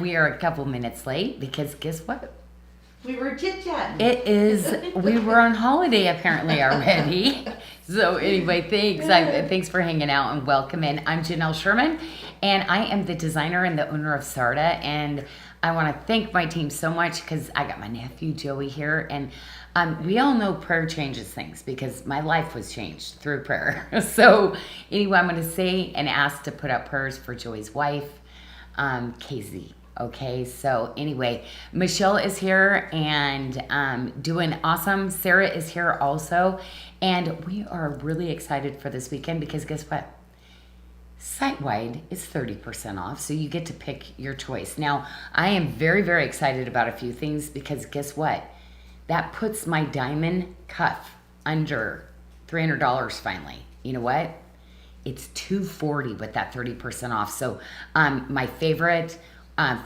We are a couple minutes late because guess what? We were chit-chatting. It is, we were on holiday apparently already. So anyway, thanks for hanging out and welcome in. I'm Janyl Sherman and I am the designer and the owner of SARDA, and I want to thank my team so much because I got my nephew Joey here, and we all know prayer changes things because my life was changed through prayer. So anyway, I'm going to say and ask to put up prayers for Joey's wife, KZ. Okay, so anyway, Michelle is here and doing awesome. Sarah is here also, and we are really excited for this weekend because guess what? Site-wide is 30% off, so you get to pick your choice. Now, I am very, very excited about a few things because guess what? That puts my diamond cuff under $300 finally. You know what? It's $240 with that 30% off. So my favorite,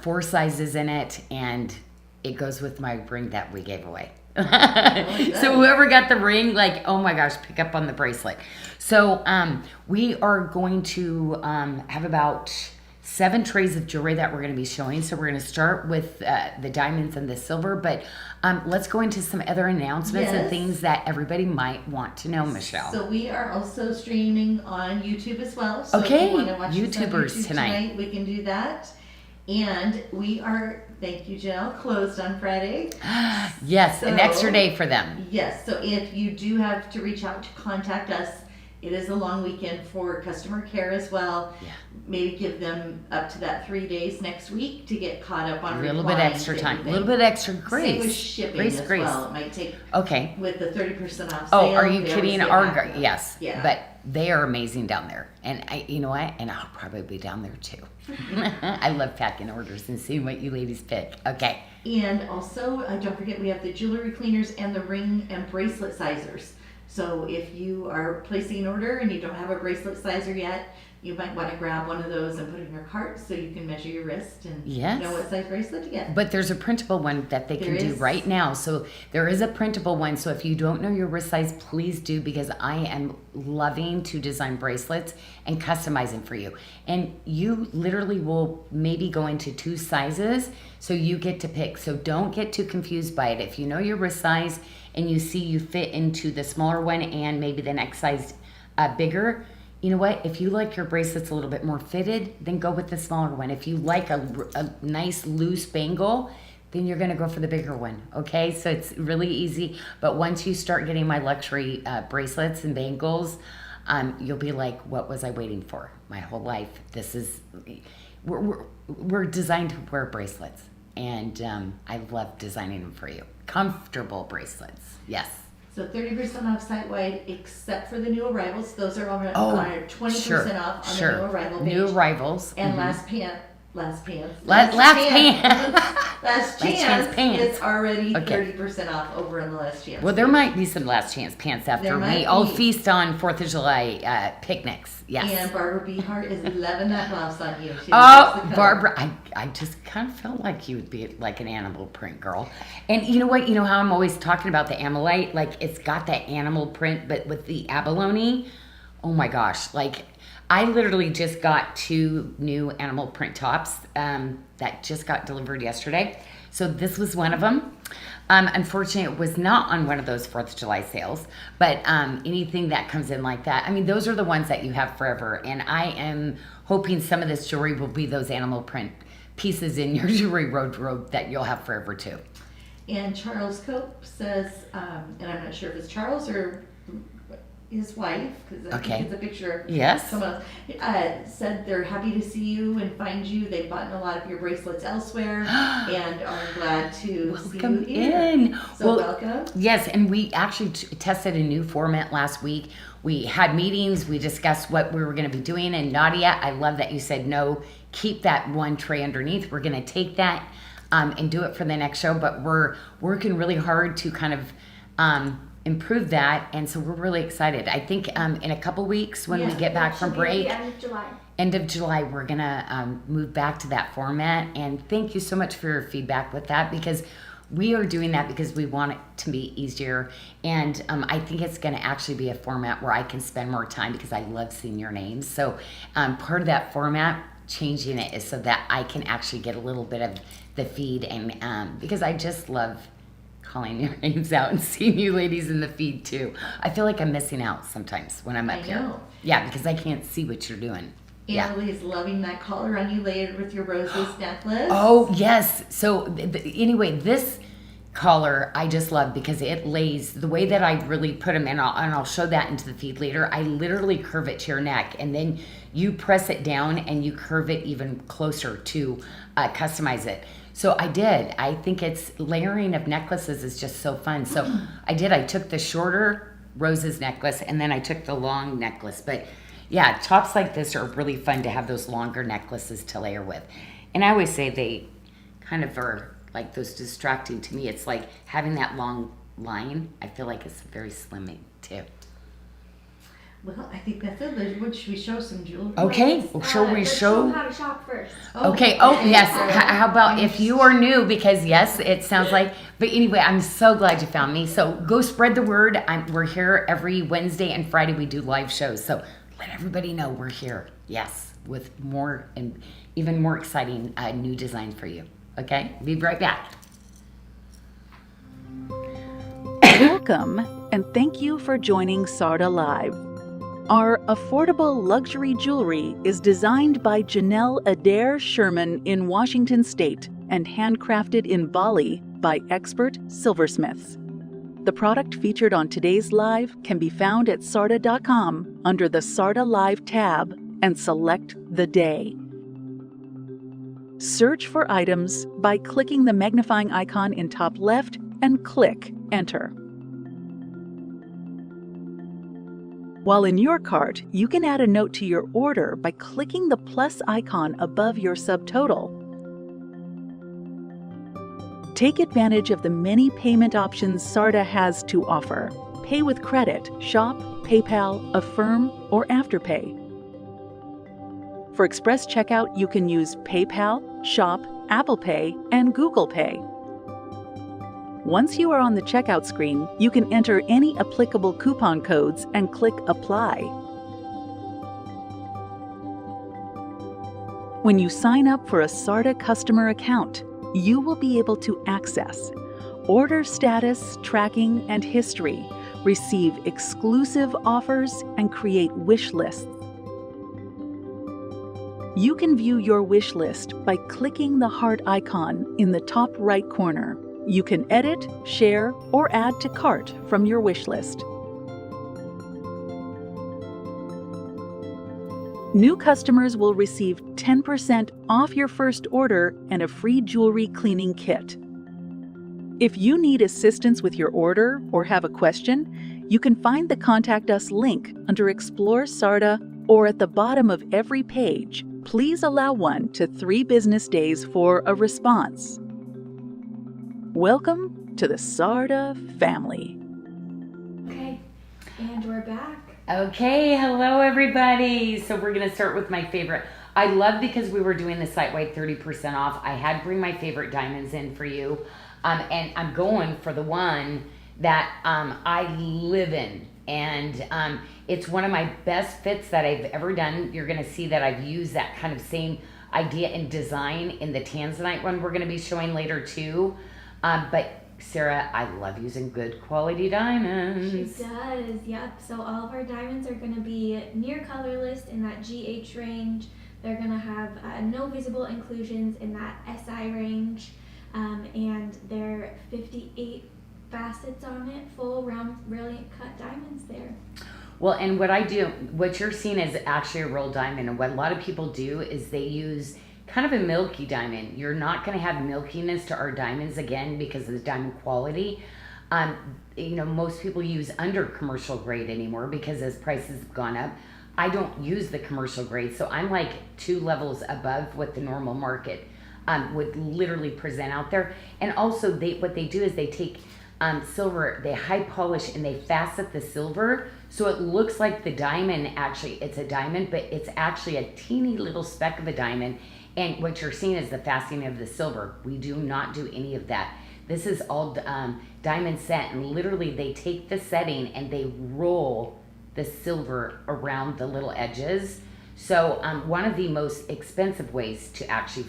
4 sizes in it, and it goes with my ring that we gave away. So whoever got the ring, like, oh my gosh, pick up on the bracelet. So we are going to have about 7 trays of jewelry that we're going to be showing. So we're going to start with the diamonds and the silver, but let's go into some other announcements and things that everybody might want to know, Michelle. So we are also streaming on YouTube as well. So okay, if you want to watch YouTubers YouTube tonight, we can do that. And we are, thank you, Jill, closed on Friday. Yes, so, an extra day for them. Yes, so if you do have to reach out to contact us, it is a long weekend for customer care as well. Yeah. Maybe give them up to that 3 days next week to get caught up on a little bit extra time, a little bit extra grace. Same with shipping as well. It might take with the 30% off sale. Oh, are you kidding? Yes, yeah. But they are amazing down there, and you know what? And I'll probably be down there too. I love packing orders and seeing what you ladies pick. Okay. And also, don't forget we have the jewelry cleaners and the ring and bracelet sizers. So if you are placing an order and you don't have a bracelet sizer yet, you might want to grab one of those and put it in your cart so you can measure your wrist and know what size bracelet to get. But there's a printable one that they can do right now. So there is a printable one. So if you don't know your wrist size, please do, because I am loving to design bracelets and customize them for you. And you literally will maybe go into 2 sizes, so you get to pick. So don't get too confused by it. If you know your wrist size and you see you fit into the smaller one and maybe the next size bigger, you know what? If you like your bracelets a little bit more fitted, then go with the smaller one. If you like a nice loose bangle, then you're going to go for the bigger one. Okay, so it's really easy. But once you start getting my luxury bracelets and bangles, you'll be like, what was I waiting for my whole life? This is, we're designed to wear bracelets. And I love designing them for you. Comfortable bracelets, yes. So 30% off site-wide, except for the new arrivals. Those are on 20% off on the new arrival page. New arrivals. And last chance is already 30% off over in the last chance. Well, there might be some last chance pants after we all feast on 4th of July picnics. Yes. And Barbara Behart is loving that blouse on you. Barbara, I just kind of felt like you would be like an animal print girl. And you know what? You know how I'm always talking about the Ammonite? Like, it's got that animal print, but with the abalone. Oh my gosh. Like, I literally just got 2 new animal print tops that just got delivered yesterday. So this was one of them. Unfortunately, it was not on one of those 4th of July sales, but anything that comes in like that, I mean, those are the ones that you have forever. And I am hoping some of this jewelry will be those animal print pieces in your jewelry wardrobe that you'll have forever too. And Charles Cope says, and I'm not sure if it's Charles or his wife, because I think it's a picture of someone else, said they're happy to see you and find you. They've bought a lot of your bracelets elsewhere and are glad to see you here. So welcome. Yes, and we actually tested a new format last week. We had meetings. We discussed what we were going to be doing. And Nadia, I love that you said no, keep that 1 tray underneath. We're going to take that and do it for the next show. But we're working really hard to kind of improve that, and so we're really excited. I think in a couple weeks when we get back from break, end of July, we're gonna move back to that format. And thank you so much for your feedback with that, because we are doing that because we want it to be easier. And I think it's gonna actually be a format where I can spend more time because I love seeing your names. So part of that format changing it is so that I can actually get a little bit of the feed, and because I just love calling your names out and seeing you ladies in the feed too. I feel like I'm missing out sometimes when I'm up here. Know. Yeah, because I can't see what you're doing. Annalise loving that collar on you layered with your roses necklace. Oh, yes. So anyway, this collar I just love because it lays the way that I really put them in, and I'll show that into the feed later. I literally curve it to your neck, and then you press it down and you curve it even closer to customize it. So I did. I think it's layering of necklaces is just so fun. So I took the shorter roses necklace, and then I took the long necklace. But yeah, tops like this are really fun to have those longer necklaces to layer with. And I always say they kind of are like those distracting to me. It's like having that long line. I feel like it's very slimming too. Well, I think that's it. What, should we show some jewelry? Okay, shall we show? How to shop first. Okay. Oh, yes. How about if you are new? Because yes, it sounds like. But anyway, I'm so glad you found me. So go spread the word. We're here every Wednesday and Friday. We do live shows. So let everybody know we're here. Yes, with more and even more exciting new designs for you. Okay, be right back. Welcome, and thank you for joining SARDA Live. Our affordable luxury jewelry is designed by Janyl Adair Sherman in Washington State and handcrafted in Bali by expert silversmiths. The product featured on today's live can be found at sarda.com under the SARDA Live tab and select the day. Search for items by clicking the magnifying icon in top left and click Enter. While in your cart, you can add a note to your order by clicking the plus icon above your subtotal. Take advantage of the many payment options SARDA has to offer. Pay with credit, shop, PayPal, Affirm, or Afterpay. For express checkout, you can use PayPal, Shop, Apple Pay, and Google Pay. Once you are on the checkout screen, you can enter any applicable coupon codes and click Apply. When you sign up for a SARDA customer account, you will be able to access order status, tracking, and history, receive exclusive offers, and create wish lists. You can view your wish list by clicking the heart icon in the top right corner. You can edit, share, or add to cart from your wish list. New customers will receive 10% off your first order and a free jewelry cleaning kit. If you need assistance with your order or have a question, you can find the Contact Us link under Explore SARDA or at the bottom of every page. Please allow 1 to 3 business days for a response. Welcome to the SARDA family. Okay, and we're back. Okay, hello everybody. So we're gonna start with my favorite. I love because we were doing the site-wide 30% off. I had to bring my favorite diamonds in for you. And I'm going for the one that I live in. And it's one of my best fits that I've ever done. You're gonna see that I've used that kind of same idea and design in the tanzanite one we're gonna be showing later too. But Sarah, I love using good quality diamonds. She does, yep. So all of our diamonds are going to be near colorless in that GH range. They're going to have no visible inclusions in that SI range. And they're 58 facets on it, full round brilliant cut diamonds there. Well, and what you're seeing is actually a real diamond. And what a lot of people do is they use kind of a milky diamond. You're not going to have milkiness to our diamonds again because of the diamond quality. Most people use under commercial grade anymore because as prices have gone up. I don't use the commercial grade, so I'm like 2 levels above what the normal market would literally present out there. And also, what they do is they take silver, they high polish and they facet the silver so it looks like the diamond. Actually, it's a diamond, but it's actually a teeny little speck of a diamond. And what you're seeing is the faceting of the silver. We do not do any of that. This is all diamond set, and literally they take the setting and they roll the silver around the little edges. So one of the most expensive ways to actually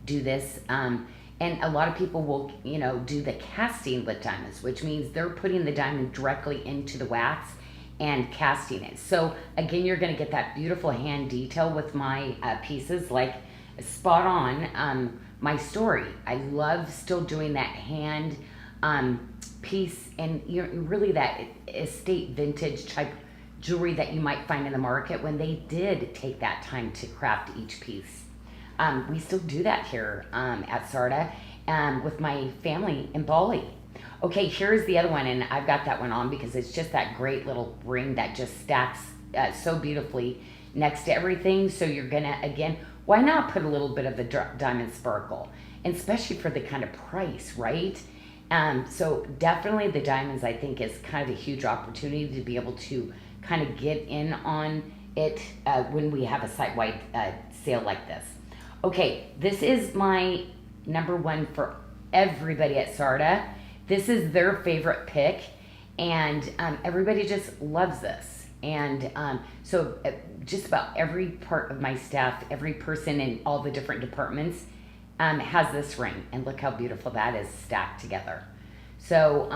do this, and a lot of people will, do the casting with diamonds, which means they're putting the diamond directly into the wax and casting it. So again, you're going to get that beautiful hand detail with my pieces, like spot on my story. I love still doing that hand piece, and really that estate vintage type jewelry that you might find in the market when they did take that time to craft each piece. We still do that here at SARDA with my family in Bali. Okay, here's the other one, and I've got that one on because it's just that great little ring that just stacks so beautifully next to everything. So you're gonna, again, why not put a little bit of the diamond sparkle, and especially for the kind of price, right? So definitely the diamonds, I think, is kind of a huge opportunity to be able to kind of get in on it when we have a site-wide sale like this. Okay, this is my number one for everybody at SARDA. This is their favorite pick, and everybody just loves this. And so just about every part of my staff, every person in all the different departments has this ring, and look how beautiful that is stacked together. So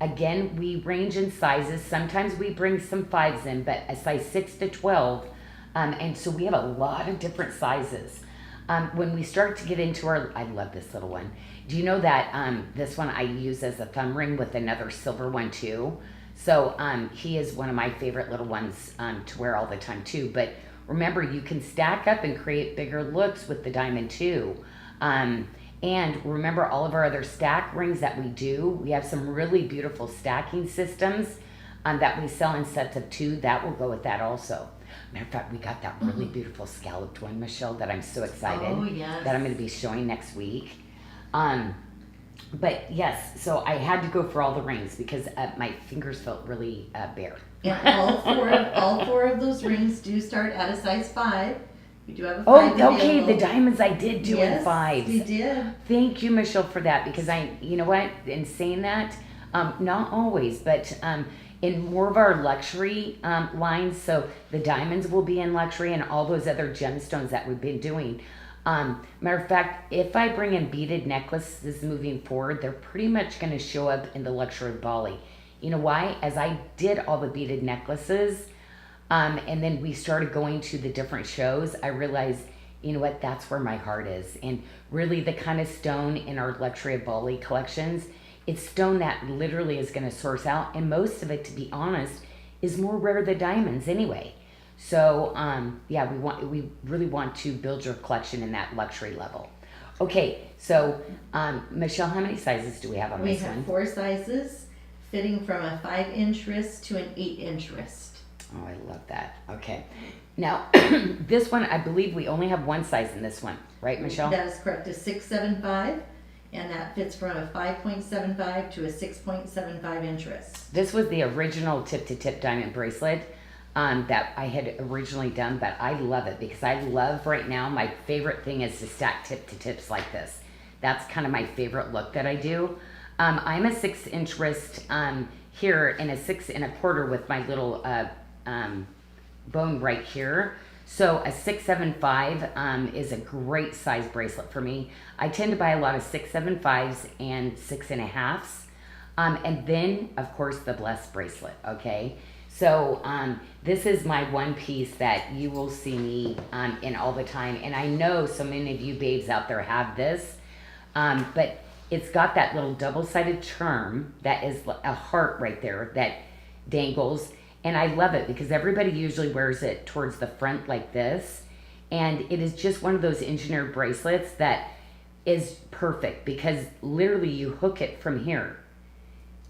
again, we range in sizes. Sometimes we bring some 5s in, but a size 6 to 12, and so we have a lot of different sizes. When we start to get into I love this little one. Do you know that this one I use as a thumb ring with another silver one too? So he is one of my favorite little ones to wear all the time too. But remember, you can stack up and create bigger looks with the diamond too. And remember all of our other stack rings that we do. We have some really beautiful stacking systems that we sell in sets of 2. That will go with that also. Matter of fact, we got that really beautiful scalloped one, Michelle, that I'm so excited that I'm going to be showing next week. But yes, so I had to go for all the rings because my fingers felt really bare. And all four of those rings do start at a size 5. We do have a 5 available. Okay, the diamonds I did do in 5s. We did. Thank you, Michelle, for that, because you know what, in saying that, not always, but in more of our luxury lines, so the diamonds will be in luxury and all those other gemstones that we've been doing. Matter of fact, if I bring in beaded necklaces moving forward, they're pretty much going to show up in the luxury of Bali. You know why? As I did all the beaded necklaces, and then we started going to the different shows, I realized, you know what, that's where my heart is. And really the kind of stone in our luxury of Bali collections, it's stone that literally is going to source out, and most of it, to be honest, is more rare than diamonds anyway. So yeah, we really want to build your collection in that luxury level. Okay, so Michelle, how many sizes do we have on this one? We have 4 sizes, fitting from a 5-inch wrist to an 8-inch wrist. Oh, I love that. Okay, now this one, I believe we only have one size in this one, right, Michelle? That is correct, a 675, and that fits from a 5.75 to a 6.75 inch wrist. This was the original tip-to-tip diamond bracelet that I had originally done, but I love it because I love right now, my favorite thing is to stack tip-to-tips like this. That's kind of my favorite look that I do. I'm a 6-inch wrist here and a 6 1/4 with my little bone right here. So a 675 is a great size bracelet for me. I tend to buy a lot of 675s and 6 1/2s. And then of course the blessed bracelet, okay? So this is my one piece that you will see me in all the time. And I know so many of you babes out there have this, but it's got that little double-sided charm that is a heart right there that dangles. And I love it because everybody usually wears it towards the front like this. And it is just one of those engineered bracelets that is perfect because literally you hook it from here.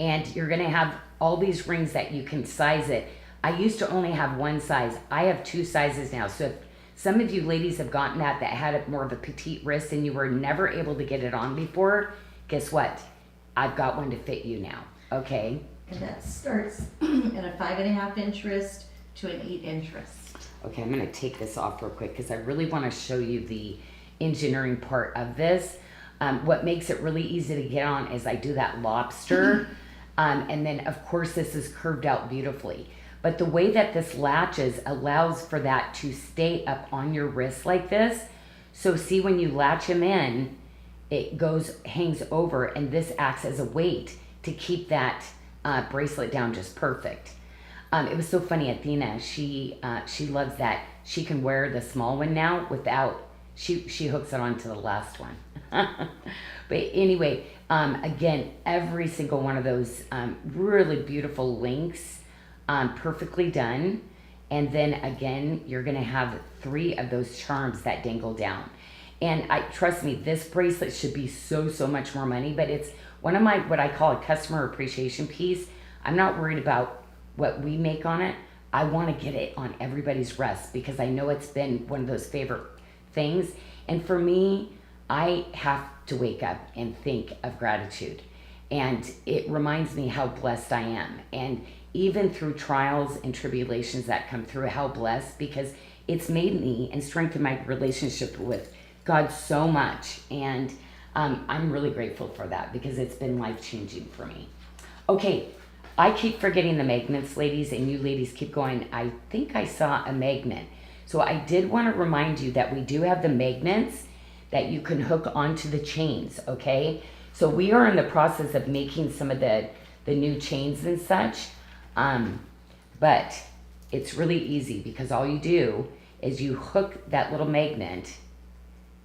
And you're going to have all these rings that you can size it. I used to only have one size. I have 2 sizes now. So if some of you ladies have gotten that had more of a petite wrist and you were never able to get it on before, guess what? I've got one to fit you now, okay? And that starts at a 5.5 inch wrist to an 8-inch wrist. Okay, I'm going to take this off real quick because I really want to show you the engineering part of this. What makes it really easy to get on is I do that lobster. And then, of course, this is curved out beautifully. But the way that this latches allows for that to stay up on your wrist like this. So see, when you latch him in, it hangs over, and this acts as a weight to keep that bracelet down just perfect. It was so funny, Athena, she loves that she can wear the small one now without, she hooks it onto the last one. But anyway, again, every single one of those really beautiful links, perfectly done. And then again, you're gonna have 3 of those charms that dangle down. And trust me, this bracelet should be so much more money, but it's one of my, what I call a customer appreciation piece. I'm not worried about what we make on it. I want to get it on everybody's wrist because I know it's been one of those favorite things. And for me, I have to wake up and think of gratitude. And it reminds me how blessed I am. And even through trials and tribulations that come through, how blessed, because it's made me and strengthened my relationship with God so much. And I'm really grateful for that because it's been life-changing for me. Okay, I keep forgetting the magnets, ladies, and you ladies keep going, I think I saw a magnet. So I did want to remind you that we do have the magnets that you can hook onto the chains, okay? So we are in the process of making some of the new chains and such, but it's really easy because all you do is you hook that little magnet.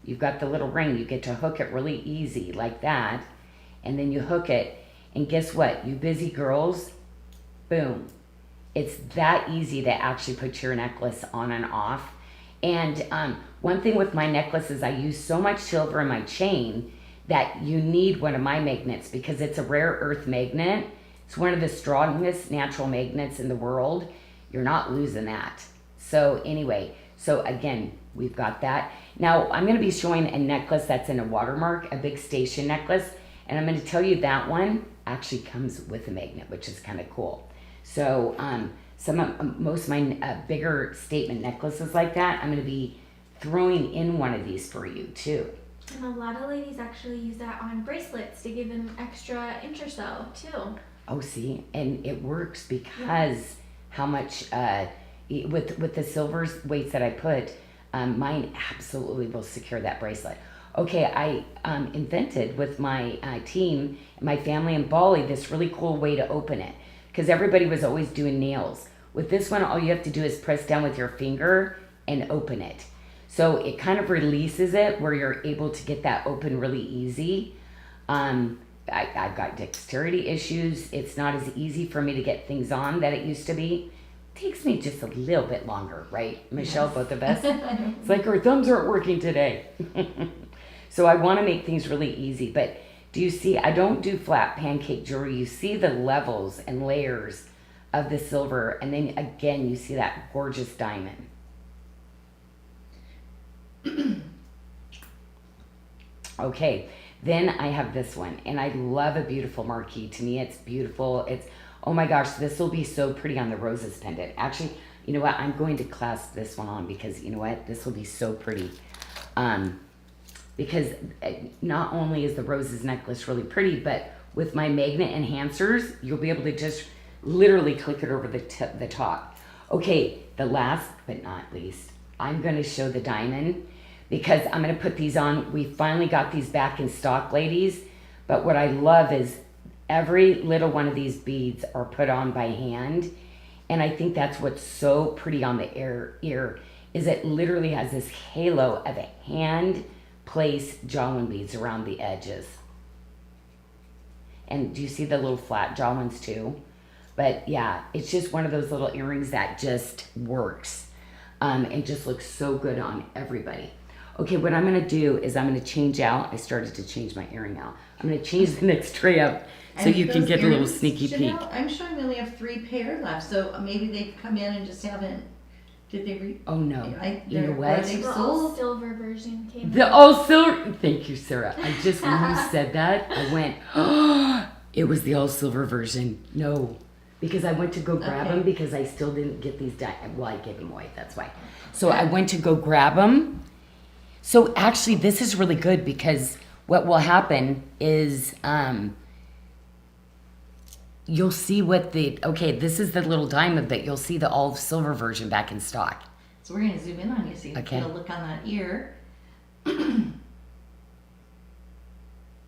You've got the little ring, you get to hook it really easy like that, and then you hook it, and guess what, you busy girls, boom. It's that easy to actually put your necklace on and off. And one thing with my necklaces, I use so much silver in my chain that you need one of my magnets because it's a rare earth magnet. It's one of the strongest natural magnets in the world. You're not losing that. So anyway, so again, we've got that. Now I'm going to be showing a necklace that's in a watermark, a big station necklace. And I'm going to tell you that one actually comes with a magnet, which is kind of cool. So most of my bigger statement necklaces like that, I'm going to be throwing in one of these for you too. And a lot of ladies actually use that on bracelets to give an extra inch or so too. Oh, see, and it works because how much with the silver weights that I put, mine absolutely will secure that bracelet. Okay, I invented with my team, my family in Bali, this really cool way to open it because everybody was always doing nails. With this one, all you have to do is press down with your finger and open it. So it kind of releases it where you're able to get that open really easy. I've got dexterity issues. It's not as easy for me to get things on that it used to be. It takes me just a little bit longer, right, Michelle, both of us? It's like our thumbs aren't working today. So I want to make things really easy, but do you see, I don't do flat pancake jewelry. You see the levels and layers of the silver, and then again, you see that gorgeous diamond. Okay, then I have this one, and I love a beautiful marquee. To me, it's beautiful. It's, oh my gosh, this will be so pretty on the roses pendant. Actually, you know what? I'm going to clasp this one on because, you know what? This will be so pretty. Because not only is the roses necklace really pretty, but with my magnet enhancers, you'll be able to just literally click it over the top. Okay, the last but not least, I'm going to show the diamond because I'm going to put these on. We finally got these back in stock, ladies. But what I love is every little one of these beads are put on by hand. And I think that's what's so pretty on the ear is it literally has this halo of hand placed jawline beads around the edges. And do you see the little flat jawlines too? But yeah, it's just one of those little earrings that just works. And just looks so good on everybody. Okay, what I'm gonna do is I'm gonna change out. I started to change my earring out. I'm gonna change the next tray up so you can get a little sneaky peek. I'm showing we only have 3 pair left, so maybe they've come in and just haven't. Did they Oh no! You know what? The all silver version came. The all silver. Thank you, Sarah. I just when you said that, I went, oh, it was the all silver version. No, because I went to go grab them because I still didn't get these. Well, I gave them away. That's why. So I went to go grab them. So actually, this is really good because what will happen is you'll see this is the little diamond, but you'll see the all silver version back in stock. So we're going to zoom in on you so you can get a look on that ear.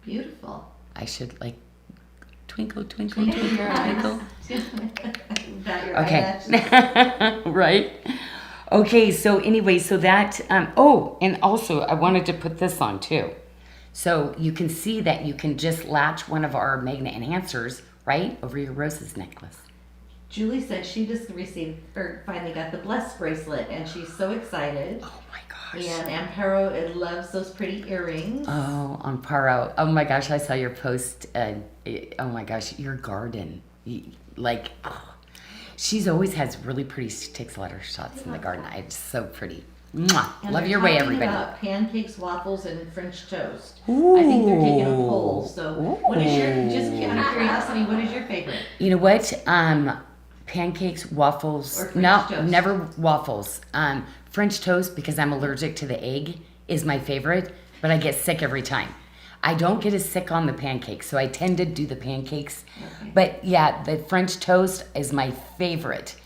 Beautiful. I should like twinkle, twinkle, twinkle, your twinkle. That your Okay. eyelashes. Right. Okay, so anyway, so that, and also I wanted to put this on too. So you can see that you can just latch one of our magnet enhancers, right, over your roses necklace. Julie said she just finally got the Blessed bracelet, and she's so excited. Oh my gosh. And Amparo loves those pretty earrings. Oh, Amparo. Oh my gosh, I saw your post. Oh my gosh, your garden. She's always has really pretty, she takes a lot of shots in the garden. It's so pretty. Mwah. And Love they're your way, talking everybody. about pancakes, waffles, and French toast. Ooh. I think they're taking a poll. So, what is just out of curiosity, what is your favorite? You know what? Pancakes, waffles. Or French toast. Never waffles. French toast, because I'm allergic to the egg, is my favorite, but I get sick every time. I don't get as sick on the pancakes, so I tend to do the pancakes. Okay. But yeah, the French toast is my favorite.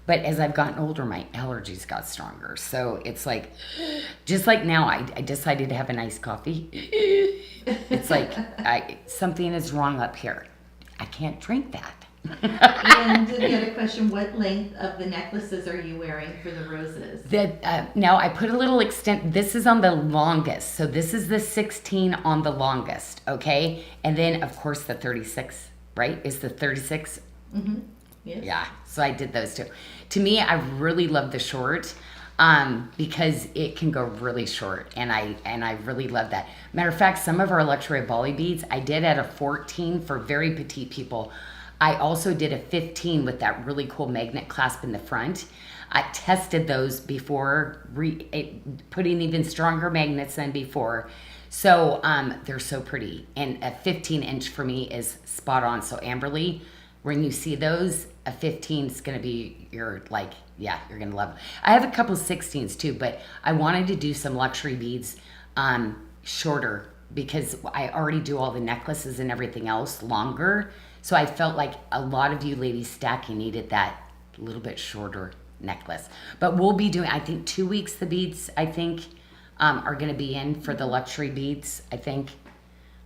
But as I've gotten older, my allergies got stronger. So it's like, just like now, I decided to have an iced coffee. It's like, something is wrong up here. I can't drink that. And the other question, what length of the necklaces are you wearing for the roses? Now I put a little extent, this is on the longest. So this is the 16 on the longest, okay? And then of course the 36, right? Is the 36? Mm-hmm. Yes. Yeah, so I did those two. To me, I really love the short because it can go really short, and I really love that. Matter of fact, some of our luxury Bali beads, I did at a 14 for very petite people. I also did a 15 with that really cool magnet clasp in the front. I tested those before, putting even stronger magnets than before. So they're so pretty, and a 15-inch for me is spot on. So Amberly, when you see those, a 15 is going to be you're going to love them. I have a couple 16s too, but I wanted to do some luxury beads shorter because I already do all the necklaces and everything else longer. So I felt like a lot of you ladies stacking needed that little bit shorter necklace. But we'll be doing, I think 2 weeks, the beads, I think, are going to be in for the luxury beads, I think,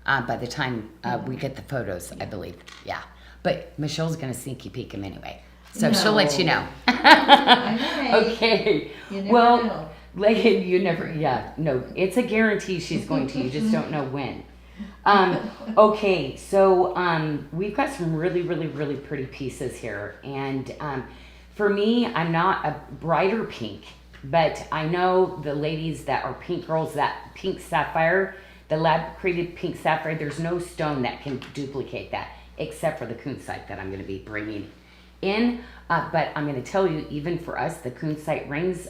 by the time we get the photos, I believe. Yeah. But Michelle's going to sneaky peek them anyway. So she'll let you know. Okay. You never know. You never, yeah, no, it's a guarantee she's going to. You just don't know when. Okay, so we've got some really, really, really pretty pieces here. And for me, I'm not a brighter pink, but I know the ladies that are pink girls, that pink sapphire, the lab created pink sapphire, there's no stone that can duplicate that, except for the kunzite that I'm going to be bringing in. But I'm going to tell you, even for us, the kunzite rings,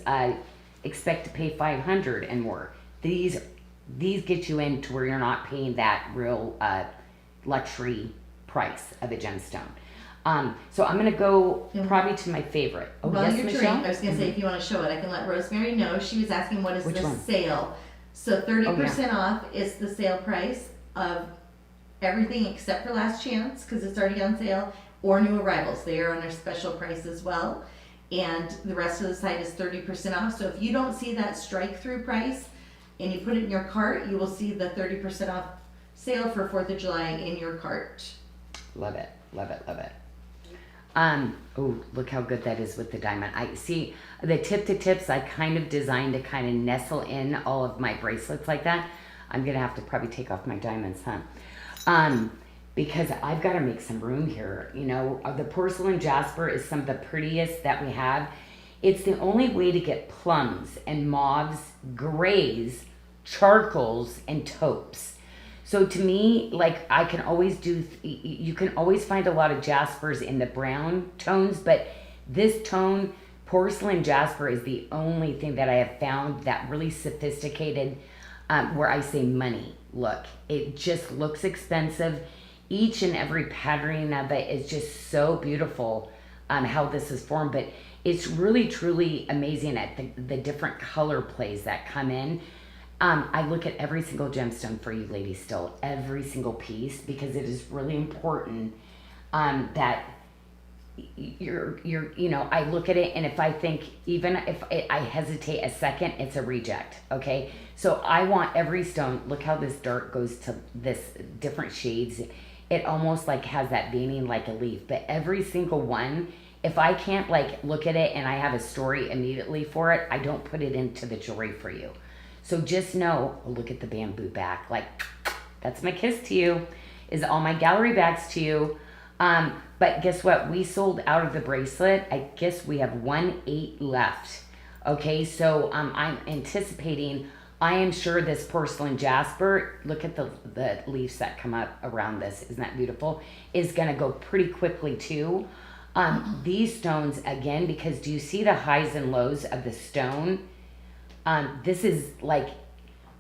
expect to pay $500 and more. These get you into where you're not paying that real luxury price of a gemstone. So I'm going to go probably to my favorite. Oh, While yes, you're Michelle? drinking, I was going to say, if you want to show it, I can let Rosemary know. She was asking what is Which the one? sale. So 30% off is the sale price of everything except for Last Chance, because it's already on sale, or new arrivals. They are on a special price as well. And the rest of the site is 30% off. So if you don't see that strike through price and you put it in your cart, you will see the 30% off sale for 4th of July in your cart. Love it, love it, love it. Oh, look how good that is with the diamond. I see the tip to tips I kind of designed to kind of nestle in all of my bracelets like that. I'm going to have to probably take off my diamonds, because I've got to make some room here. You know, the porcelain jasper is some of the prettiest that we have. It's the only way to get plums and mauves, grays, charcoals, and taupes. So to me, like, I can always do, you can always find a lot of jaspers in the brown tones, but this tone, porcelain jasper, is the only thing that I have found that really sophisticated, where I say money look. It just looks expensive. Each and every patterning of it is just so beautiful how this is formed, but it's really truly amazing at the different color plays that come in. I look at every single gemstone for you ladies still, every single piece, because it is really important that I look at it, and if I think, even if I hesitate a second, it's a reject. Okay, so I want every stone. Look how this dark goes to this different shades. It almost like has that veining like a leaf, but every single one, if I can't like look at it and I have a story immediately for it, I don't put it into the jewelry for you. So just know, look at the bamboo back, like that's my kiss to you, is all my gallery bags to you. But guess what? We sold out of the bracelet. I guess we have 1/8 left. Okay, so I'm anticipating, I am sure this porcelain jasper, look at the leaves that come up around this, isn't that beautiful? Is gonna go pretty quickly too. These stones, again, because do you see the highs and lows of the stone? This is like,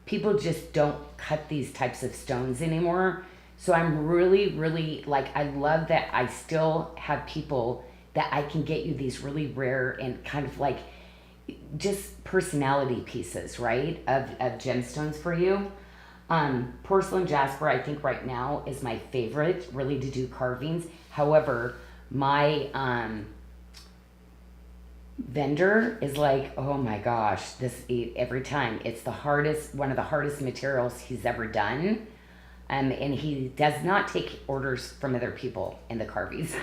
people just don't cut these types of stones anymore. So I'm really, really, like, I love that I still have people that I can get you these really rare and kind of like just personality pieces, right, of gemstones for you. Porcelain jasper, I think right now is my favorite, really, to do carvings. However, my vendor is like, oh my gosh, every time, it's the hardest, one of the hardest materials he's ever done. And he does not take orders from other people in the carvings.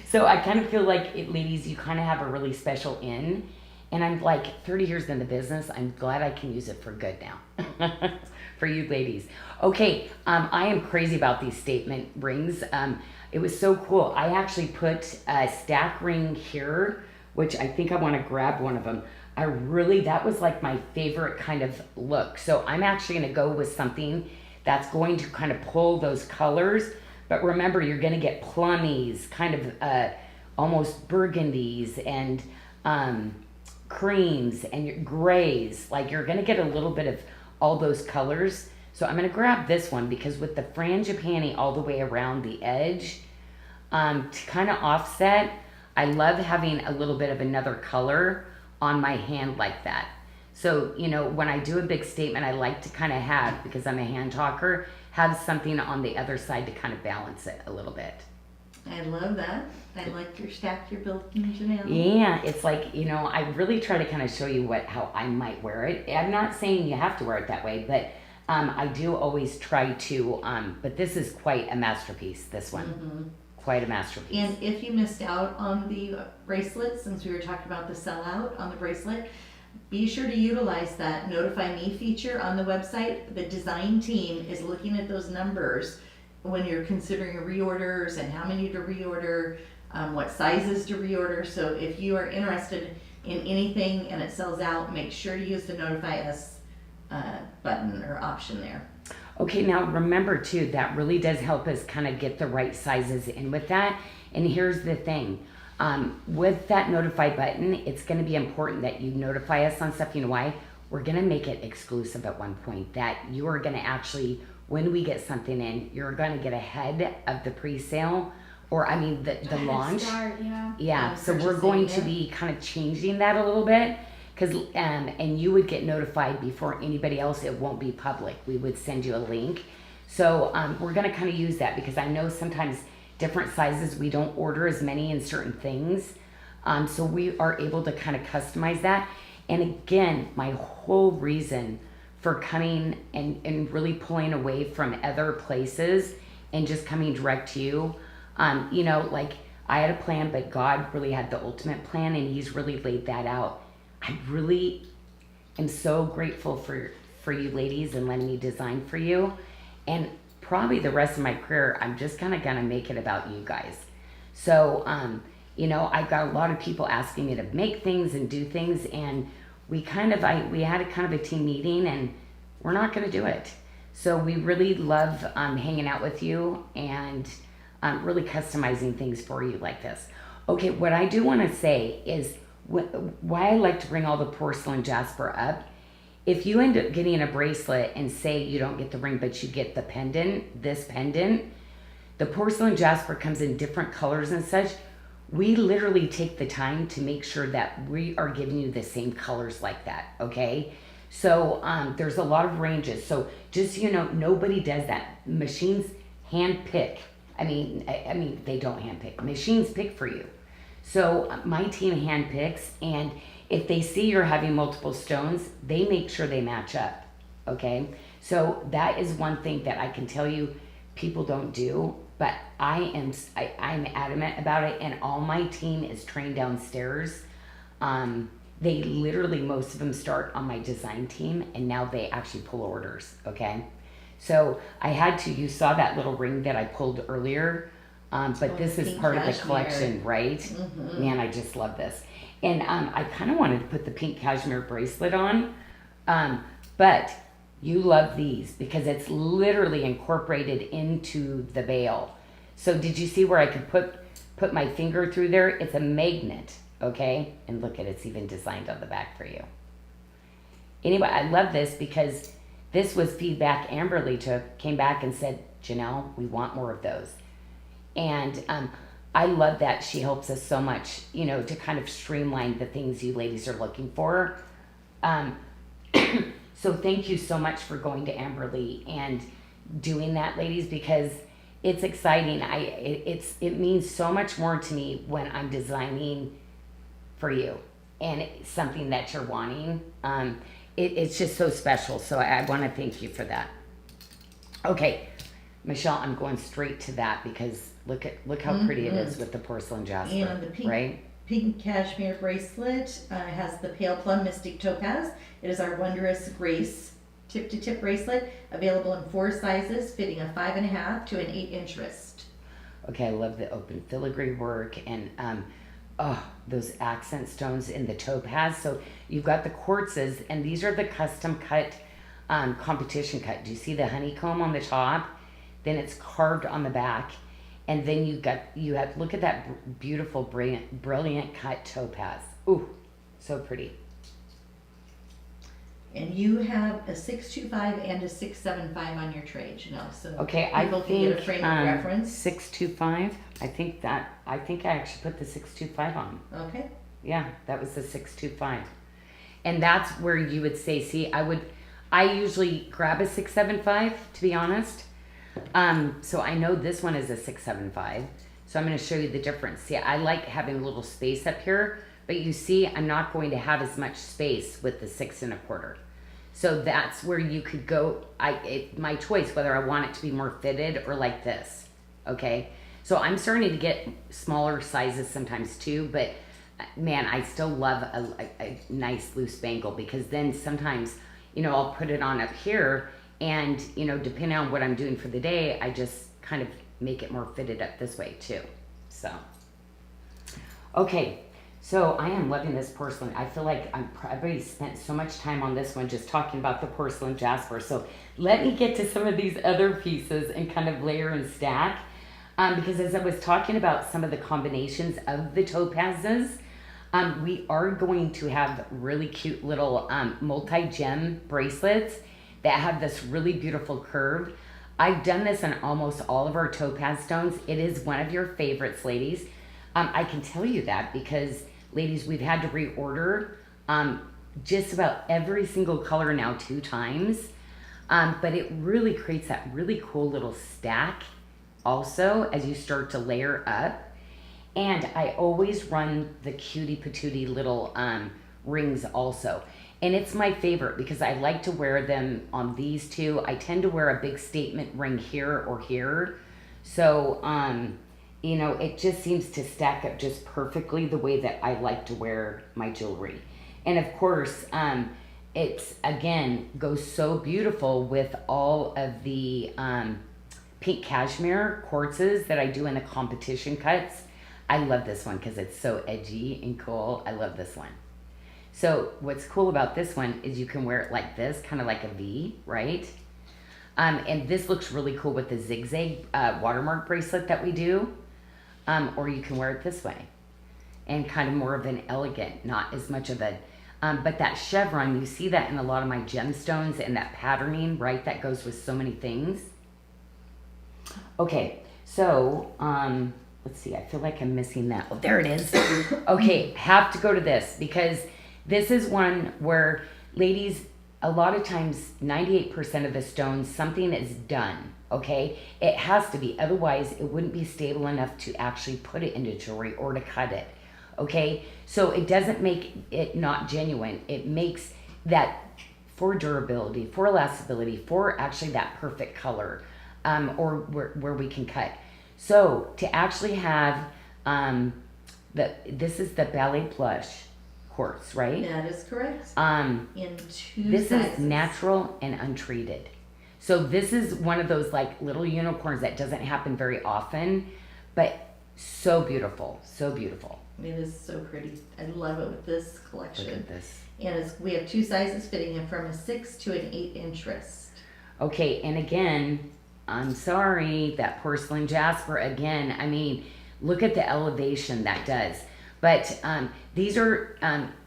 So I kind of feel like, ladies, you kind of have a really special in. And I'm like 30 years in the business. I'm glad I can use it for good now. For you ladies. Okay, I am crazy about these statement rings. It was so cool. I actually put a stack ring here, which I think I want to grab one of them. That was like my favorite kind of look. So I'm actually going to go with something that's going to kind of pull those colors. But remember, you're going to get plummies, kind of almost burgundies, and creams, and your grays. Like, you're going to get a little bit of all those colors. So I'm going to grab this one, because with the frangipani all the way around the edge, to kind of offset, I love having a little bit of another color on my hand like that. So, when I do a big statement, I like to kind of have, because I'm a hand talker, have something on the other side to kind of balance it a little bit. I love that. I like your stack you're building, Janyl. Yeah, it's like, I really try to kind of show you how I might wear it. I'm not saying you have to wear it that way, but I do always try to, but this is quite a masterpiece, this one. Mm-hmm. Quite a masterpiece. And if you missed out on the bracelet, since we were talking about the sellout on the bracelet, be sure to utilize that Notify Me feature on the website. The design team is looking at those numbers when you're considering reorders and how many to reorder, what sizes to reorder. So if you are interested in anything and it sells out, make sure to use the Notify Us button or option there. Okay, now remember too, that really does help us kind of get the right sizes in with that. And here's the thing. With that notify button, it's going to be important that you notify us on stuff. You know why? We're going to make it exclusive at one point, that you are going to actually, when we get something in, you're going to get ahead of the pre-sale, or the launch. Start, yeah. Yeah, so we're going to be kind of changing that a little bit, because and you would get notified before anybody else. It won't be public. We would send you a link. So we're going to kind of use that, because I know sometimes different sizes, we don't order as many in certain things. So we are able to kind of customize that. And again, my whole reason for coming and really pulling away from other places and just coming direct to you, like, I had a plan, but God really had the ultimate plan, and He's really laid that out. I really am so grateful for you ladies and letting me design for you. And probably the rest of my career, I'm just kind of going to make it about you guys. So, I've got a lot of people asking me to make things and do things, and we had a kind of a team meeting, and we're not going to do it. So we really love hanging out with you and really customizing things for you like this. Okay, what I do want to say is why I like to bring all the porcelain jasper up. If you end up getting a bracelet and say you don't get the ring, but you get the pendant, this pendant, the porcelain jasper comes in different colors and such. We literally take the time to make sure that we are giving you the same colors like that, okay? So there's a lot of ranges. So just so you know, nobody does that. Machines hand pick I mean, they don't handpick. Machines pick for you. So my team handpicks, and if they see you're having multiple stones, they make sure they match up. Okay? So that is one thing that I can tell you people don't do, but I'm adamant about it, and all my team is trained downstairs. They literally, most of them start on my design team, and now they actually pull orders, okay? So you saw that little ring that I pulled earlier, but this is part of the collection, right? Mm-hmm. Man, I just love this. And I kind of wanted to put the pink cashmere bracelet on, but you love these because it's literally incorporated into the veil. So did you see where I could put my finger through there? It's a magnet, okay? And look at it's even designed on the back for you. Anyway, I love this because this was feedback Amberly came back and said, Janyl, we want more of those. And I love that she helps us so much, to kind of streamline the things you ladies are looking for. So thank you so much for going to Amberly and doing that, ladies, because it's exciting. It means so much more to me when I'm designing for you and it's something that you're wanting. It's just so special. So I want to thank you for that. Okay, Michelle, I'm going straight to that because look how pretty it is with the porcelain jasper, and the pink cashmere bracelet has the pale plum mystic topaz. It is our wondrous grace tip-to-tip bracelet, available in 4 sizes, fitting a 5.5 to an 8-inch wrist. Okay, I love the open filigree work and those accent stones in the topaz. So you've got the quartzes, and these are the custom cut, competition cut. Do you see the honeycomb on the top? Then it's carved on the back. And then you have look at that beautiful, brilliant cut topaz. Ooh, so pretty. And you have a 625 and a 675 on your tray, So okay, I can get a frame of reference. 625. I think I actually put the 625 on. Okay. Yeah, that was the 625. And that's where you would say, see, I usually grab a 675, to be honest. So I know this one is a 675. So I'm going to show you the difference. See, I like having a little space up here, but you see, I'm not going to have as much space with the 6 1/4. So that's where you could go. My choice, whether I want it to be more fitted or like this. Okay. So I'm starting to get smaller sizes sometimes too, but man, I still love a nice loose bangle because then sometimes, I'll put it on up here. And, depending on what I'm doing for the day, I just kind of make it more fitted up this way too. So, okay. So I am loving this porcelain. I feel like I've probably spent so much time on this one just talking about the porcelain jasper. So let me get to some of these other pieces and kind of layer and stack. Because as I was talking about some of the combinations of the topazes, we are going to have really cute little multi-gem bracelets that have this really beautiful curve. I've done this on almost all of our topaz stones. It is one of your favorites, ladies. I can tell you that because, ladies, we've had to reorder just about every single color now 2 times. But it really creates that really cool little stack also as you start to layer up. And I always run the cutie patootie little rings also. And it's my favorite because I like to wear them on these two. I tend to wear a big statement ring here or here. So, it just seems to stack up just perfectly the way that I like to wear my jewelry. And of course, it's, again, goes so beautiful with all of the pink cashmere quartzes that I do in the competition cuts. I love this one because it's so edgy and cool. I love this one. So what's cool about this one is you can wear it like this, kind of like a V, right? And this looks really cool with the zigzag watermark bracelet that we do. Or you can wear it this way. And kind of more of an elegant, not as much of a... but that chevron, you see that in a lot of my gemstones and that patterning, right? That goes with so many things. Okay, so... let's see, I feel like I'm missing that. Oh, there it is. Okay, have to go to this because... This is one where, ladies, a lot of times 98% of the stones, something is done, okay? It has to be, otherwise it wouldn't be stable enough to actually put it into jewelry or to cut it, okay? So it doesn't make it not genuine. It makes that for durability, for elasticity, for actually that perfect color, or where we can cut. So to actually have, this is the ballet plush quartz, right? That is correct. In two this sizes. is natural and untreated. So this is one of those like little unicorns that doesn't happen very often, but so beautiful, so beautiful. It is so pretty. I love it with this collection. Look at this. And we have two sizes fitting in from a 6 to an 8-inch wrist. Okay, and again, I'm sorry, that porcelain jasper again, I mean, look at the elevation that does. But these are,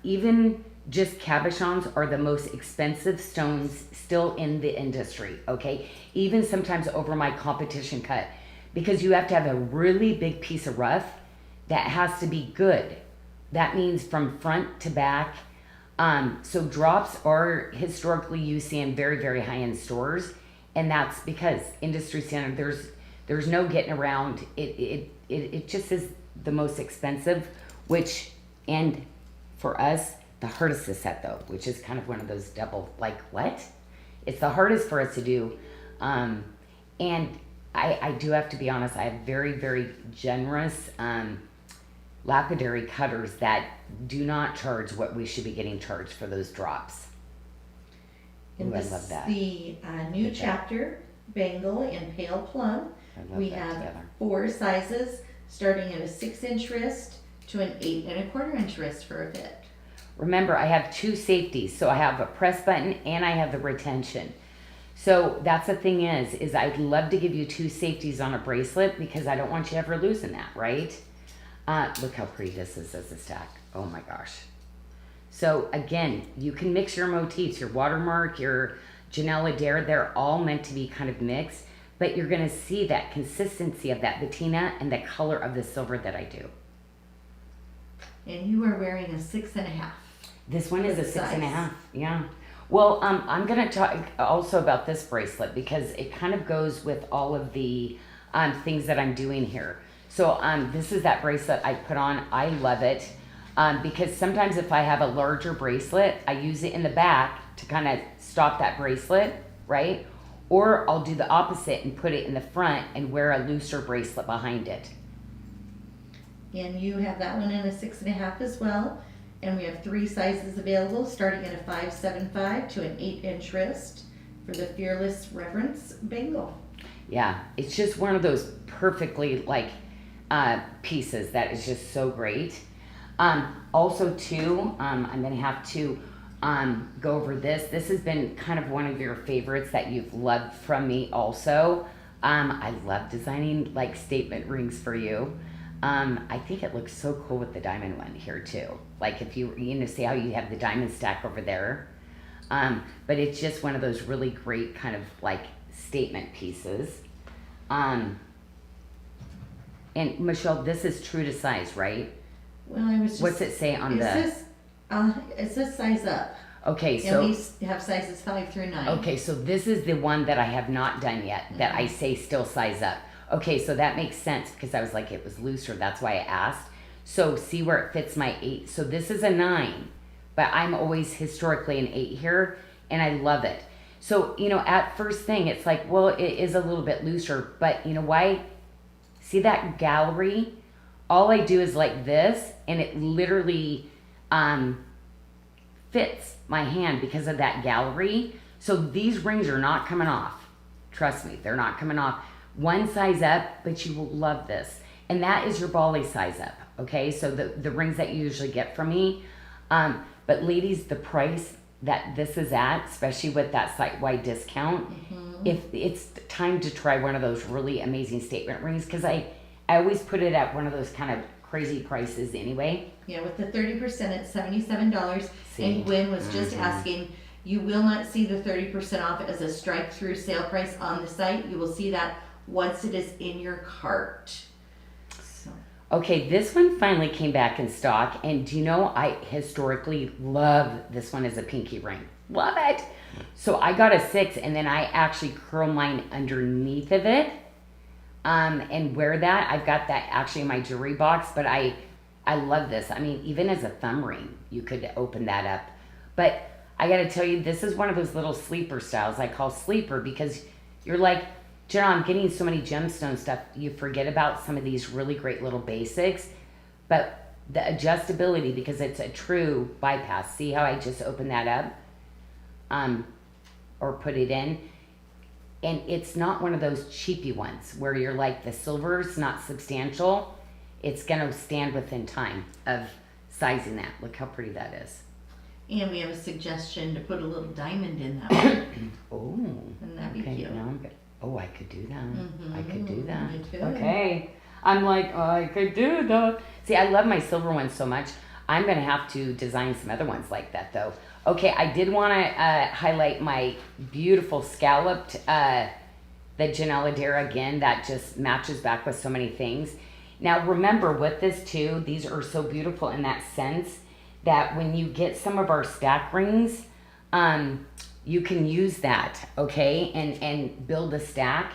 even just cabochons are the most expensive stones still in the industry, okay? Even sometimes over my competition cut, because you have to have a really big piece of rough that has to be good. That means from front to back. So drops are historically you see in very, very high-end stores, and that's because industry standard, there's no getting around. It just is the most expensive, which, and for us, the hardest to set though, which is kind of one of those double, like what? It's the hardest for us to do. And I do have to be honest, I have very, very generous lapidary cutters that do not charge what we should be getting charged for those drops. And Ooh, I this love that. is the new chapter bangle in pale plum. We have together. 4 sizes, starting at a 6-inch wrist to an 8 1/4-inch wrist for a fit. Remember, I have 2 safeties. So I have a press button and I have the retention. So that's the thing is I'd love to give you 2 safeties on a bracelet because I don't want you ever losing that, right? Look how pretty this is as a stack. Oh my gosh. So again, you can mix your motifs, your watermark, your Janyl Adair, they're all meant to be kind of mixed, but you're gonna see that consistency of that patina and the color of the silver that I do. And you are wearing a 6.5. This one is a Size. 6.5, yeah. Well, I'm gonna talk also about this bracelet because it kind of goes with all of the things that I'm doing here. So this is that bracelet I put on. I love it because sometimes if I have a larger bracelet, I use it in the back to kind of stop that bracelet, right? Or I'll do the opposite and put it in the front and wear a looser bracelet behind it. And you have that one in a 6.5 as well. And we have 3 sizes available, starting at a 5.75 to an 8-inch wrist for the Fearless Reverence bangle. Yeah, it's just one of those perfectly like pieces that is just so great. Also too, I'm gonna have to go over this. This has been kind of one of your favorites that you've loved from me also. I love designing like statement rings for you. I think it looks so cool with the diamond one here too. Like if you see how you have the diamond stack over there. But it's just one of those really great kind of like statement pieces. And Michelle, this is true to size, right? Well, I was just... What's it say on the... It says size up. Okay, And so... we have sizes 5 through 9. Okay, so this is the one that I have not done yet, that I say still size up. Okay, so that makes sense because I was like, it was looser. That's why I asked. So see where it fits my 8. So this is a 9, but I'm always historically an 8 here, and I love it. So, at first thing, it's like, well, it is a little bit looser, but you know why? See that gallery? All I do is like this, and it literally fits my hand because of that gallery. So these rings are not coming off. Trust me, they're not coming off. One size up, but you will love this. And that is your Bali size up, okay? So the rings that you usually get from me. But ladies, the price that this is at, especially with that site-wide discount, if it's time to try one of those really amazing statement rings, because I always put it at one of those kind of crazy prices anyway. Yeah, with the 30% at $77. See? And Gwen was just asking, you will not see the 30% off as a strike-through sale price on the site. You will see that once it is in your cart. So. Okay, this one finally came back in stock, and do you know I historically love this one as a pinky ring. Love it. So I got a 6, and then I actually curl mine underneath of it, and wear that. I've got that actually in my jewelry box, but I love this. I mean, even as a thumb ring, you could open that up. But I got to tell you, this is one of those little sleeper styles I call sleeper, because you're like, Janyl, I'm getting so many gemstone stuff. You forget about some of these really great little basics, but the adjustability, because it's a true bypass. See how I just opened that up, or put it in, and it's not one of those cheapy ones where you're like, the silver's not substantial. It's gonna stand within time of sizing that. Look how pretty that is. And we have a suggestion to put a little diamond in that one. Oh, Wouldn't that be cute? Now I'm good. Oh, I could do that. Mm-hmm. I could do that. You could. Okay. I'm like, oh, I could do that. See, I love my silver ones so much. I'm going to have to design some other ones like that, though. Okay, I did want to highlight my beautiful scalloped, the Janyl Adair again. That just matches back with so many things. Now, remember with this, too, these are so beautiful in that sense that when you get some of our stack rings, you can use that, okay, and build a stack.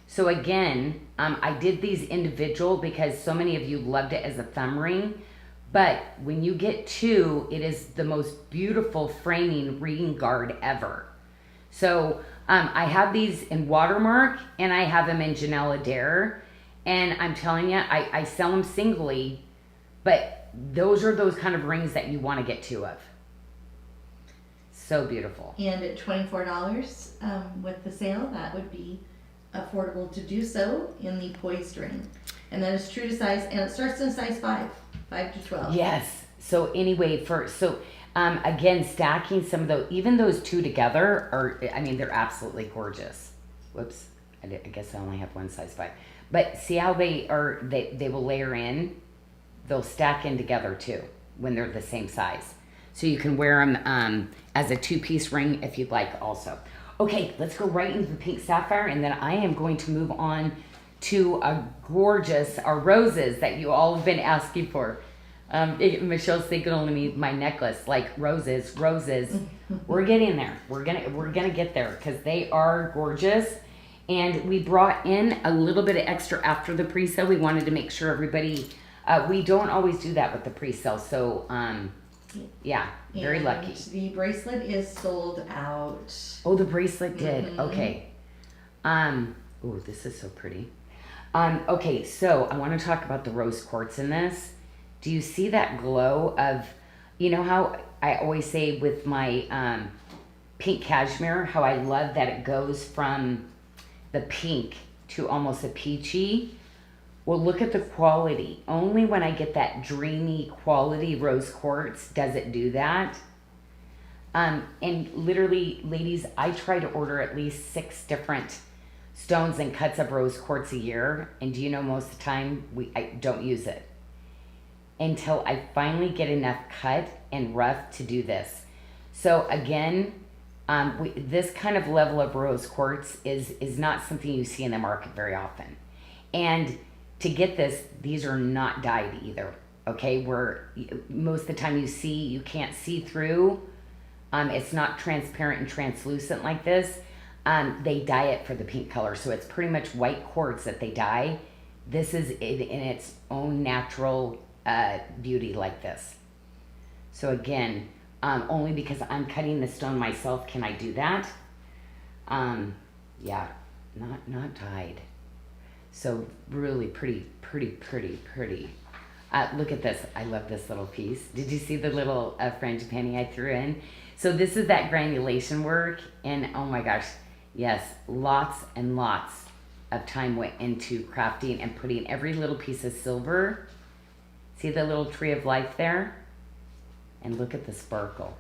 So again, I did these individual because so many of you loved it as a thumb ring. But when you get 2, it is the most beautiful framing ring guard ever. So I have these in Watermark, and I have them in Janyl Adair. And I'm telling you, I sell them singly, but those are those kind of rings that you want to get 2 of. So beautiful. And at $24 with the sale, that would be affordable to do so in the poised ring. And that is true to size, and it starts in size 5 to 12. Yes. So anyway, again, stacking some of those, even those 2 together are, I mean, they're absolutely gorgeous. Whoops. I guess I only have one size 5. But see how they will layer in? They'll stack in together too when they're the same size. So you can wear them as a 2-piece ring if you'd like also. Okay, let's go right into the pink sapphire, and then I am going to move on to our roses that you all have been asking for. Michelle's thinking only me my necklace, like roses. We're getting there. We're gonna get there because they are gorgeous. And we brought in a little bit of extra after the pre-sale. We wanted to make sure everybody. We don't always do that with the pre-sale, so yeah, very lucky. The bracelet is sold out. Oh, the bracelet did. Mm-hmm. Okay. Oh, this is so pretty. Okay, so I want to talk about the rose quartz in this. Do you see that glow of, you know how I always say with my pink cashmere, how I love that it goes from the pink to almost a peachy? Well, look at the quality. Only when I get that dreamy quality rose quartz does it do that. And literally, ladies, I try to order at least 6 different stones and cuts of rose quartz a year. And do you know, most of the time, I don't use it until I finally get enough cut and rough to do this. So again, this kind of level of rose quartz is not something you see in the market very often. And to get this, these are not dyed either, okay? Where most of the time you can't see through. It's not transparent and translucent like this. They dye it for the pink color, so it's pretty much white quartz that they dye. This is in its own natural beauty like this. So again, only because I'm cutting the stone myself can I do that. Yeah, not dyed. So really pretty. Look at this. I love this little piece. Did you see the little frangipani I threw in? So this is that granulation work, and oh my gosh, yes, lots and lots of time went into crafting and putting every little piece of silver. See the little tree of life there? And look at the sparkle.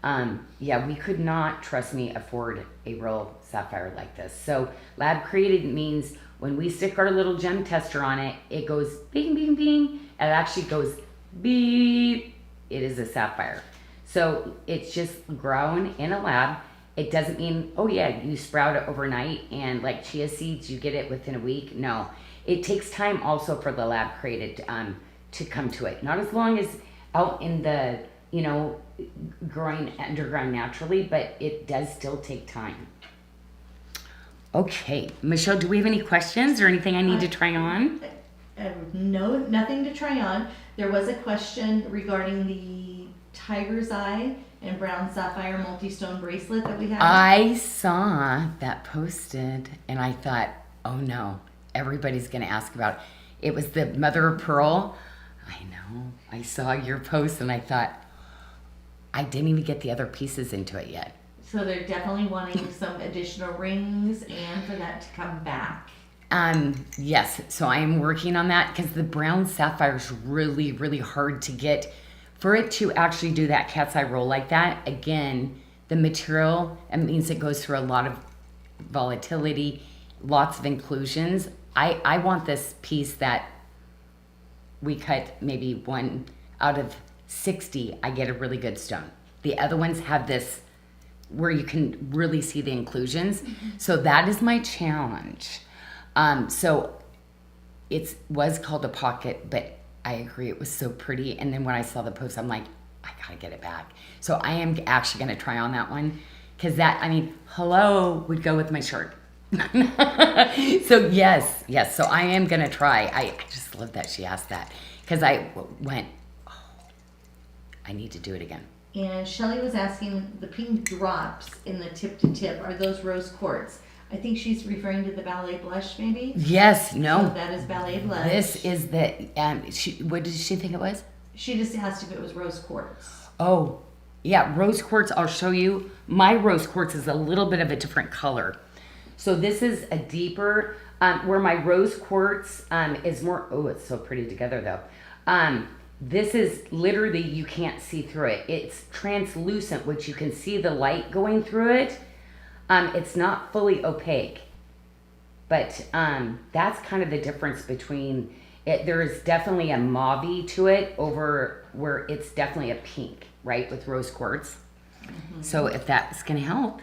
Yeah, we could not, trust me, afford a real sapphire like this. So lab created means when we stick our little gem tester on it, it goes bing, bing, bing. It actually goes beep. It is a sapphire. So it's just grown in a lab. It doesn't mean, oh yeah, you sprout it overnight and like chia seeds, you get it within a week. No, it takes time also for the lab created to come to it. Not as long as out in the you know, growing underground naturally, but it does still take time. Okay, Michelle, do we have any questions or anything I need to try on? No, nothing to try on. There was a question regarding the tiger's eye and brown sapphire multi-stone bracelet that we have. I saw that posted and I thought, oh no, everybody's going to ask about it. It was the mother of pearl. I know. I saw your post and I thought, I didn't even get the other pieces into it yet. So they're definitely wanting some additional rings and for that to come back. Yes, so I am working on that because the brown sapphire is really, really hard to get. For it to actually do that cat's eye roll like that, again, the material, it means it goes through a lot of volatility, lots of inclusions. I want this piece that we cut maybe 1 out of 60, I get a really good stone. The other ones have this where you can really see the inclusions. So that is my challenge. So it was called a pocket, but I agree it was so pretty. And then when I saw the post, I'm like, I gotta get it back. So I am actually gonna try on that one because that, I mean, hello would go with my shirt. So yes. So I am gonna try. I just love that she asked that because I went, oh, I need to do it again. And Shelly was asking the pink drops in the tip to tip, are those rose quartz? I think she's referring to the ballet blush, maybe? Yes, no. So that is ballet blush. This is the, what did she think it was? She just asked if it was rose quartz. Oh, yeah, rose quartz, I'll show you. My rose quartz is a little bit of a different color. So this is a deeper, where my rose quartz is more, oh, it's so pretty together though. This is literally, you can't see through it. It's translucent, which you can see the light going through it. It's not fully opaque, but that's kind of the difference between it. There is definitely a mauve to it over where it's definitely a pink, right, with rose quartz. Mm-hmm. So if that's going to help.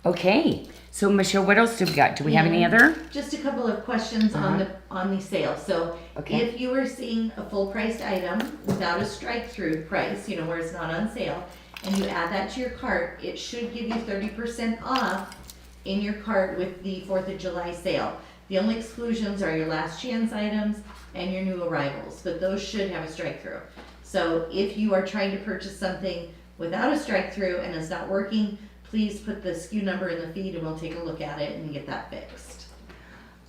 Okay, so Michelle, what else do we got? Do we have any other? Just a couple of questions on the sale. So if you were seeing a full priced item without a strike through price, you know, where it's not on sale, and you add that to your cart, it should give you 30% off in your cart with the 4th of July sale. The only exclusions are your last chance items and your new arrivals, but those should have a strike through. So if you are trying to purchase something without a strike through and it's not working, please put the SKU number in the feed and we'll take a look at it and get that fixed.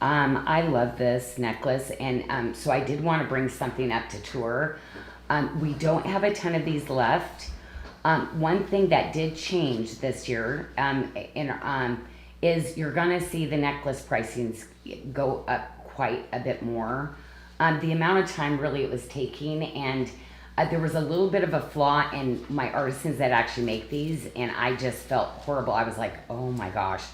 I love this necklace, and so I did want to bring something up to tour. We don't have a ton of these left. One thing that did change this year is you're going to see the necklace pricings go up quite a bit more. The amount of time really it was taking, and there was a little bit of a flaw in my artisans that actually make these, and I just felt horrible. I was like, oh my gosh,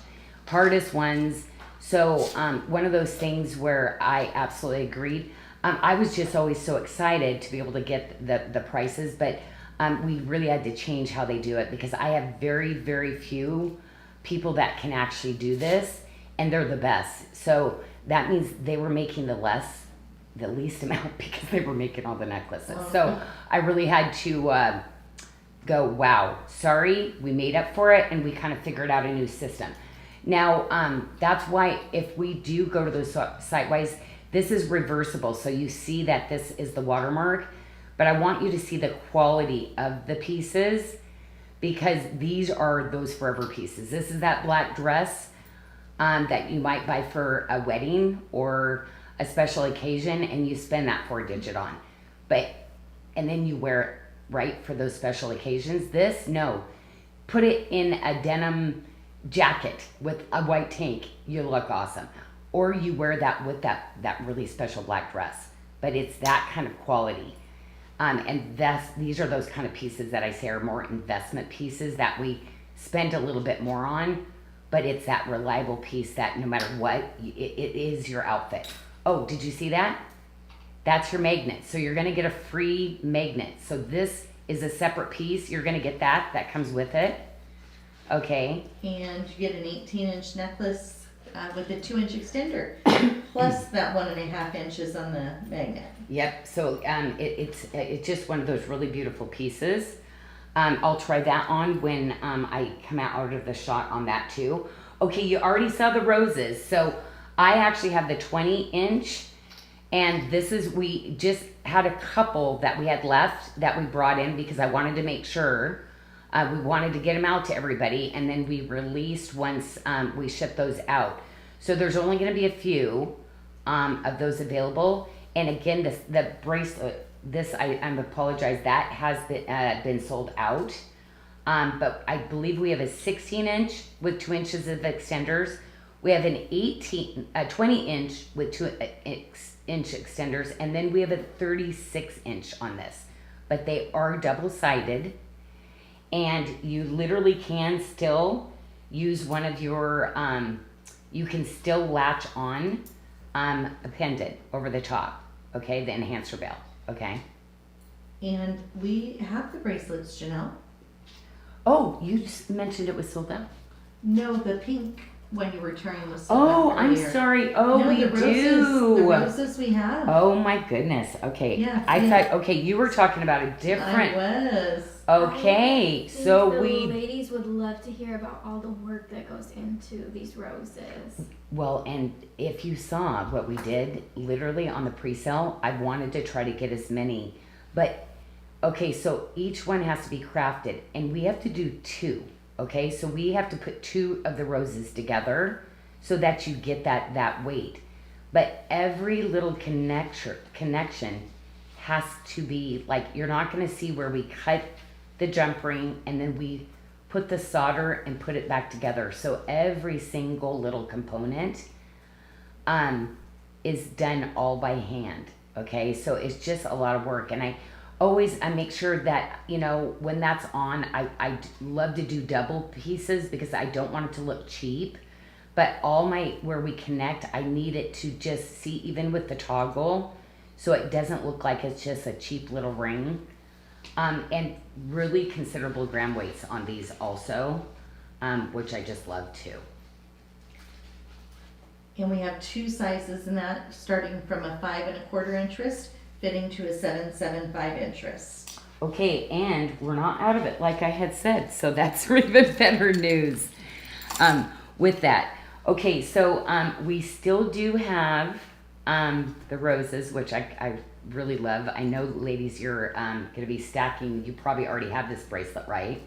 hardest ones. So one of those things where I absolutely agreed. I was just always so excited to be able to get the prices, but we really had to change how they do it because I have very, very few people that can actually do this, and they're the best. So that means they were making the least amount because they were making all the necklaces. So I really had to go, wow, sorry, we made up for it, and we kind of figured out a new system. Now, that's why if we do go to those site-wise, this is reversible. So you see that this is the watermark, but I want you to see the quality of the pieces because these are those forever pieces. This is that black dress that you might buy for a wedding or a special occasion, and you spend that 4-digit on. And then you wear it, right, for those special occasions. This, no. Put it in a denim jacket with a white tank, you look awesome. Or you wear that with that really special black dress. But it's that kind of quality. And these are those kind of pieces that I say are more investment pieces that we spend a little bit more on, but it's that reliable piece that no matter what, it is your outfit. Oh, did you see that? That's your magnet. So you're going to get a free magnet. So this is a separate piece. You're going to get that comes with it. Okay. And you get an 18-inch necklace with a 2-inch extender, plus that 1.5 inches on the magnet. Yep. So it's just one of those really beautiful pieces. I'll try that on when I come out of the shot on that too. Okay, you already saw the roses. So I actually have the 20-inch, and this is, we just had a couple that we had left that we brought in because I wanted to make sure. We wanted to get them out to everybody, and then we released once we shipped those out. So there's only going to be a few of those available. And again, the bracelet, I apologize, that has been sold out. But I believe we have a 16-inch with 2 inches of extenders. We have an 20-inch with 2-inch extenders, and then we have a 36-inch on this. But they are double-sided, and you literally can still use one of your, you can still latch on a pendant over the top, okay, the enhancer bell, okay? And we have the bracelets, Janyl. Oh, you just mentioned it was sold out? No, the pink one you were turning was sold out. Oh, I'm earlier. sorry. Oh, No, we the roses, do. The roses we have. Oh my goodness. Okay. Yeah, I yeah. thought, okay, you were talking about a I different. was. Okay, I think so the we, ladies would love to hear about all the work that goes into these roses. well, and if you saw what we did literally on the pre-sale, I wanted to try to get as many, but okay, so each one has to be crafted, and we have to do 2. Okay, so we have to put 2 of the roses together so that you get that weight. But every little connection has to be, like, you're not going to see where we cut the jump ring and then we put the solder and put it back together. So every single little component is done all by hand. Okay, so it's just a lot of work, and I make sure that, you know, when that's on, I love to do double pieces because I don't want it to look cheap. But where we connect, I need it to just see, even with the toggle, so it doesn't look like it's just a cheap little ring. And really considerable gram weights on these also, which I just love too. And we have 2 sizes in that, starting from a 5 1/4 inch wrist, fitting to a 7.75 inch wrist. Okay, and we're not out of it, like I had said, so that's even better news with that. Okay, so we still do have the roses, which I really love. I know, ladies, you're going to be stacking. You probably already have this bracelet, right?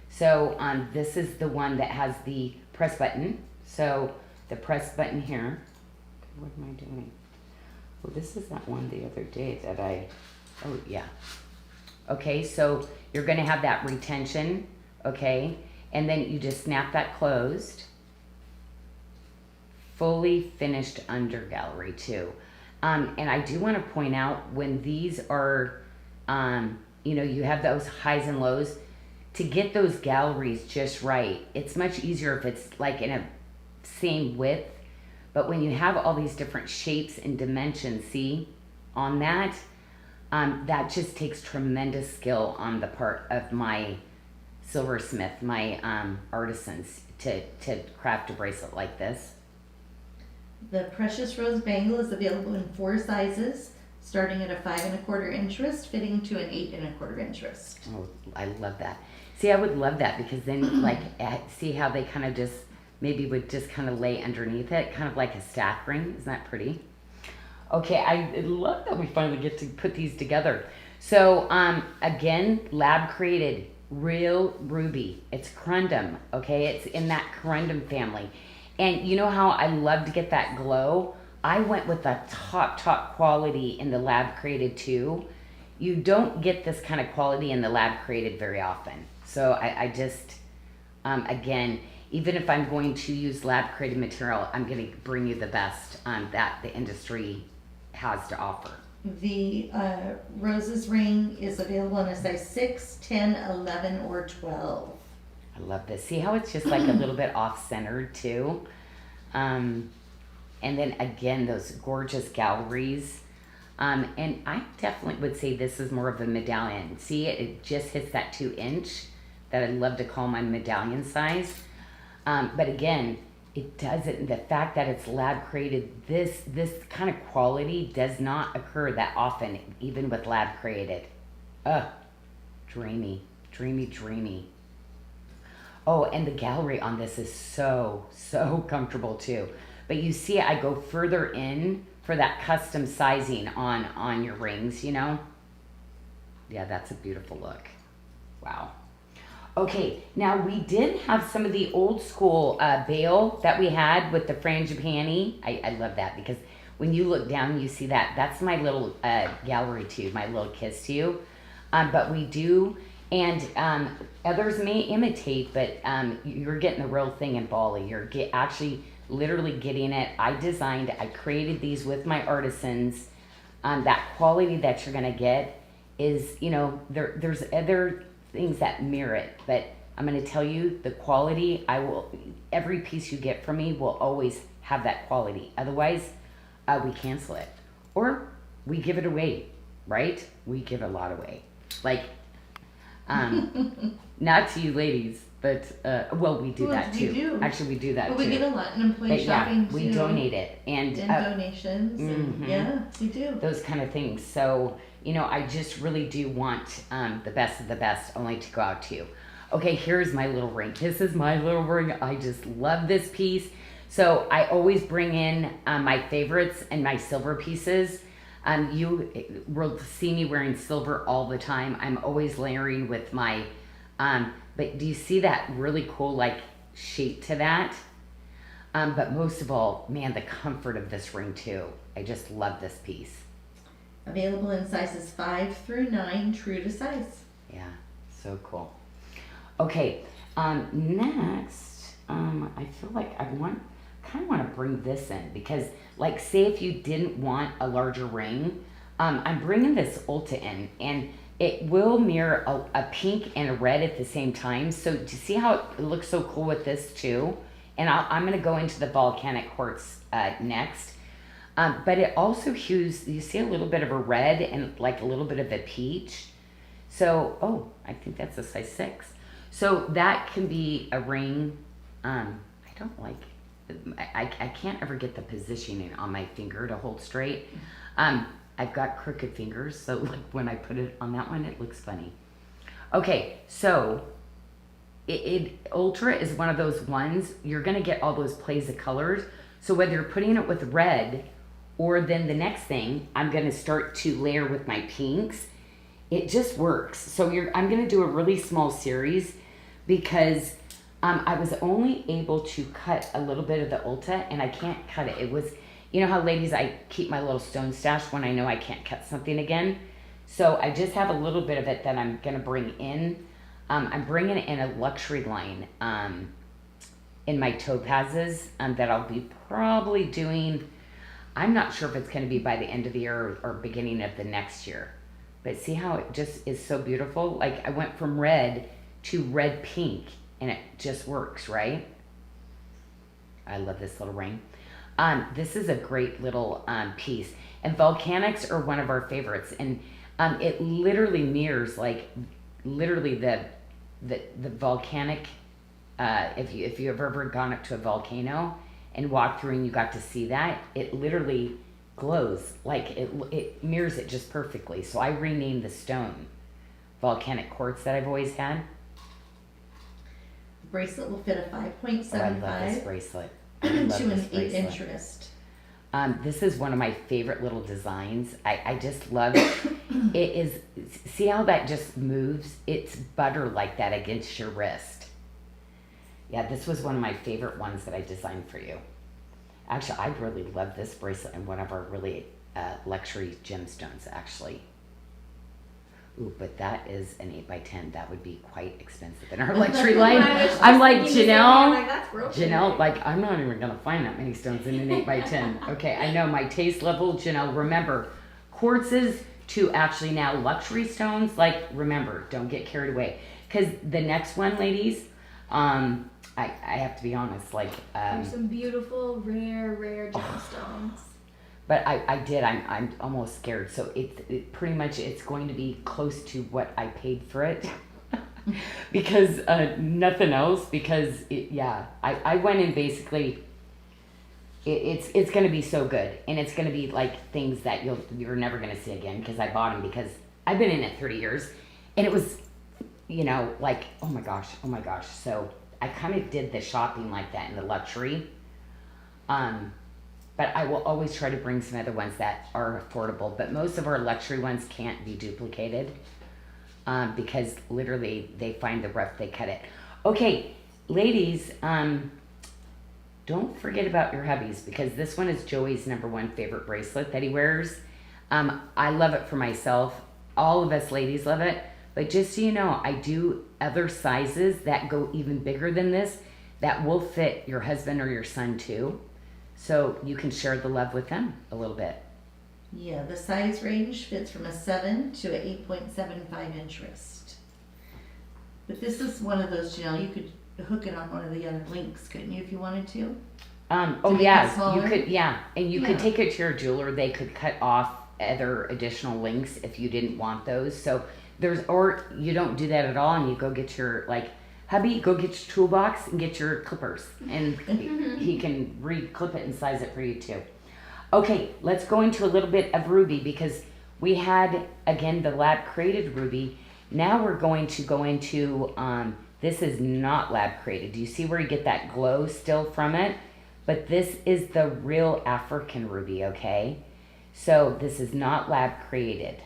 So this is the one that has the press button. So the press button here. What am I doing? Well, this is that one the other day that oh yeah. Okay, so you're going to have that retention, okay? And then you just snap that closed. Fully finished under gallery too. And I do want to point out, when these are, you know, you have those highs and lows, to get those galleries just right, it's much easier if it's like in a same width. But when you have all these different shapes and dimensions, see, on that, that just takes tremendous skill on the part of my silversmith, my artisans, to craft a bracelet like this. The Precious Rose bangle is available in 4 sizes, starting at a 5 1/4 inch wrist, fitting to an 8 1/4 inch wrist. Oh, I love that. See, I would love that, because then, like, see how they kind of just, maybe would just kind of lay underneath it, kind of like a stack ring. Isn't that pretty? Okay, I love that we finally get to put these together. So, again, lab created, real ruby. It's corundum, okay? It's in that corundum family. And you know how I love to get that glow? I went with the top quality in the lab created too. You don't get this kind of quality in the lab created very often. So I just, again, even if I'm going to use lab created material, I'm going to bring you the best that the industry has to offer. The Roses ring is available in a size 6, 10, 11, or 12. I love this. See how it's just like a little bit off-centered too? And then again, those gorgeous galleries. And I definitely would say this is more of a medallion. See, it just hits that 2 inch that I love to call my medallion size. But again, It doesn't. The fact that it's lab created, this kind of quality does not occur that often, even with lab created. Dreamy, dreamy, dreamy. Oh, and the gallery on this is so comfortable too. But you see, I go further in for that custom sizing on your rings, you know? Yeah, that's a beautiful look. Wow. Okay, now we did have some of the old school bail that we had with the frangipani. I love that because when you look down, you see that. That's my little gallery too, my little kiss to you. But we do, and others may imitate, but you're getting the real thing in Bali. You're actually literally getting it. I created these with my artisans. That quality that you're gonna get is, you know, there's other things that mirror it, but I'm going to tell you the quality. Every piece you get from me will always have that quality. Otherwise, we cancel it or we give it away, right? We give a lot away. Like, not to you ladies, but well, we do that too. We do. Actually, we do that too. We get a lot in employee shopping too. We donate it and donations. And yeah, we do those kind of things. So, you know, I just really do want the best of the best only to go out to you. Okay, here's my little ring. This is my little ring. I just love this piece. So I always bring in my favorites and my silver pieces. You will see me wearing silver all the time. I'm always layering with my, but do you see that really cool like shape to that? But most of all, man, the comfort of this ring too. I just love this piece. Available in sizes 5 through 9, true to size. Yeah, so cool. Okay, next, I feel like I kind of want to bring this in because, like, say if you didn't want a larger ring, I'm bringing this Ulta in, and it will mirror a pink and a red at the same time. So do you see how it looks so cool with this too? And I'm going to go into the volcanic quartz next. But it also hues, you see a little bit of a red and like a little bit of a peach. So, I think that's a size 6. So that can be a ring. I can't ever get the positioning on my finger to hold straight. I've got crooked fingers, so like when I put it on that one, it looks funny. Okay, so Ultra is one of those ones, you're gonna get all those plays of colors. So whether you're putting it with red, or then the next thing, I'm gonna start to layer with my pinks. It just works. So I'm gonna do a really small series because I was only able to cut a little bit of the Ulta and I can't cut it. It was, you know how ladies, I keep my little stone stash when I know I can't cut something again. So I just have a little bit of it that I'm gonna bring in. I'm bringing in a luxury line in my topazes that I'll be probably doing. I'm not sure if it's going to be by the end of the year or beginning of the next year. But see how it just is so beautiful? Like I went from red to red pink and it just works, right? I love this little ring. This is a great little piece. And volcanics are one of our favorites. And it literally mirrors like literally the volcanic, if you have ever gone up to a volcano and walked through and you got to see that, it literally glows, like it mirrors it just perfectly. So I renamed the stone volcanic quartz that I've always had. The bracelet will fit a 5.75 I love this bracelet. to an 8-inch wrist. This is one of my favorite little designs. I just love it. It is, see how that just moves? It's butter like that against your wrist. Yeah, this was one of my favorite ones that I designed for you. Actually, I really love this bracelet and one of our really luxury gemstones, actually. Ooh, but that is an 8x10. That would be quite expensive in our luxury line. I'm like, Janyl, like, I'm not even going to find that many stones in an 8x10. Okay, I know my taste level, Janyl. Remember, quartzes to actually now luxury stones, like, remember, don't get carried away. Because the next one, ladies, I have to be honest, like... there's some beautiful, rare gemstones. But I'm almost scared. So it pretty much, it's going to be close to what I paid for it. because nothing else. Because I went in basically. It's going to be so good, and it's going to be like things that you're never going to see again, because I bought them because I've been in it 30 years, and it was, like, oh my gosh. So I kind of did the shopping like that in the luxury, but I will always try to bring some other ones that are affordable. But most of our luxury ones can't be duplicated, because literally they find the rough, they cut it. Okay, ladies. Don't forget about your hubbies, because this one is Joey's #1 favorite bracelet that he wears. I love it for myself. All of us ladies love it. But just so you know, I do other sizes that go even bigger than this that will fit your husband or your son too. So you can share the love with them a little bit. Yeah, the size range fits from a 7 to an 8.75 inch wrist. But this is one of those, Janyl, you could hook it on one of the other links, couldn't you, if you wanted to? You could, and you could take it to your jeweler. They could cut off other additional links if you didn't want those. So or you don't do that at all, and you go get your, hubby, go get your toolbox and get your clippers, and he can re-clip it and size it for you too. Okay, let's go into a little bit of ruby, because we had, again, the lab created ruby. Now we're going to go into, this is not lab created. Do you see where you get that glow still from it? But this is the real African ruby, okay? So this is not lab created.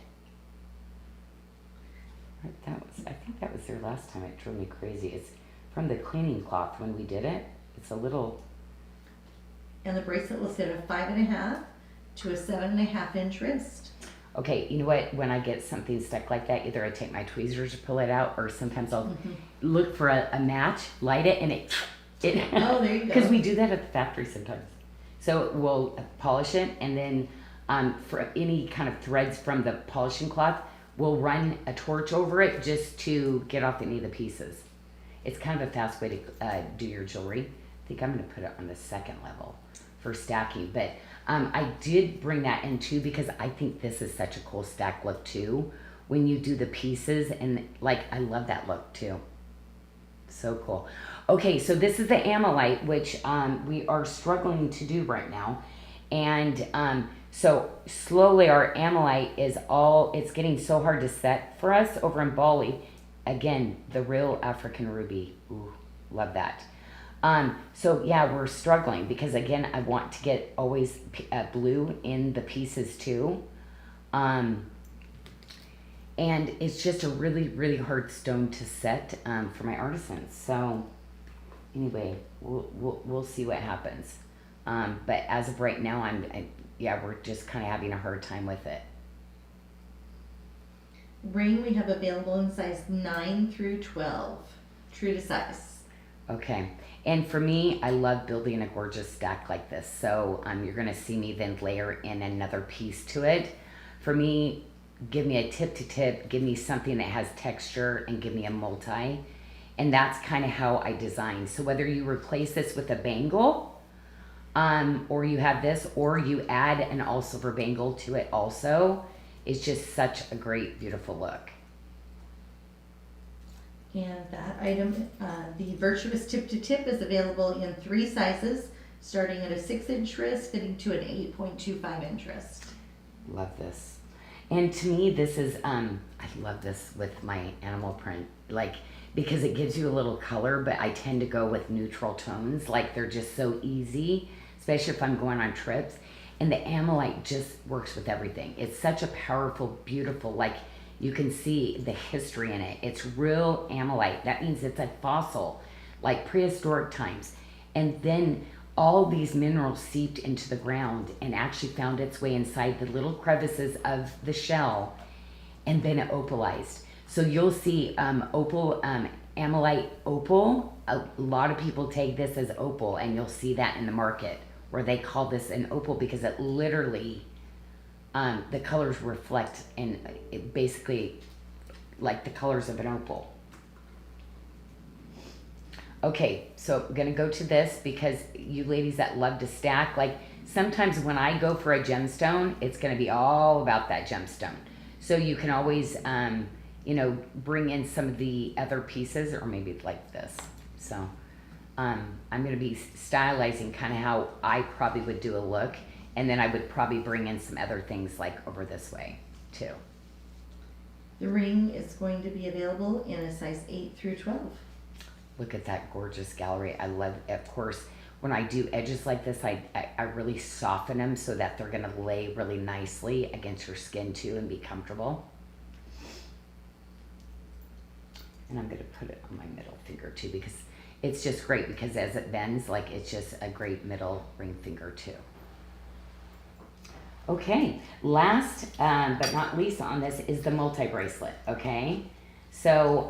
I think that was there last time. It drove me crazy. It's from the cleaning cloth when we did it. It's a little... And the bracelet will sit a 5.5 to a 7.5 inch wrist. Okay, you know what? When I get something stuck like that, either I take my tweezers to pull it out, or sometimes I'll look for a match, light it, and it oh, there you go. Because we do that at the factory sometimes. So we'll polish it, and then for any kind of threads from the polishing cloth, we'll run a torch over it just to get off any of the pieces. It's kind of a fast way to do your jewelry. I think I'm going to put it on the second level for stacking, but I did bring that in too, because I think this is such a cool stack look too when you do the pieces, and I love that look too. So cool. Okay, so this is the Ammonite, which we are struggling to do right now, and so slowly our Ammonite it's getting so hard to set for us over in Bali. Again, the real African ruby. Ooh, love that. So yeah, we're struggling because, again, I want to get always blue in the pieces too. And it's just a really, really hard stone to set for my artisans. So anyway, we'll see what happens. But as of right now, we're just kind of having a hard time with it. Ring we have available in size 9 through 12, true to size. Okay. And for me, I love building a gorgeous stack like this. So you're going to see me then layer in another piece to it. For me, give me a tip to tip, give me something that has texture, and give me a multi. And that's kind of how I design. So whether you replace this with a bangle, or you have this, or you add an all silver bangle to it also, it's just such a great, beautiful look. And that item, the Virtuous Tip to Tip, is available in 3 sizes, starting at a 6 inch wrist, fitting to an 8.25 inch wrist. Love this. And to me, this is, I love this with my animal print, because it gives you a little color, but I tend to go with neutral tones. They're just so easy, especially if I'm going on trips. And the Ammonite just works with everything. It's such a powerful, beautiful, you can see the history in it. It's real Ammonite. That means it's a fossil, prehistoric times. And then all these minerals seeped into the ground and actually found its way inside the little crevices of the shell, and then it opalized. So you'll see Ammonite opal. A lot of people take this as opal, and you'll see that in the market where they call this an opal because it literally... the colors reflect, and it basically the colors of an opal. Okay, so I'm going to go to this because you ladies that love to stack, sometimes when I go for a gemstone, it's going to be all about that gemstone. So you can always bring in some of the other pieces, or maybe like this. So I'm going to be stylizing kind of how I probably would do a look, and then I would probably bring in some other things like over this way too. The ring is going to be available in a size 8 through 12. Look at that gorgeous gallery. I love, of course, when I do edges like this, I really soften them so that they're going to lay really nicely against your skin too and be comfortable. And I'm going to put it on my middle finger too, because it's just great, because as it bends, like, it's just a great middle ring finger too. Okay, last but not least on this is the multi-bracelet, okay? So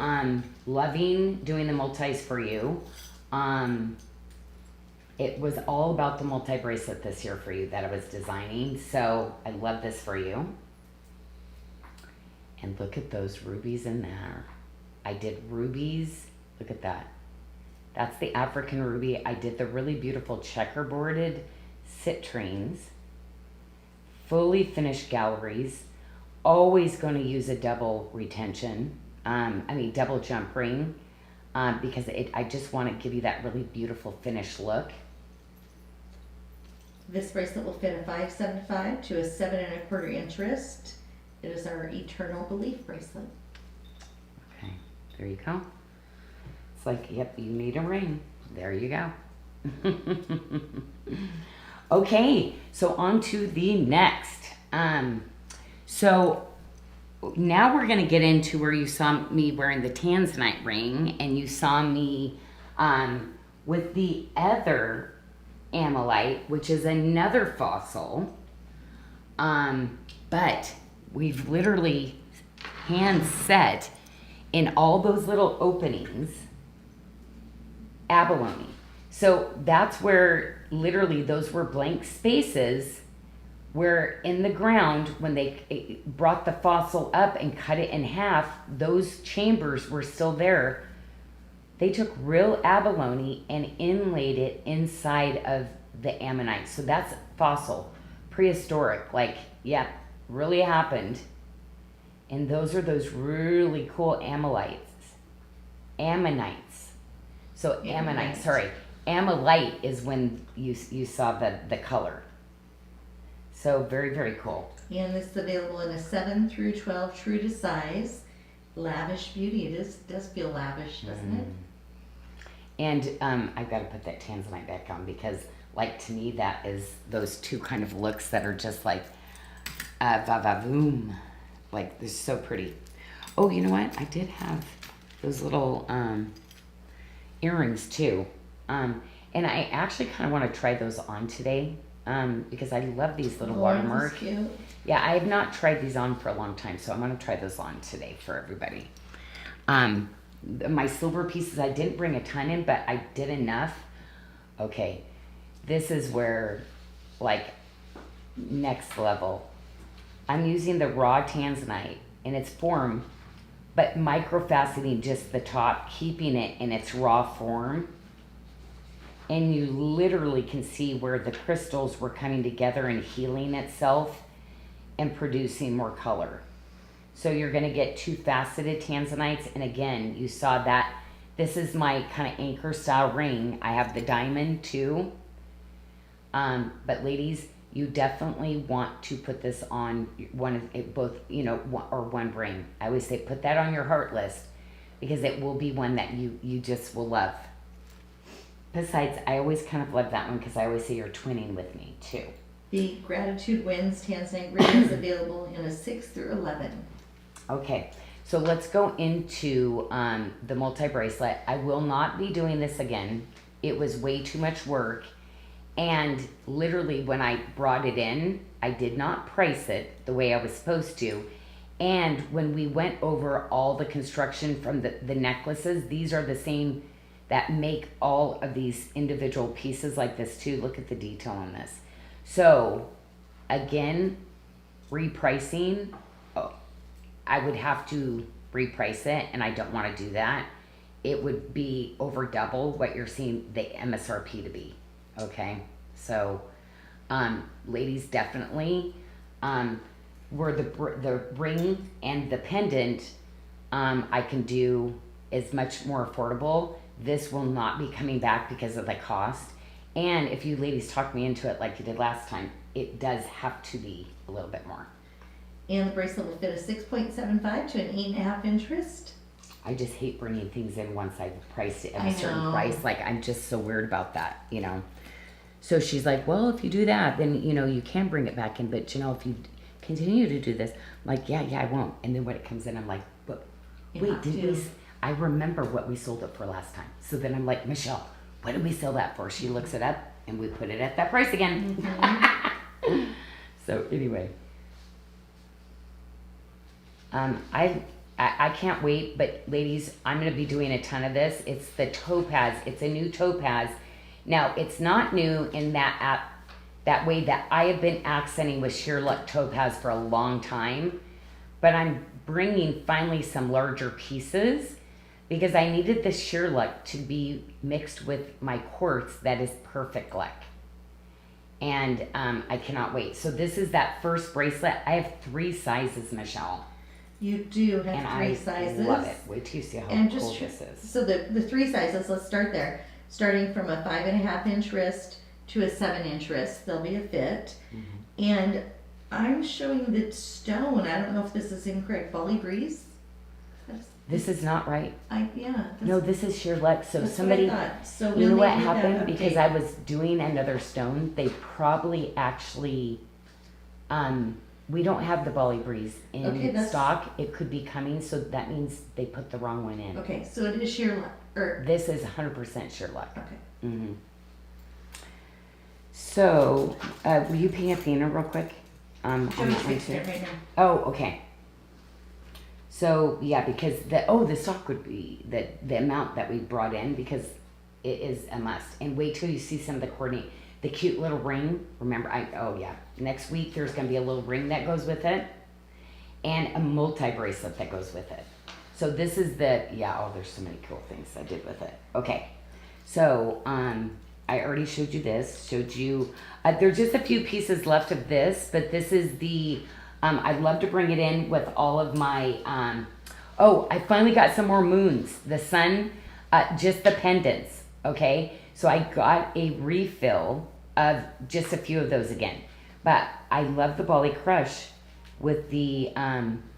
loving doing the multis for you. It was all about the multi-bracelet this year for you that I was designing, so I love this for you. And look at those rubies in there. I did rubies, look at that. That's the African ruby. I did the really beautiful checkerboarded citrines, fully finished galleries, always going to use a double retention, double jump ring, because I just want to give you that really beautiful finished look. This bracelet will fit a 5/75 to a 7 1/4 inch wrist. It is our Eternal Belief bracelet. Okay, there you go. It's like, yep, you need a ring. There you go. Okay, so on to the next. So now we're going to get into where you saw me wearing the tanzanite ring, and you saw me with the other Ammonite, which is another fossil. But we've literally hand set in all those little openings abalone. So that's where literally those were blank spaces where in the ground, when they brought the fossil up and cut it in half, those chambers were still there. They took real abalone and inlaid it inside of the Ammonite. So that's fossil, prehistoric, like, yeah, really happened. And those are those really cool Ammonites. So Ammonite, sorry. Ammonite is when you saw the color. So very, very cool. And this is available in a 7 through 12 true to size. Lavish beauty. Does feel lavish, doesn't it? And I've got to put that tanzanite back on, because, like, to me, that is those two kind of looks that are just like va-va-voom. Like, they're so pretty. Oh, you know what? I did have those little earrings too. And I actually kind of want to try those on today, because I love these little watermark. Yeah, I have not tried these on for a long time, so I'm going to try those on today for everybody. My silver pieces, I didn't bring a ton in, but I did enough. Okay, this is where, like, next level. I'm using the raw tanzanite in its form, but microfaceting just the top, keeping it in its raw form. And you literally can see where the crystals were coming together and healing itself and producing more color. So you're going to get two faceted tanzanites. And again, you saw that this is my kind of anchor style ring. I have the diamond too. But ladies, you definitely want to put this on one ring. I always say put that on your heart list, because it will be one that you just will love. Besides, I always kind of love that one because I always say you're twinning with me too. The Gratitude Winds Tanzanite ring is available in a 6 through 11. Okay, so let's go into the multi-bracelet. I will not be doing this again. It was way too much work. And literally when I brought it in, I did not price it the way I was supposed to. And when we went over all the construction from the necklaces, these are the same that make all of these individual pieces like this too. Look at the detail on this. So again, repricing, I would have to reprice it, and I don't want to do that. It would be over double what you're seeing the MSRP to be. Okay, so ladies, definitely were the ring and the pendant I can do is much more affordable. This will not be coming back because of the cost. And if you ladies talk me into it like you did last time, it does have to be a little bit more. And the bracelet will fit a 6.75 to an 8.5 inch wrist. I just hate bringing things in once I've priced it at a certain price. Like, I'm just so weird about that, you know. So she's like, well, if you do that, then, you know, you can bring it back in. But, you know, if you continue to do this, I'm like, yeah, I won't. And then when it comes in, I'm like, but wait, did we? I remember what we sold it for last time. So then I'm like, Michelle, what did we sell that for? She looks it up, and we put it at that price again. Mm-hmm. So anyway. I can't wait, but ladies, I'm going to be doing a ton of this. It's the topaz. It's a new topaz. Now, it's not new in that way that I have been accenting with sheer luck topaz for a long time, but I'm bringing finally some larger pieces because I needed the sheer luck to be mixed with my quartz that is perfect luck. And I cannot wait. So this is that first bracelet. I have 3 sizes, Michelle. You do have 3 sizes. I love it. Wait till you see how cool this is. So the 3 sizes, let's start there. Starting from a 5.5 inch wrist to a 7 inch wrist, there'll be a fit. Mm-hmm. And I'm showing the stone. I don't know if this is incorrect. Volley Breeze? This is not right. No, this is sheer luck. So somebody, so you know what happened? Because I was doing another stone, they probably actually, we don't have the Volley Breeze in stock. It could be coming, so that means they put the wrong one in. Okay, so it is sheer luck. This is 100% sheer luck. Okay. Mm-hmm. So, will you ping Athena real quick? Oh, okay. So, yeah, because the stock would be the amount that we brought in because it is a must. And wait till you see some of the coordinate. The cute little ring, remember, next week there's going to be a little ring that goes with it and a multi-bracelet that goes with it. So this is there's so many cool things I did with it. Okay, so I already showed you this, there's just a few pieces left of this, but this is the, I'd love to bring it in with all of my, I finally got some more moons, the sun, just the pendants, okay? So I got a refill of just a few of those again. But I love the Bali Crush with the,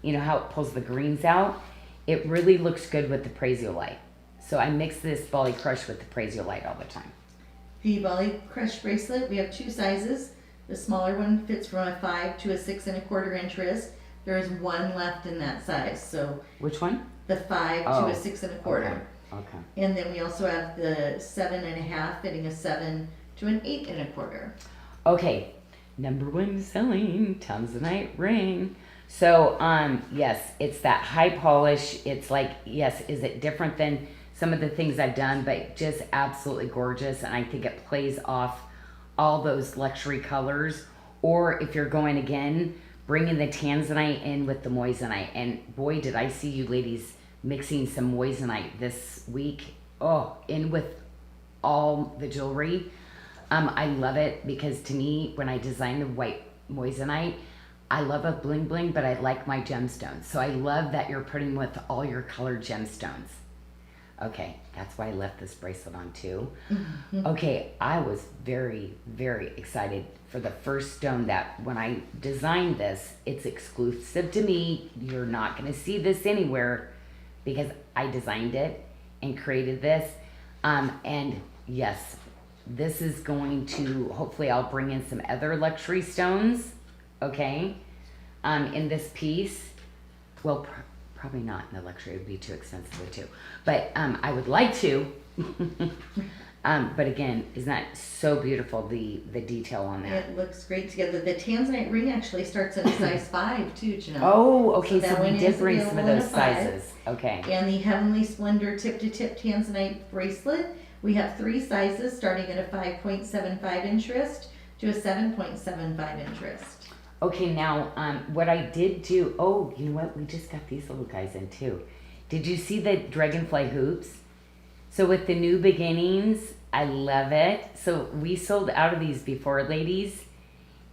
you know how it pulls the greens out? It really looks good with the Prasiolite. So I mix this Bali Crush with the Prasiolite all the time. The Bali Crush bracelet, we have 2 sizes. The smaller one fits from a 5 to a 6.25 inch wrist. There is 1 left in that size. So which one? The 5 to a 6.25. Okay. And then we also have the 7.5 fitting a 7 to an 8.25. Okay, number 1 selling tanzanite ring. So yes, it's that high polish. It's like, yes, is it different than some of the things I've done, but just absolutely gorgeous. And I think it plays off all those luxury colors. Or if you're going again, bringing the tanzanite in with the moissanite. And boy, did I see you ladies mixing some moissanite this week. In with all the jewelry. I love it because to me, when I design the white moissanite, I love a bling bling, but I like my gemstones. So I love that you're putting with all your colored gemstones. Okay, that's why I left this bracelet on too. Mm-hmm. Okay, I was very, very excited for the first stone that when I designed this, it's exclusive to me. You're not going to see this anywhere because I designed it and created this. And yes, this is going to, hopefully I'll bring in some other luxury stones, okay, in this piece. Well, probably not in the luxury, it would be too expensive too. But I would like to. But again, isn't that so beautiful, the detail on that? It looks great together. The tanzanite ring actually starts in a size 5 too, Janyl. Oh, okay, so we did bring some of those sizes. Okay. And the Heavenly Splendor tip-to-tip tanzanite bracelet, we have 3 sizes starting at a 5.75 inch wrist to a 7.75 inch wrist. Okay, now what I did do, you know what? We just got these little guys in too. Did you see the dragonfly hoops? So with the new beginnings, I love it. So we sold out of these before, ladies,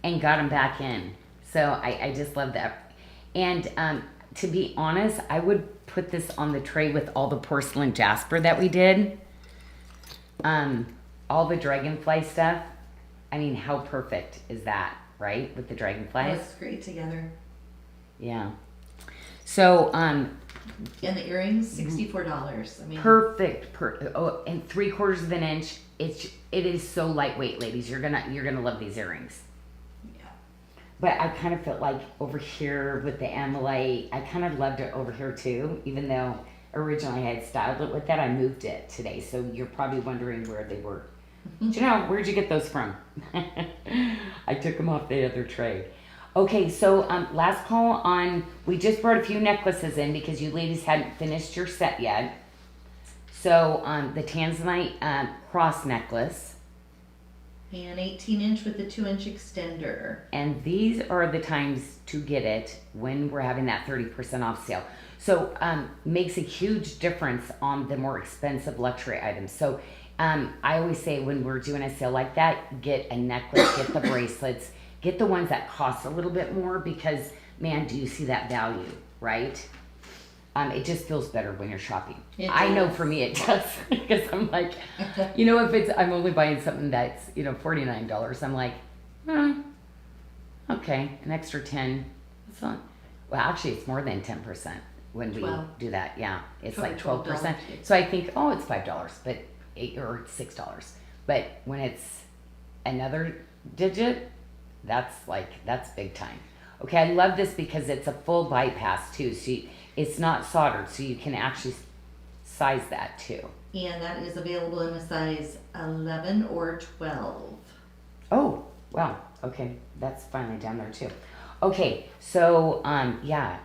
and got them back in. So I just love that. And to be honest, I would put this on the tray with all the porcelain jasper that we did. All the dragonfly stuff. I mean, how perfect is that, right? With the dragonflies. Looks great together. Yeah. So, and the earrings, $64. I mean, perfect. And 3/4 of an inch. It is so lightweight, ladies. You're gonna love these earrings. Yeah. But I kind of felt like over here with the Ammonite, I kind of loved it over here too, even though originally I had styled it with that. I moved it today, so you're probably wondering where they were. Janyl, where'd you get those from? I took them off the other tray. Okay, so last call on, we just brought a few necklaces in because you ladies hadn't finished your set yet. So the tanzanite cross necklace. And 18-inch with the 2-inch extender. And these are the times to get it when we're having that 30% off sale. So makes a huge difference on the more expensive luxury items. So I always say when we're doing a sale like that, get a necklace, get the bracelets, get the ones that cost a little bit more because, man, do you see that value, right? It just feels better when you're shopping. I know for me it does because I'm like, if I'm only buying something that's, $49, I'm like, okay, an extra 10. Well, actually, it's more than 10% when we do that. Yeah, it's like 12%. So I think, it's $5, but $8 or $6. But when it's another digit, that's big time. Okay, I love this because it's a full bypass too. So it's not soldered, so you can actually size that too. And that is available in a size 11 or 12. Oh, wow. Okay, that's finally down there too. Okay, so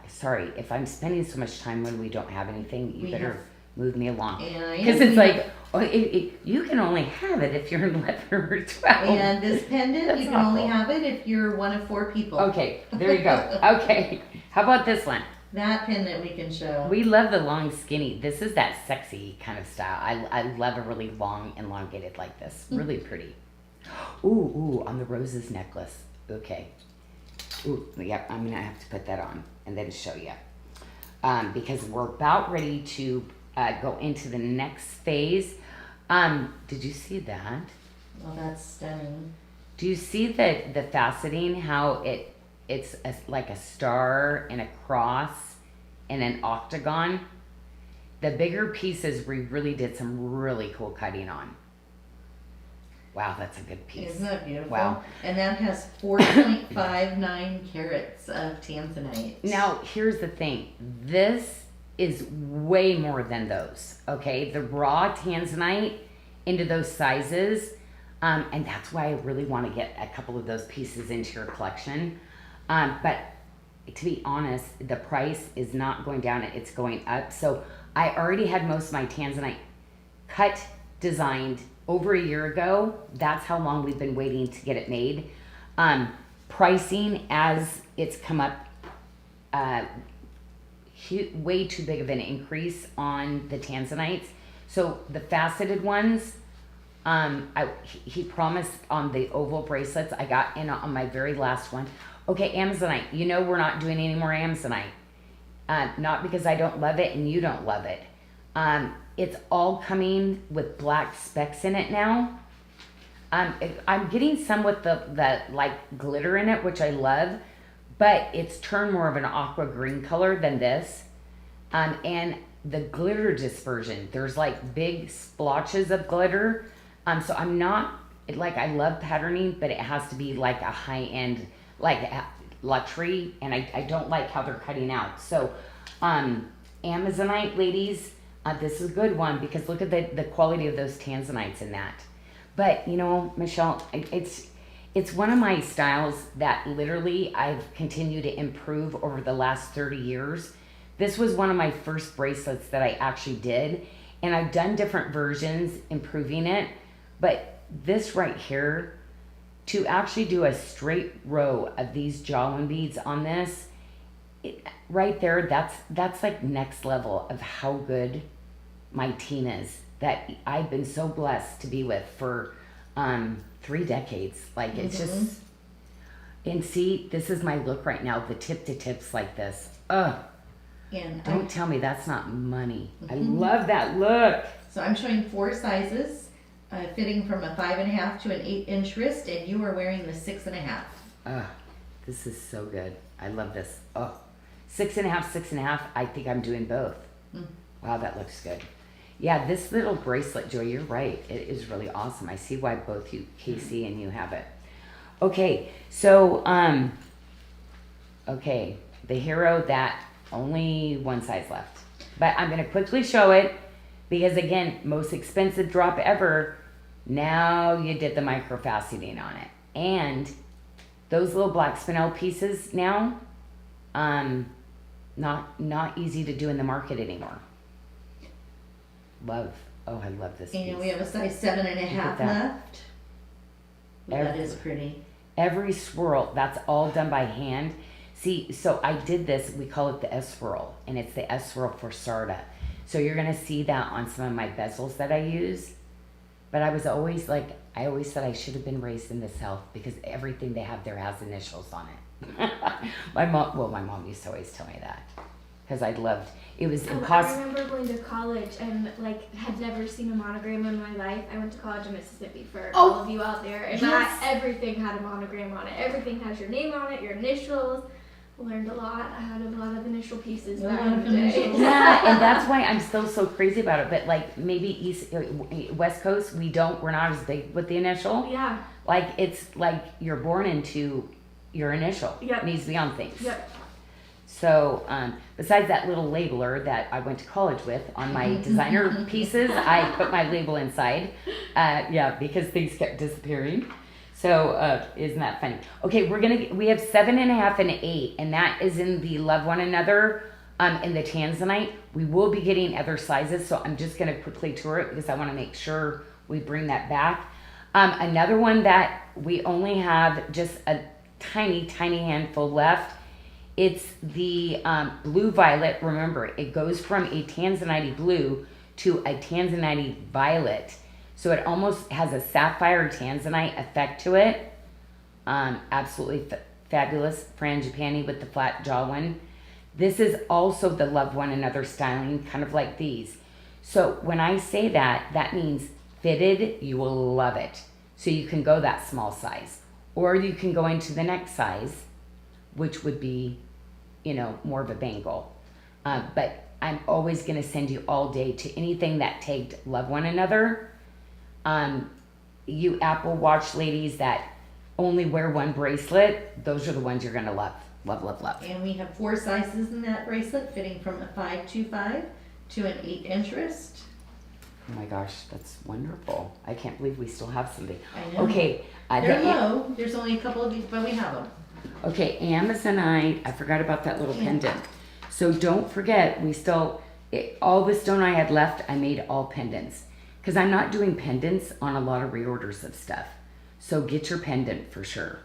sorry if I'm spending so much time when we don't have anything. You better move me along because it's like you can only have it if you're in 11 or 12. And this pendant, you can only have it if you're one of 4 people. Okay, there you go. Okay, how about this one? That pendant we can show. We love the long skinny. This is that sexy kind of style. I love a really long elongated like this. Really pretty. Ooh, on the roses necklace. Okay. Ooh, yep, I'm gonna have to put that on and then show you. Because we're about ready to go into the next phase. Did you see that? Well, that's stunning. Do you see the faceting, how it's like a star and a cross and an octagon? The bigger pieces we really did some really cool cutting on. Wow, that's a good piece. Isn't that beautiful? Wow. And that has 4.59 carats of tanzanite. Now, here's the thing. This is way more than those, okay? The raw tanzanite into those sizes, and that's why I really want to get a couple of those pieces into your collection. But to be honest, the price is not going down, it's going up. So I already had most of my tanzanite cut, designed over a year ago. That's how long we've been waiting to get it made. Pricing as it's come up, way too big of an increase on the tanzanites. So the faceted ones, he promised on the oval bracelets, I got in on my very last one. Okay, Ammonite, we're not doing any more Ammonite. Not because I don't love it and you don't love it. It's all coming with black specks in it now. I'm getting some with the like glitter in it, which I love, but it's turned more of an aqua green color than this. And the glitter dispersion, there's like big splotches of glitter. So I'm not, I love patterning, but it has to be like a high-end, like luxury, and I don't like how they're cutting out. So Amazonite, ladies, this is a good one because look at the quality of those tanzanites in that. But, Michelle, it's one of my styles that literally I've continued to improve over the last 30 years. This was one of my first bracelets that I actually did, and I've done different versions improving it. But this right here, to actually do a straight row of these jawline beads on this, right there, that's like next level of how good my team is that I've been so blessed to be with for 3 decades. Like it's just, and see, this is my look right now, the tip to tips like this. And don't tell me that's not money. I love that look. So I'm showing 4 sizes, fitting from a 5.5 to an 8-inch wrist, and you are wearing the 6.5. This is so good. I love this. 6.5, 6.5. I think I'm doing both. Wow, that looks good. Yeah, this little bracelet, Joy, you're right. It is really awesome. I see why both you, Casey, and you have it. Okay, so, okay, the hero, that only one size left. But I'm going to quickly show it because, again, most expensive drop ever. Now you did the microfaceting on it. And those little black spinel pieces now, not easy to do in the market anymore. I love this piece. And we have a size 7.5 left. That is pretty. Every swirl, that's all done by hand. See, so I did this, we call it the S swirl, and it's the S swirl for SARDA. So you're gonna see that on some of my bezels that I use. But I was always like, I always said I should have been raised in the South because everything they have there has initials on it. my mom used to always tell me that because I loved, it was impossible. I remember going to college and like had never seen a monogram in my life. I went to college in Mississippi for all of you out there, and everything had a monogram on it. Everything has your name on it, your initials. Learned a lot. I had a lot of initial pieces back in the day. Yeah, and that's why I'm still so crazy about it. But like maybe West Coast, we're not as big with the initial. Yeah. Like it's like you're born into your initial. Yep. Needs to be on things. Yep. So besides that little labeler that I went to college with on my designer pieces, I put my label inside. Because things kept disappearing. So isn't that funny? Okay, we have 7.5 and 8, and that is in the Love One Another in the tanzanite. We will be getting other sizes, so I'm just gonna quickly tour it because I want to make sure we bring that back. Another one that we only have just a tiny handful left. It's the blue violet. Remember, it goes from a tanzanite blue to a tanzanite violet. So it almost has a sapphire tanzanite effect to it. Absolutely fabulous. Frangipani with the flat jaw one. This is also the Love One Another styling, kind of like these. So when I say that, that means fitted, you will love it. So you can go that small size. Or you can go into the next size, which would be, more of a bangle. But I'm always going to send you all day to anything that tagged Love One Another. You Apple Watch ladies that only wear one bracelet, those are the ones you're gonna love. Love. And we have 4 sizes in that bracelet, fitting from a 5.25 to an 8-inch wrist. Oh my gosh, that's wonderful. I can't believe we still have something. I know. Okay. They're low. There's only a couple of these, but we have them. Okay, Ammonite, I forgot about that little pendant. So don't forget, all the stone I had left, I made all pendants. Because I'm not doing pendants on a lot of reorders of stuff. So get your pendant for sure.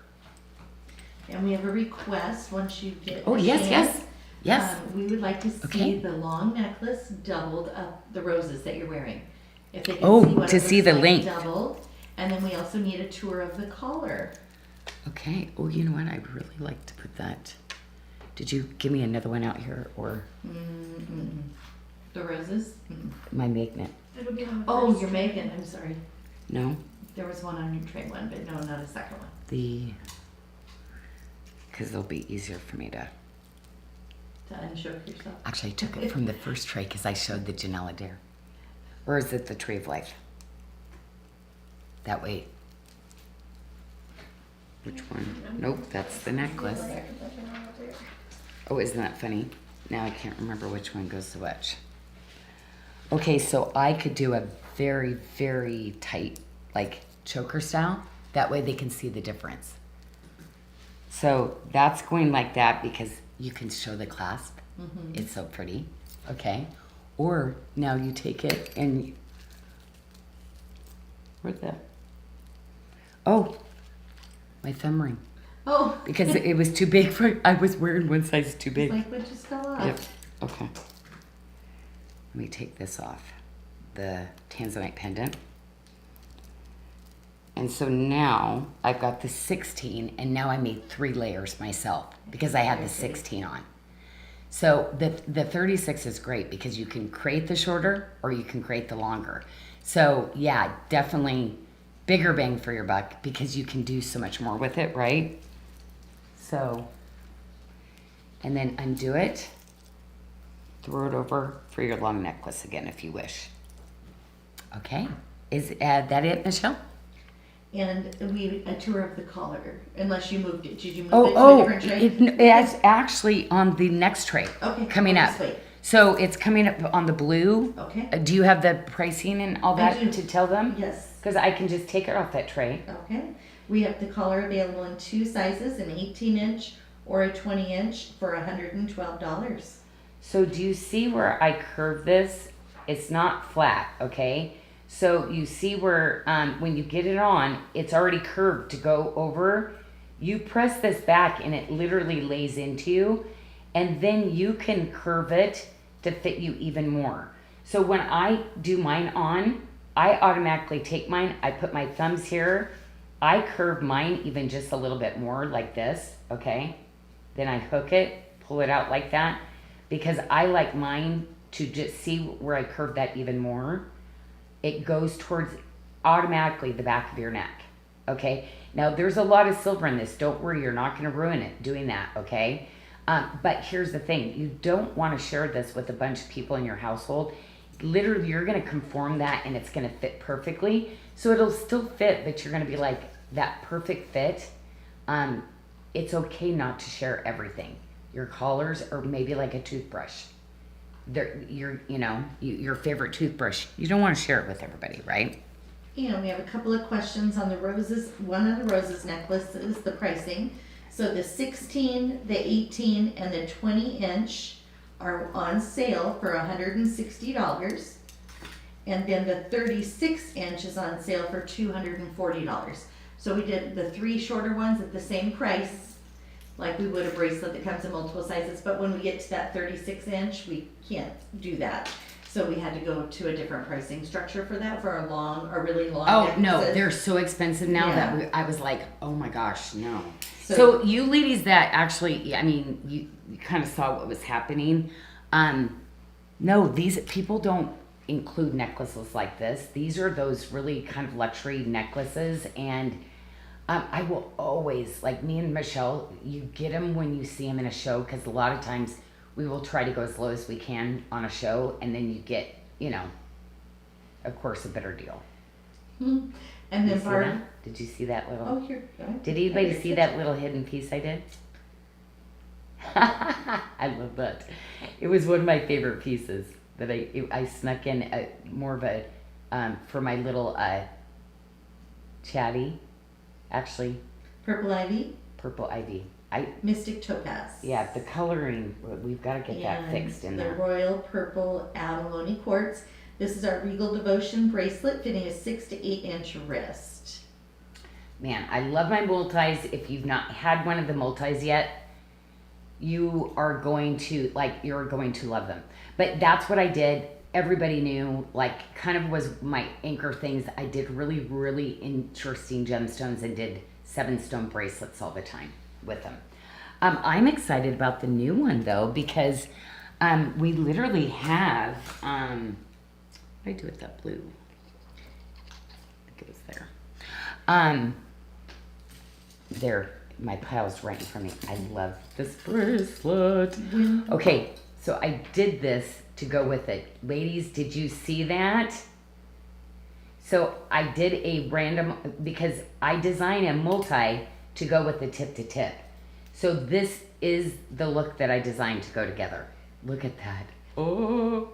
And we have a request once you get Yes. We would like to see the long necklace doubled of the roses that you're wearing. If they can see what to see the length. Doubled. And then we also need a tour of the collar. Okay. Oh, you know what? I'd really like to put that. Did you give me another one out here or? The roses? My magnet. It'll be on the Oh, first you're tray. making. I'm sorry. No? There was one on your tray one, but no, not a second one. Because it'll be easier for me to unshook yourself. Actually, I took it from the first tray because I showed the Janyl Adair. Or is it the Tree of Life? That way. Which one? Nope, that's the necklace. Oh, isn't that funny? Now I can't remember which one goes to which. Okay, so I could do a very, very tight, like choker style. That way they can see the difference. So that's going like that because you can show the clasp. It's so pretty. Okay. Or now you take it and where'd that? Oh, my thumb ring. Oh. Because it was too big I was wearing one size too big. It's like what just fell off. Yep. Okay. Let me take this off. The tanzanite pendant. And so now I've got the 16 and now I made 3 layers myself because I had the 16 on. So the 36 is great because you can create the shorter or you can create the longer. So yeah, definitely bigger bang for your buck because you can do so much more with it, right? So, and then undo it, throw it over for your long necklace again if you wish. Okay, is that it, Michelle? And a tour of the collar, unless you moved it. Did you move it to a different tray? It's actually on the next tray. Okay. Coming up. So it's coming up on the blue. Okay. Do you have the pricing and all that to tell them? Yes. Because I can just take it off that tray. Okay. We have the collar available in 2 sizes, an 18-inch or a 20-inch for $112. So do you see where I curve this? It's not flat, okay? So you see where when you get it on, it's already curved to go over. You press this back and it literally lays into you. And then you can curve it to fit you even more. So when I do mine on, I automatically take mine. I put my thumbs here. I curve mine even just a little bit more like this, okay? Then I hook it, pull it out like that. Because I like mine to just see where I curve that even more. It goes towards automatically the back of your neck, okay? Now, there's a lot of silver in this. Don't worry, you're not going to ruin it doing that, okay? But here's the thing. You don't want to share this with a bunch of people in your household. Literally, you're going to conform that and it's going to fit perfectly. So it'll still fit, but you're going to be like that perfect fit. It's okay not to share everything. Your collars are maybe like a toothbrush. Your favorite toothbrush. You don't want to share it with everybody, right? And we have a couple of questions on the roses. One of the roses necklaces, the pricing. So the 16, the 18, and the 20-inch are on sale for $160. And then the 36-inch is on sale for $240. So we did the 3 shorter ones at the same price, like we would a bracelet that comes in multiple sizes. But when we get to that 36-inch, we can't do that. So we had to go to a different pricing structure for that, for our really long necklaces. No, they're so expensive now that I was like, oh my gosh, no. So you ladies that actually, I mean, you kind of saw what was happening. No, these people don't include necklaces like this. These are those really kind of luxury necklaces. And I will always, like me and Michelle, you get them when you see them in a show, because a lot of times we will try to go as low as we can on a show, and then you get, of course, a better deal. Mm-hmm. And then Barb, did you see that little? Oh, here. Did anybody see that little hidden piece I did? I love that. It was one of my favorite pieces that I snuck in more of a for my little chatty, actually. Purple ivy. Purple ivy. Mystic topaz. Yeah, the coloring, we've got to get that fixed in there. The royal purple abalone quartz. This is our Regal Devotion bracelet fitting a 6 to 8 inch wrist. Man, I love my multis. If you've not had one of the multis yet, you are going to love them. But that's what I did. Everybody knew, kind of was my anchor things. I did really, really interesting gemstones and did 7-stone bracelets all the time with them. I'm excited about the new one though, because we literally have, what did I do with that blue? I think it was there. There, my pile's right in front of me. I love this bracelet. Okay, so I did this to go with it. Ladies, did you see that? So I did a random, because I design a multi to go with the tip to tip. So this is the look that I designed to go together. Look at that. Oh.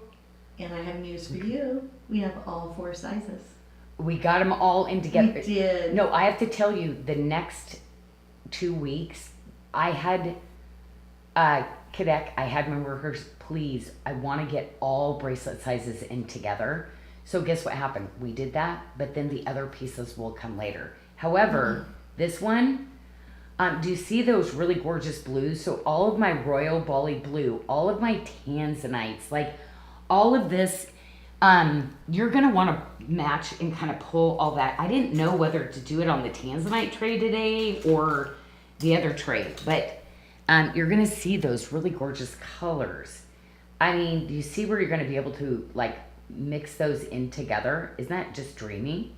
And I have news for you. We have all 4 sizes. We got them all in together. We did. No, I have to tell you, the next 2 weeks, I had Quebec, I had my workers, please, I want to get all bracelet sizes in together. So guess what happened? We did that, but then the other pieces will come later. However, this one, do you see those really gorgeous blues? So all of my royal Bali blue, all of my tanzanites, all of this, you're going to want to match and kind of pull all that. I didn't know whether to do it on the tanzanite tray today or the other tray, but you're going to see those really gorgeous colors. I mean, do you see where you're going to be able to like mix those in together? Isn't that just dreamy?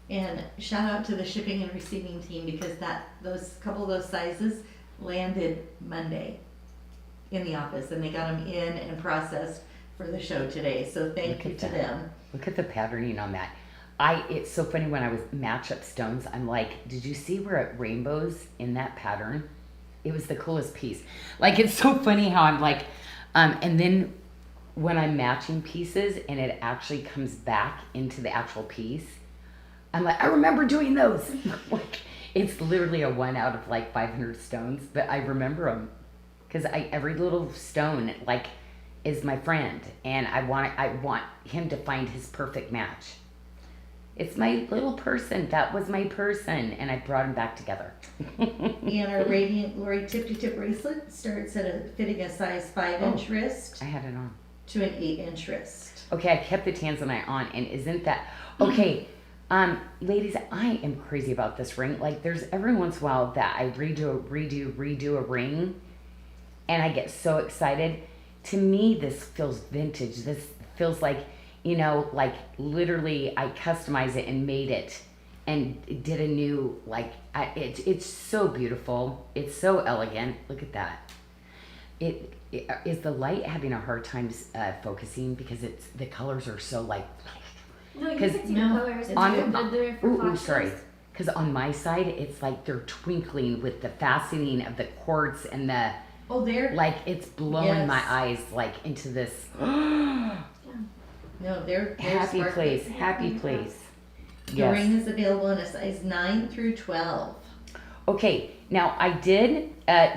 And shout out to the shipping and receiving team because those couple of those sizes landed Monday in the office, and they got them in and processed for the show today. So thank you to them. Look at the patterning on that. It's so funny when I was match up stones, I'm like, did you see where it rainbows in that pattern? It was the coolest piece. Like, it's so funny how I'm like, and then when I'm matching pieces and it actually comes back into the actual piece, I'm like, I remember doing those. Like, it's literally a 1 out of like 500 stones, but I remember them because every little stone like is my friend, and I want him to find his perfect match. It's my little person. That was my person, and I brought him back together. And our Radiant Glory tip-to-tip bracelet starts at fitting a size 5-inch wrist. I had it on. To an 8-inch wrist. Okay, I kept the tanzanite on, and isn't that okay? Ladies, I am crazy about this ring. Like, there's every once in a while that I redo a ring, and I get so excited. To me, this feels vintage. This feels like, you know, like literally I customized it and made it and did a new, like, it's so beautiful. It's so elegant. Look at that. Is the light having a hard time focusing because the colors are so like. No, you can see the colors. Sorry. Because on my side, it's like they're twinkling with the faceting of the quartz and the. Oh, they're like it's blowing my eyes like into this. No, they're happy sparkly. place. Happy place. The ring is available in a size 9 through 12. Okay, now I did.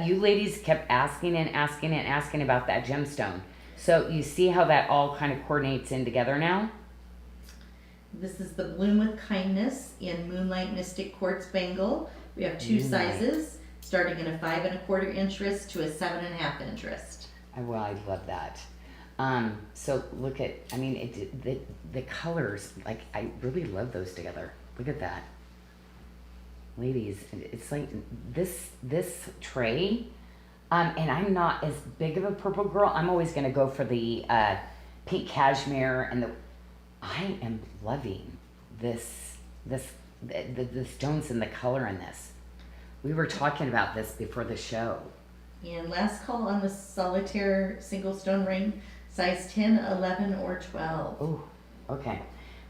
You ladies kept asking about that gemstone. So you see how that all kind of coordinates in together now. This is the Bloom with Kindness in Moonlight Mystic Quartz Bangle. We have 2 sizes, starting in a 5 1/4 inch wrist to a 7 1/2 inch wrist. I love that. So look at, I mean, the colors, like I really love those together. Look at that. Ladies, it's like this tray, and I'm not as big of a purple girl. I'm always going to go for the pink cashmere, and I am loving the stones and the color in this. We were talking about this before the show. And last call on the solitaire single stone ring, size 10, 11, or 12. Oh, okay.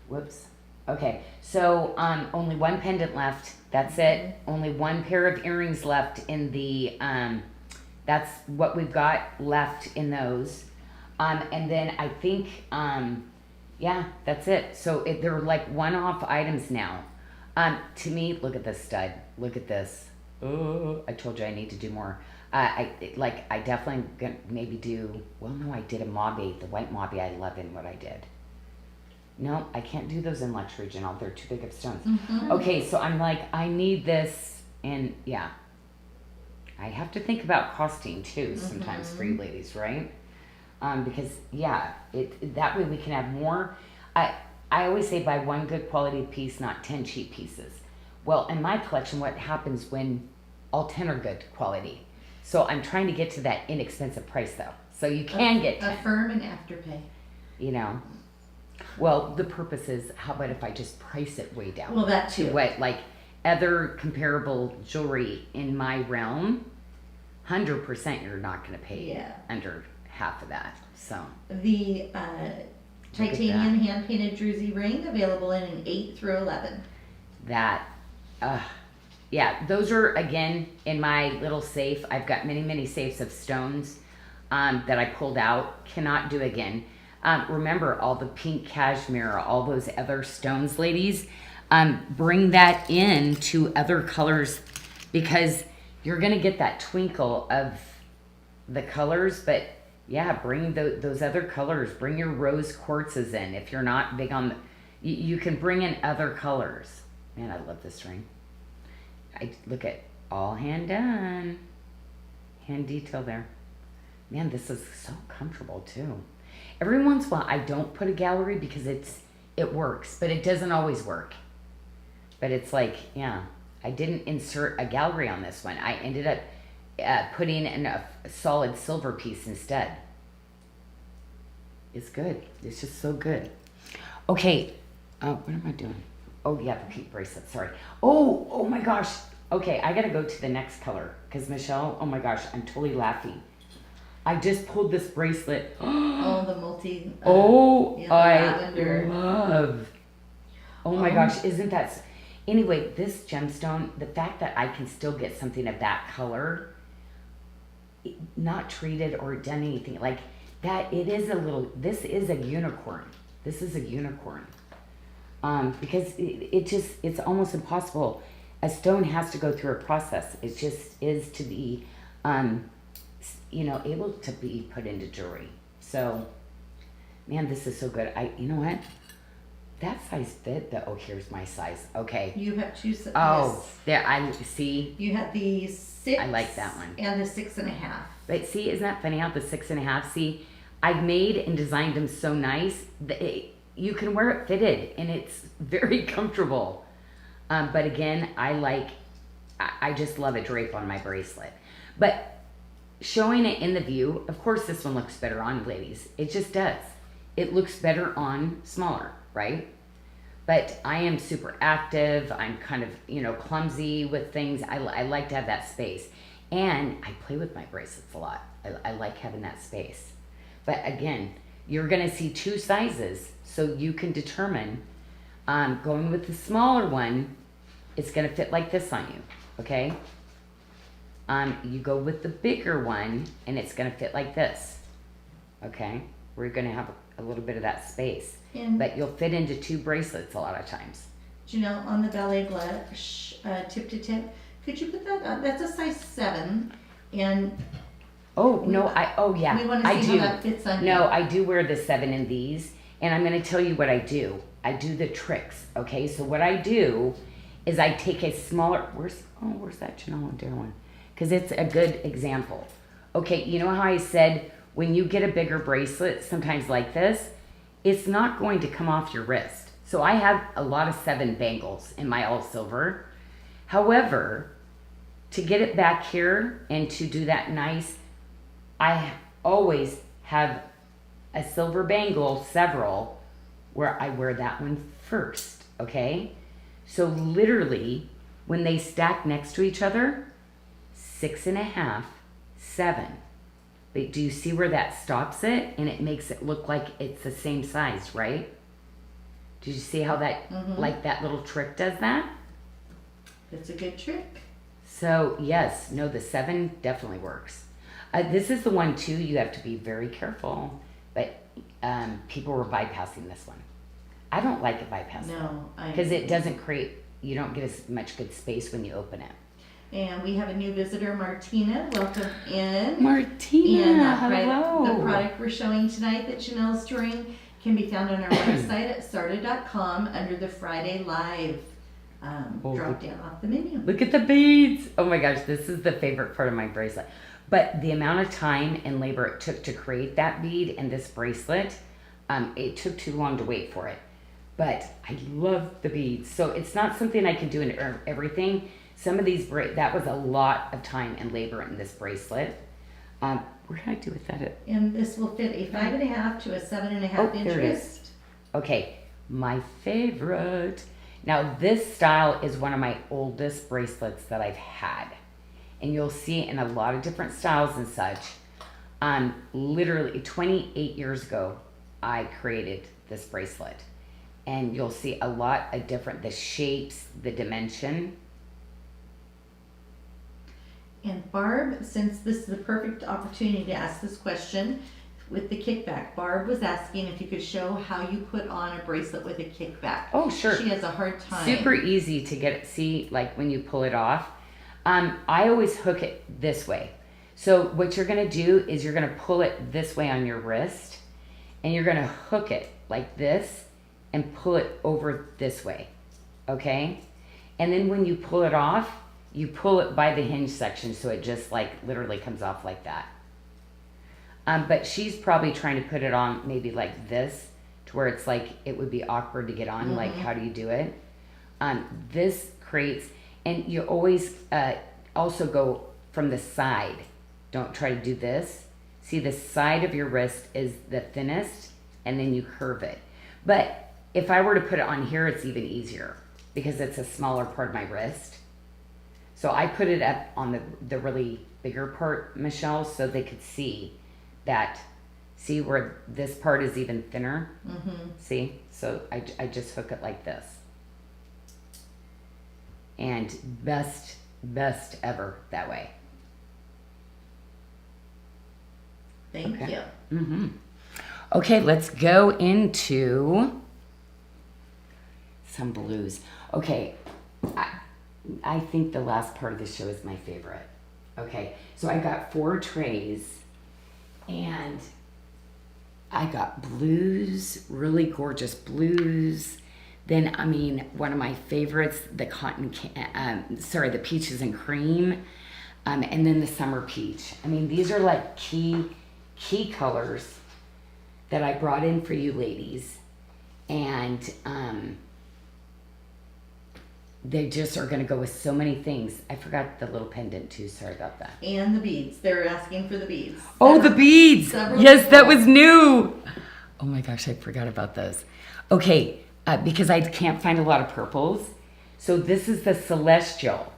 Whoops. Okay, so only one pendant left. That's it. Only one pair of earrings left in the, that's what we've got left in those. And then I think, yeah, that's it. So they're like one-off items now. To me, look at this stud. Look at this. Oh, I told you I need to do more. I definitely gonna maybe do, well, no, I did a mauve, the white mauve I love in what I did. No, I can't do those in luxury, Janyl. They're too big of stones. Mm-hmm. Okay, so I'm like, I need this, and yeah. I have to think about costing too sometimes for you ladies, right? Because yeah, that way we can have more. I always say buy one good quality piece, not 10 cheap pieces. Well, in my collection, what happens when all 10 are good quality? So I'm trying to get to that inexpensive price though. So you can get 10. Affirm and Afterpay. You know. Well, the purpose is, how about if I just price it way down? Well, that too. To what, like other comparable jewelry in my realm, 100% you're not going to pay under half of that. So the titanium hand-painted druzy ring available in an 8 through 11. That, yeah, those are again in my little safe. I've got many safes of stones that I pulled out. Cannot do again. Remember all the pink cashmere, all those other stones, ladies. Bring that in to other colors because you're going to get that twinkle of the colors. But yeah, bring those other colors. Bring your rose quartzes in. If you're not big on you can bring in other colors. Man, I love this ring. I look at all hand done. Hand detail there. Man, this is so comfortable too. Every once in a while, I don't put a gallery because it works, but it doesn't always work. But it's like, yeah, I didn't insert a gallery on this one. I ended up, putting in a solid silver piece instead. It's good. It's just so good. Okay. What am I doing? Oh, yeah, the pink bracelet. Sorry. Oh my gosh. Okay, I got to go to the next color because Michelle, oh my gosh, I'm totally laughing. I just pulled this bracelet. Oh, the multi. I love. Oh my gosh, isn't that... Anyway, this gemstone, the fact that I can still get something of that color, not treated or done anything like that, this is a unicorn. This is a unicorn. Because it's almost impossible. A stone has to go through a process. It just is to be, able to be put into jewelry. So, man, this is so good. You know what? That size fit. Here's my size. Okay. You have two sizes. Oh, there. I see. You have the 6. I like that one. And the 6.5. But see, isn't that funny how the 6.5? See, I've made and designed them so nice that you can wear it fitted and it's very comfortable. But again, I just love a drape on my bracelet. But showing it in the view, of course this one looks better on ladies. It just does. It looks better on smaller, right? But I am super active. I'm kind of, clumsy with things. I like to have that space. And I play with my bracelets a lot. I like having that space. But again, you're going to see 2 sizes. So you can determine, going with the smaller one, it's going to fit like this on you, okay? You go with the bigger one, and it's going to fit like this, okay? We're going to have a little bit of that space. But you'll fit into 2 bracelets a lot of times. Janyl, on the ballet glove, tip to tip, could you put that on? That's a size 7, and... Oh, no, yeah, we want to see how that fits on you. No, I do wear the 7 in these, and I'm going to tell you what I do. I do the tricks, okay? So what I do is I take a smaller... Where's that Janyl Adair one? Because it's a good example. Okay, you know how I said when you get a bigger bracelet, sometimes like this, it's not going to come off your wrist. So I have a lot of 7 bangles in my all silver. However, to get it back here and to do that nice, I always have a silver bangle, several, where I wear that one first, okay? So literally, when they stack next to each other, 6.5, 7. But do you see where that stops it? And it makes it look like it's the same size, right? Did you see how that, like that little trick does that? It's a good trick. So yes, no, the 7 definitely works. This is the one too, you have to be very careful, but people were bypassing this one. I don't like it bypassed. No. Because it doesn't you don't get as much good space when you open it. And we have a new visitor, Martina. Welcome in. Martina, hello. The product we're showing tonight that Janyl's storing can be found on our website at SARDA.com under the Friday Live drop down off the menu. Look at the beads. Oh my gosh, this is the favorite part of my bracelet. But the amount of time and labor it took to create that bead and this bracelet, it took too long to wait for it. But I love the beads. So it's not something I can do in everything. Some of these, that was a lot of time and labor in this bracelet. Where did I do with that? And this will fit a 5.5 to a 7.5 inch wrist. Okay, my favorite. Now this style is one of my oldest bracelets that I've had. And you'll see in a lot of different styles and such. Literally 28 years ago, I created this bracelet. And you'll see a lot of different, the shapes, the dimension. And Barb, since this is the perfect opportunity to ask this question with the kickback, Barb was asking if you could show how you put on a bracelet with a kickback. Oh, sure. She has a hard time. Super easy to get it, see, like when you pull it off. I always hook it this way. So what you're going to do is you're going to pull it this way on your wrist, and you're going to hook it like this and pull it over this way, okay? And then when you pull it off, you pull it by the hinge section so it just like literally comes off like that. But she's probably trying to put it on maybe like this to where it's like it would be awkward to get on. Like, how do you do it? This creates, and you always also go from the side. Don't try to do this. See, the side of your wrist is the thinnest, and then you curve it. But if I were to put it on here, it's even easier because it's a smaller part of my wrist. So I put it up on the really bigger part, Michelle, so they could see that. See where this part is even thinner? Mm-hmm. See? So I just hook it like this. And best ever that way. Thank you. Mm-hmm. Okay, let's go into some blues. Okay, I think the last part of the show is my favorite. Okay, so I got 4 trays, and I got blues, really gorgeous blues. Then, I mean, one of my favorites, the the peaches and cream, and then the summer peach. I mean, these are like key colors that I brought in for you ladies, and they just are going to go with so many things. I forgot the little pendant too. Sorry about that. And the beads. They're asking for the beads. Oh, the beads. Yes, that was new. Oh my gosh, I forgot about those. Okay, because I can't find a lot of purples. So this is the Celestial.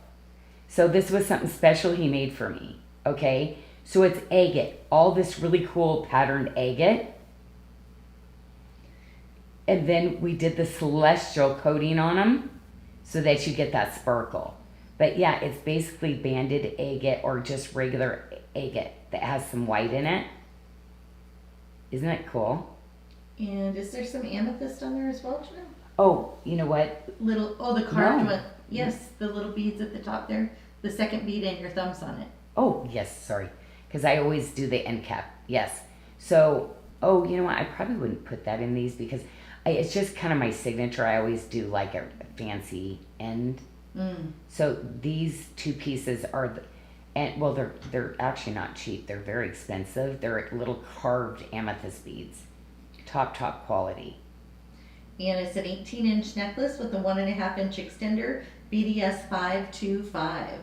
So this was something special he made for me. Okay, so it's agate. All this really cool patterned agate. And then we did the Celestial coating on them so that you get that sparkle. But yeah, it's basically banded agate or just regular agate that has some white in it. Isn't it cool? And is there some amethyst on there as well, Janyl? Oh, you know what? The carved one. Yes, the little beads at the top there. The second bead and your thumbs on it. Oh, yes, sorry. Because I always do the end cap. Yes. So, oh, you know what? I probably wouldn't put that in these because it's just kind of my signature. I always do like a fancy end. Mm. So these 2 pieces are, they're actually not cheap. They're very expensive. They're little carved amethyst beads. Top quality. And it's an 18-inch necklace with a 1.5-inch extender, BDS 525.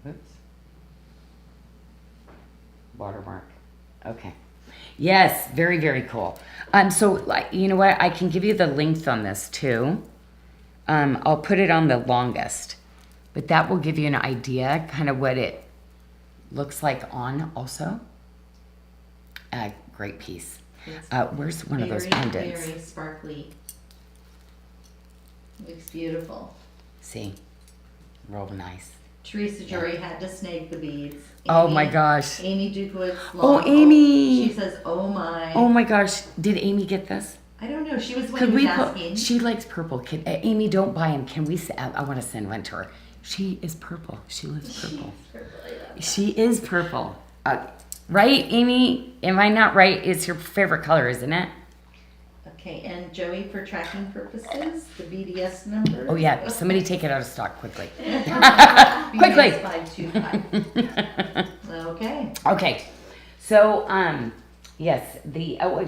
Whoops. Watermark. Okay. Yes, very, very cool. So, like, you know what? I can give you the length on this too. I'll put it on the longest, but that will give you an idea, kind of what it looks like on. Also, great piece. Where's one of those pendants? Very sparkly. Looks beautiful. See, real nice. Teresa Jory had to snag the beads. Oh my gosh. Amy Dukowitz. Oh, Amy. She says, oh my. Oh my gosh. Did Amy get this? I don't know. She was asking. She likes purple. Amy, don't buy them. Can we? I want to send one to her. She is purple. She loves purple. She is purple. Right, Amy? Am I not right? It's your favorite color, isn't it? Okay, and Joey, for tracking purposes, the BDS number. Oh yeah, somebody take it out of stock quickly. Quickly. 525. Okay. Okay, so yes,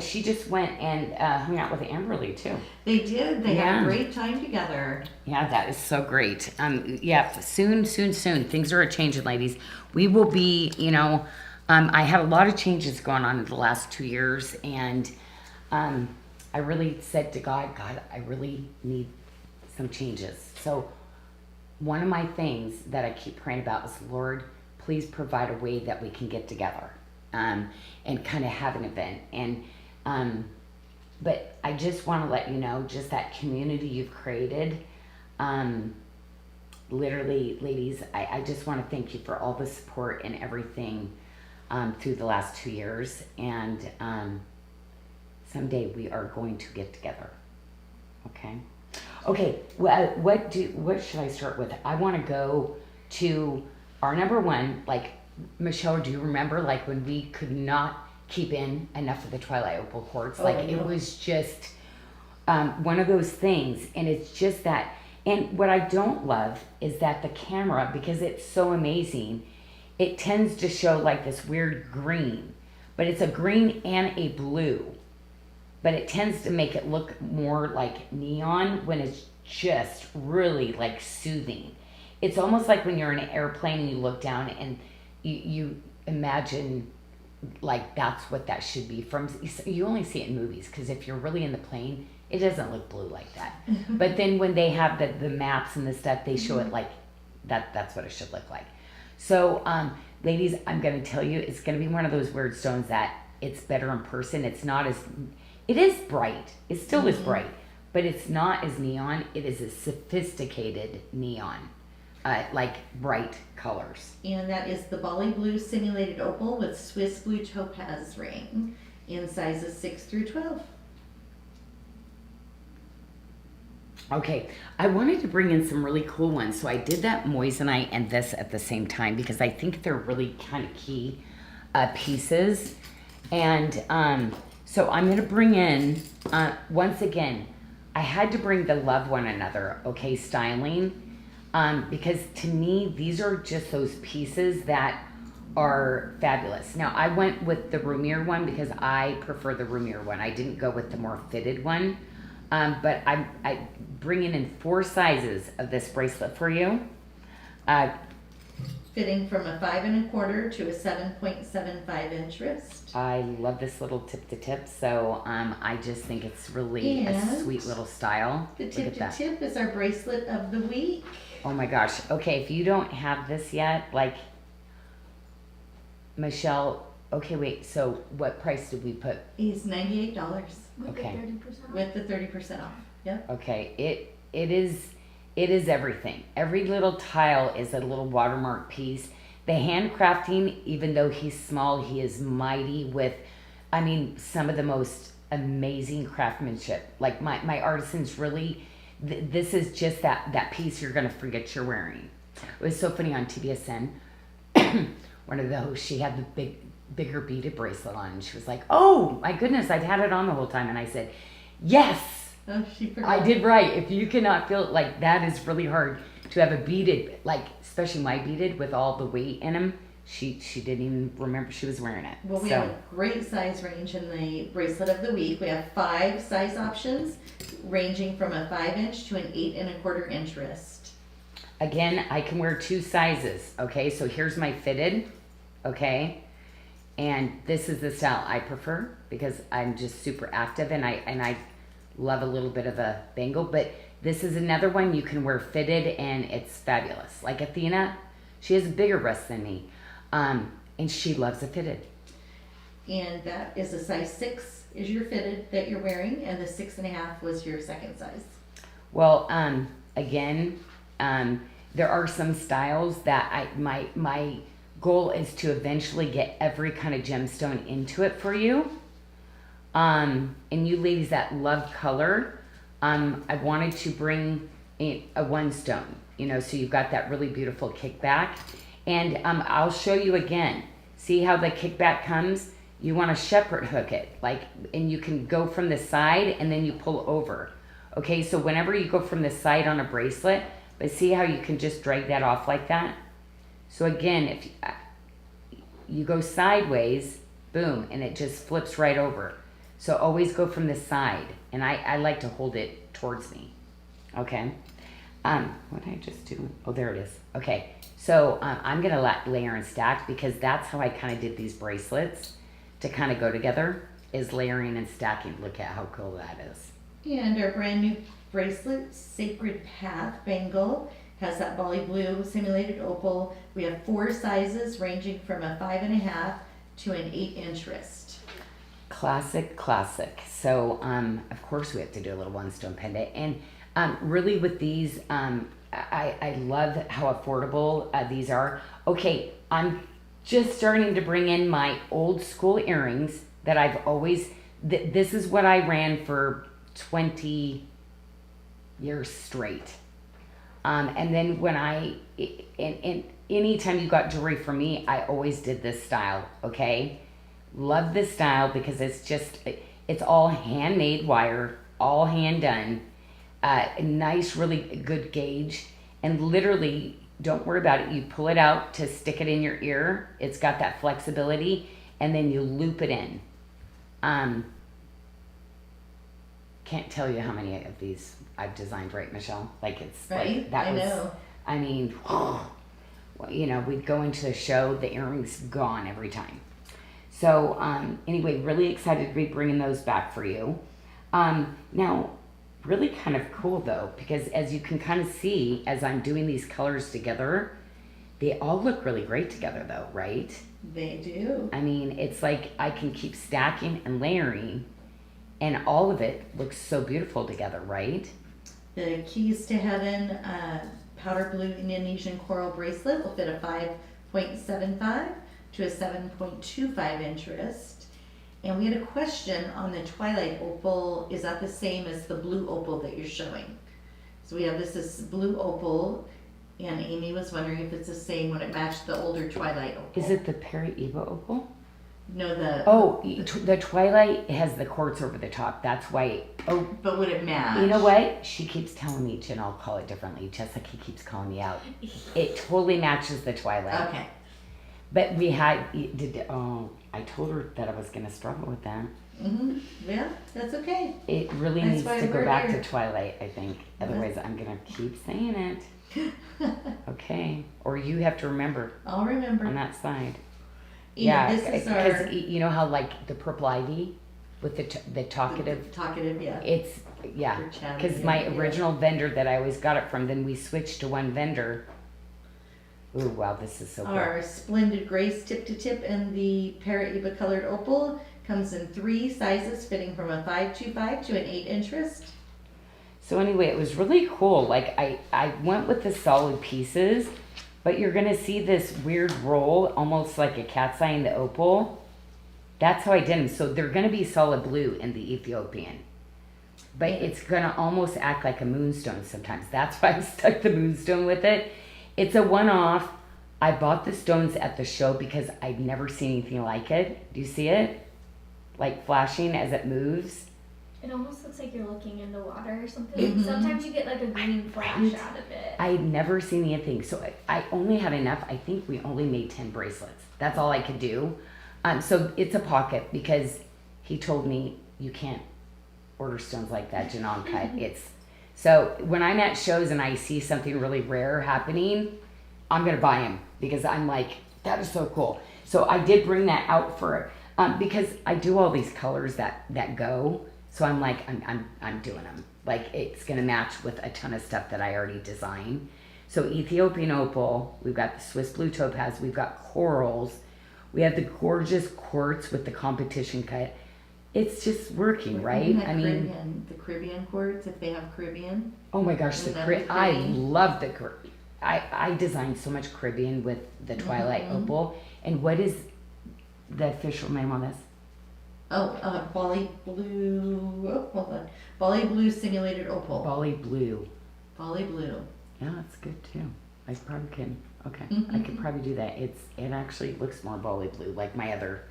she just went and hung out with Amberly too. They did. They had a great time together. Yeah, that is so great. Yeah, soon. Things are changing, ladies. We will be, I had a lot of changes going on in the last 2 years, and I really said to God, I really need some changes. So one of my things that I keep praying about is, Lord, please provide a way that we can get together and kind of have an event. And but I just want to let you know, just that community you've created. Literally, ladies, I just want to thank you for all the support and everything through the last 2 years. And someday we are going to get together. Okay. Well, what should I start with? I want to go to our number one. Like, Michelle, do you remember when we could not keep in enough of the Twilight Opal quartz? It was just one of those things, and it's just that. And what I don't love is that the camera, because it's so amazing, it tends to show this weird green, but it's a green and a blue. But it tends to make it look more like neon when it's just really soothing. it's almost like when you're in an airplane and you look down and you imagine like that's what that should be from. You only see it in movies because if you're really in the plane, it doesn't look blue like that. But then when they have the maps and the stuff, they show it like that's what it should look like. So ladies, I'm going to tell you, it's going to be one of those weird stones that it's better in person. It's not as, it is bright. It still is bright, but it's not as neon. It is a sophisticated neon, like bright colors. And that is the Bali Blue Simulated Opal with Swiss Blue Topaz ring in sizes 6 through 12. Okay, I wanted to bring in some really cool ones. So I did that moissanite and this at the same time because I think they're really kind of key pieces. And so I'm going to bring in, once again, I had to bring the love one another, okay, styling. Because to me, these are just those pieces that are fabulous. Now, I went with the Rumir one because I prefer the Rumir one. I didn't go with the more fitted one. But I'm bringing in 4 sizes of this bracelet for you. Fitting from a 5 1/4 to a 7.75 inch wrist. I love this little tip to tip, so I just think it's really a sweet little style. The tip to tip is our bracelet of the week. Oh my gosh. Okay, if you don't have this yet, like, Michelle, okay, wait, so what price did we put? It's $98. With Okay. the 30% off. With the 30% off. Yep. Okay, it is everything. Every little tile is a little watermark piece. The handcrafting, even though he's small, he is mighty with, I mean, some of the most amazing craftsmanship. Like my artisans really, this is just that piece you're gonna forget you're wearing. It was so funny on TBSN. One of the hosts, she had the bigger beaded bracelet on, and she was like, "Oh my goodness, I've had it on the whole time." And I said, "Yes, Oh, she forgot. I did right. If you cannot feel it, like that is really hard to have a beaded, like especially my beaded with all the weight in them. She didn't even remember she was wearing it." Well, we have a great size range in the bracelet of the week. We have 5 size options, ranging from a 5 inch to an 8 1/4 inch wrist. Again, I can wear 2 sizes. Okay, so here's my fitted. Okay. And this is the style I prefer because I'm just super active and I love a little bit of a bangle. But this is another one you can wear fitted and it's fabulous. Like Athena, she has a bigger wrist than me, and she loves a fitted. And that is a size 6 is your fitted that you're wearing, and the 6 1/2 was your second size. Well, again, there are some styles that my goal is to eventually get every kind of gemstone into it for you. And you ladies that love color, I wanted to bring a 1 stone, you know, so you've got that really beautiful kickback. And I'll show you again. See how the kickback comes? You want to shepherd hook it, like, and you can go from the side and then you pull over. Okay, so whenever you go from the side on a bracelet, but see how you can just drag that off like that? So again, if you go sideways, boom, and it just flips right over. So always go from the side, and I like to hold it towards me. Okay. What did I just do? Oh, there it is. Okay. So I'm gonna layer and stack because that's how I kind of did these bracelets to kind of go together, is layering and stacking. Look at how cool that is. And our brand new bracelet, Sacred Path bangle, has that Bali Blue Simulated Opal. We have 4 sizes ranging from a 5 1/2 to an 8 inch wrist. Classic. So of course we have to do a little 1 stone pendant, and really with these, I love how affordable these are. Okay, I'm just starting to bring in my old school earrings that I've always, this is what I ran for 20 years straight. And then when and anytime you got jewelry from me, I always did this style, okay? Love this style because it's all handmade wire, all hand done, nice, really good gauge, and literally, don't worry about it. You pull it out to stick it in your ear. It's got that flexibility, and then you loop it in. Can't tell you how many of these I've designed, right, Michelle? Like it's Right? like that I was know. I mean, you know, we'd go into the show, the earrings gone every time. So anyway, really excited to be bringing those back for you. Now, really kind of cool though, because as you can kind of see, as I'm doing these colors together, they all look really great together though, right? They do. I mean, it's like I can keep stacking and layering, and all of it looks so beautiful together, right? The Keys to Heaven powder blue Indonesian coral bracelet will fit a 5.75 to a 7.25 inch wrist. And we had a question on the Twilight opal. Is that the same as the blue opal that you're showing? So we have this blue opal, and Amy was wondering if it's the same when it matched the older Twilight opal. Is it the Paraíba opal? No, the... Oh, the Twilight has the quartz over the top. That's why... Oh, but would it match? You know what? She keeps telling me, Jen, I'll call it differently. Jessica keeps calling me out. It totally matches the Twilight. Okay. But we had... I told her that I was going to struggle with that. Mm-hmm. Yeah, that's okay. It really That's needs why to go we're back here. to Twilight, I think. Otherwise, I'm going to keep saying it. Okay. Or you have to remember I'll remember. on that side. Yeah, this is our... because you know how like the purple ivy with the talkative. Talkative, yeah. It's yeah. For chatting, Because my yeah. original vendor that I always got it from, then we switched to one vendor. Ooh, wow, this is so cool. Our splendid grace tip to tip and the Paraíba colored opal comes in 3 sizes, fitting from a 5.25 to an 8-inch wrist. So anyway, it was really cool. Like I went with the solid pieces, but you're gonna see this weird roll, almost like a cat's eye in the opal. That's how I did them. So they're gonna be solid blue in the Ethiopian, but it's gonna almost act like a moonstone sometimes. That's why I stuck the moonstone with it. It's a one-off. I bought the stones at the show because I'd never seen anything like it. Do you see it? Like flashing as it moves. It almost looks like you're looking in the water or something. Mhm. Sometimes you get like a green flash out of it. I had never seen anything. So I only had enough. I think we only made 10 bracelets. That's all I could do. So it's a pocket because he told me you can't order stones like that, Janyl cut. So when I'm at shows and I see something really rare happening, I'm going to buy them because I'm like, that is so cool. So I did bring that out for, because I do all these colors that go. So I'm like, I'm doing them. Like it's going to match with a ton of stuff that I already designed. So Ethiopian opal, we've got the Swiss blue topaz, we've got corals, we have the gorgeous quartz with the competition cut. It's just working, right? I mean, the Caribbean quartz, if they have Caribbean. Oh my gosh, I love the Caribbean. I designed so much Caribbean with the Twilight opal. And what is the official name on this? Oh, Bali Blue. Oh, hold on. Bali Blue simulated opal. Bali Blue. Bali Blue. Yeah, that's good too. I probably can. Okay, I could probably do that. It actually looks more Bali Blue, like my other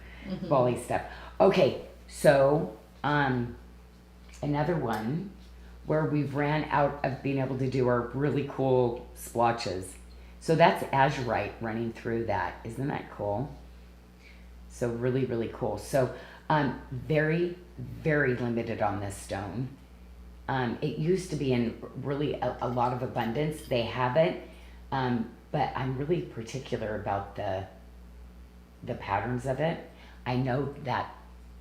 Bali stuff. Okay, so another one where we've ran out of being able to do our really cool splotches. So that's azurite running through that. Isn't that cool? So really, really cool. So very, very limited on this stone. It used to be in really a lot of abundance. They have it, but I'm really particular about the patterns of it. I know that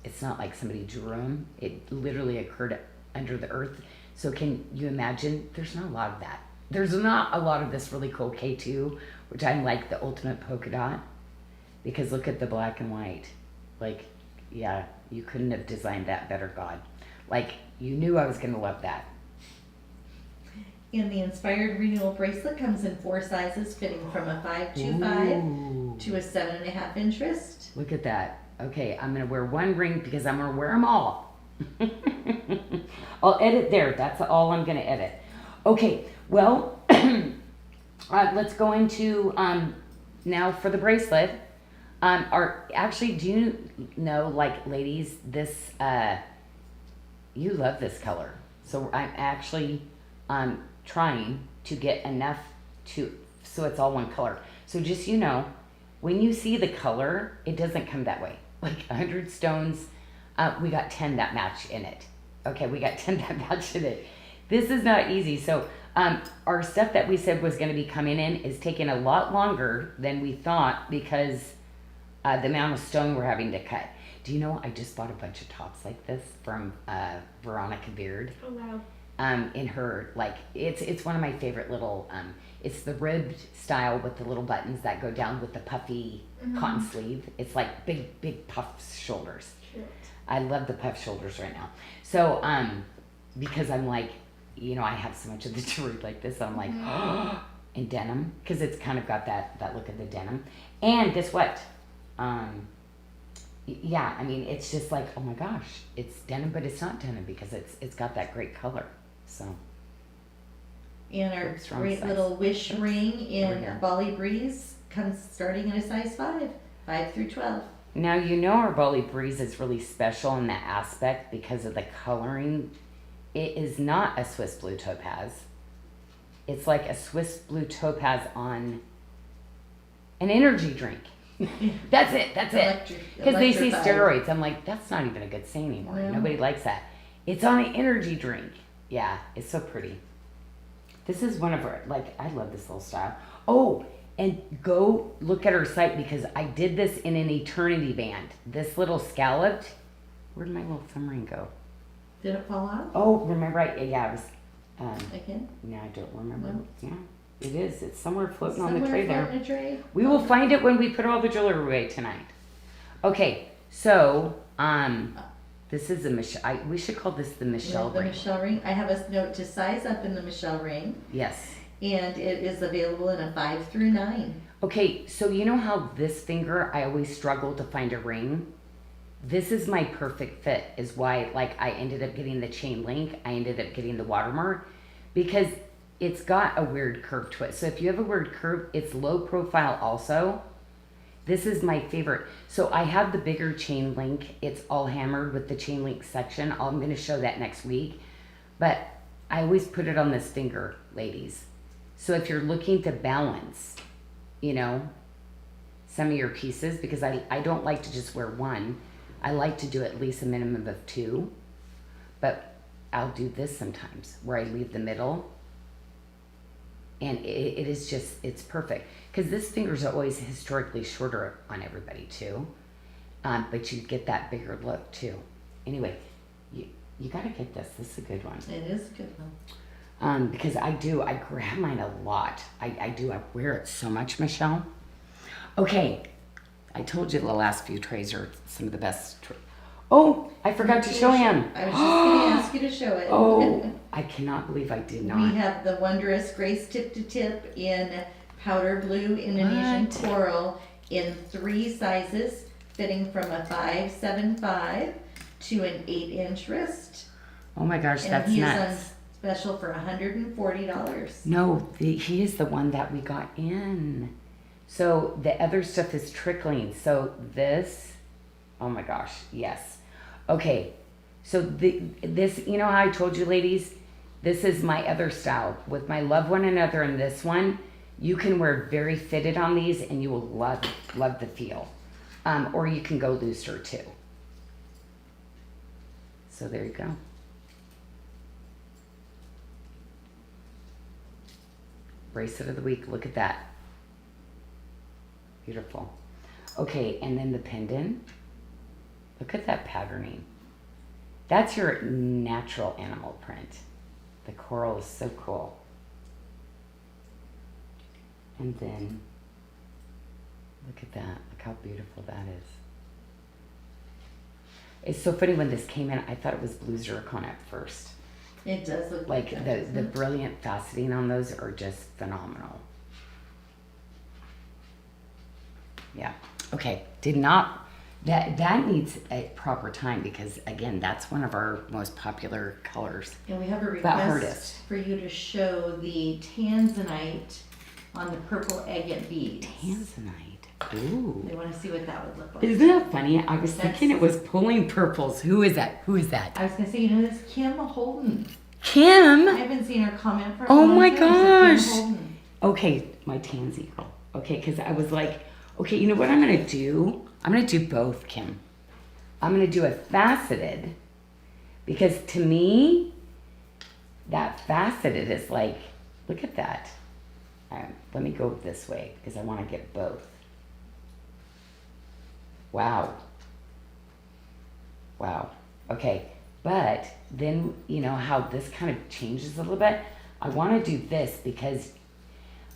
it's not like somebody drew them. It literally occurred under the earth. So can you imagine? There's not a lot of that. There's not a lot of this really cool K2, which I'm like the ultimate polka dot, because look at the black and white. Like, yeah, you couldn't have designed that better, God. Like, you knew I was going to love that. And the Inspired Renewal bracelet comes in 4 sizes, fitting from a 5.25 to a 7.5 inch wrist. Look at that. Okay, I'm going to wear one ring because I'm going to wear them all. I'll edit there. That's all I'm going to edit. Okay, well, let's go into now for the bracelet. Actually, do you know, like, ladies, this, you love this color. So I'm actually trying to get enough so it's all one color. So just, you know, when you see the color, it doesn't come that way. Like 100 stones, we got 10 that match in it. Okay, we got 10 that match in it. This is not easy. So Our stuff that we said was going to be coming in is taking a lot longer than we thought because the amount of stone we're having to cut. Do you know, I just bought a bunch of tops like this from Veronica Beard. Oh, wow. In her, like, it's one of my favorite little, it's the ribbed style with the little buttons that go down with the puffy cotton sleeve. It's like big puff shoulders. Cute. I love the puff shoulders right now. So, because I'm like, you know, I have so much of the jewelry like this, so I'm like, oh, in denim, because it's kind of got that look of the denim. And guess what? Yeah, I mean, it's just like, oh my gosh, it's denim, but it's not denim because it's got that great color. So. And our Strong great size. little wish ring in here. Bali Breeze comes starting in a size 5 through 12. Now, you know, our Bali Breeze is really special in that aspect because of the coloring. It is not a Swiss blue topaz. It's like a Swiss blue topaz on an energy drink. That's it. Because they say Electrified. steroids. I'm like, that's not even a good saying anymore. No. Nobody likes that. It's on an energy drink. Yeah, it's so pretty. This is one of our, like, I love this little style. Oh, and go look at her site because I did this in an eternity band. This little scalloped. Where'd my little thumb ring go? Did it fall off Oh, remember, yeah, it was, again? no, I don't remember. No. Yeah, it is. It's somewhere floating on the Somewhere tray there. floating a tray. We will find it when we put all the jewelry away tonight. Okay, so, this is a Michelle, we should call this the Michelle The ring. Michelle ring. I have a note to size up in the Michelle ring, Yes. and it is available in a 5 through 9. Okay, so you know how this finger, I always struggle to find a ring? This is my perfect fit, is why, like, I ended up getting the chain link. I ended up getting the watermark because it's got a weird curve to it. So if you have a weird curve, it's low profile also. This is my favorite. So I have the bigger chain link. It's all hammered with the chain link section. I'm going to show that next week. But I always put it on this finger, ladies. So if you're looking to balance, you know, some of your pieces, because I don't like to just wear one. I like to do at least a minimum of 2. But I'll do this sometimes where I leave the middle. And it is just, it's perfect. Because this finger's always historically shorter on everybody too. But you get that bigger look too. Anyway, you gotta get this. This is a good one. It is a good one. Because I grab mine a lot. I wear it so much, Michelle. Okay, I told you the last few trays are some of the best. Oh, I forgot to show him. I was just going to ask you to show it. Oh, I cannot believe I did not. We have the wondrous Grace Tip to Tip in powder blue Indonesian What? coral in 3 sizes, fitting from a 5'7" to an 8" wrist. Oh my gosh, And that's he nuts. is on special for $140. No, he is the one that we got in. So the other stuff is trickling. So this, oh my gosh, yes. Okay, so this, you know how I told you, ladies, this is my other style. With my Love One Another and this one, you can wear very fitted on these and you will love the feel. Or you can go looser too. So there you go. Bracelet of the week, look at that. Beautiful. Okay, and then the pendant. Look at that patterning. That's your natural animal print. The coral is so cool. And then, look at that. Look how beautiful that is. It's so funny when this came in, I thought it was blue zircon at first. It does look Like that, the doesn't it? brilliant faceting on those are just phenomenal. Yeah. Okay. That needs a proper time because again, that's one of our most popular colors. And we have a That request hardest. for you to show the tanzanite on the purple agate beads. Tanzanite. Ooh. They want to see what that would look like. Isn't that funny? I was thinking it was pulling purples. Who is that? Who is that? I was gonna say, you know, this Kim Holden. I Kim. haven't seen her comment for a Oh long my time. It's gosh. Kim Holden. Okay, my tansy girl. Okay, because I was like, okay, you know what I'm going to do? I'm going to do both, Kim. I'm going to do a faceted because to me, that faceted is like Look at that. Let me go this way because I want to get both. Wow. Wow. Okay. But then, you know how this kind of changes a little bit? I want to do this because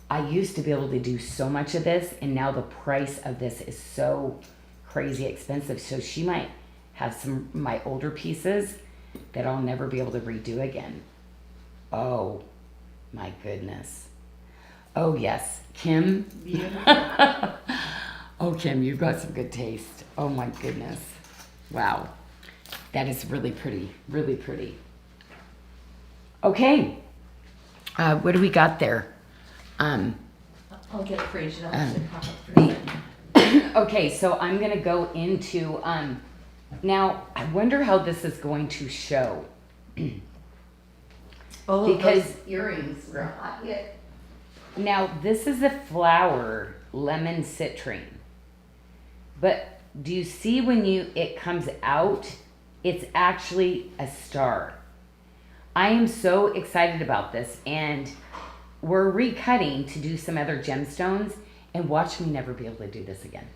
I used to be able to do so much of this, and now the price of this is so crazy expensive. So she might have some of my older pieces that I'll never be able to redo again. Oh, my goodness. Oh, yes. Kim. Yeah. Oh, Kim, you've got some good taste. Oh, my goodness. Wow. That is really pretty. Really pretty. Okay. What do we got there? I'll get it for you. Pop up for you. Okay, so I'm going to go into... now, I wonder how this is going to show. Oh, because those earrings were hot yet. Now, this is a flower, lemon citrine. But do you see when it comes out, it's actually a star. I am so excited about this, and we're recutting to do some other gemstones, and watch me never be able to do this again.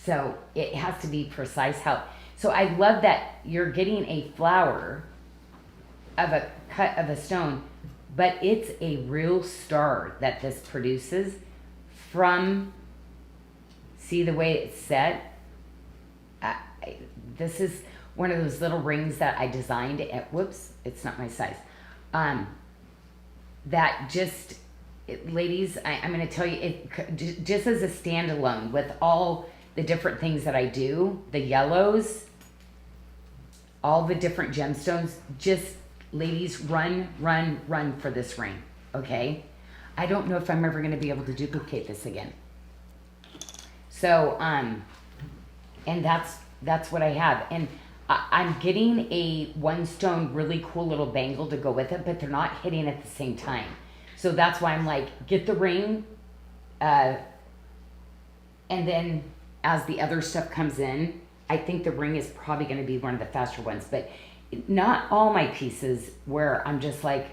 So it has to be precise how. So I love that you're getting a flower of a cut of a stone, but it's a real star that this produces from, see the way it's set? This is one of those little rings that I designed at, whoops, it's not my size. That just, ladies, I'm going to tell you, it just as a standalone with all the different things that I do, the yellows, all the different gemstones, just ladies, run for this ring, okay? I don't know if I'm ever going to be able to duplicate this again. So, and that's what I have. And I'm getting a one stone really cool little bangle to go with it, but they're not hitting at the same time. So that's why I'm like, get the ring, and then as the other stuff comes in, I think the ring is probably going to be one of the faster ones, but not all my pieces where I'm just like,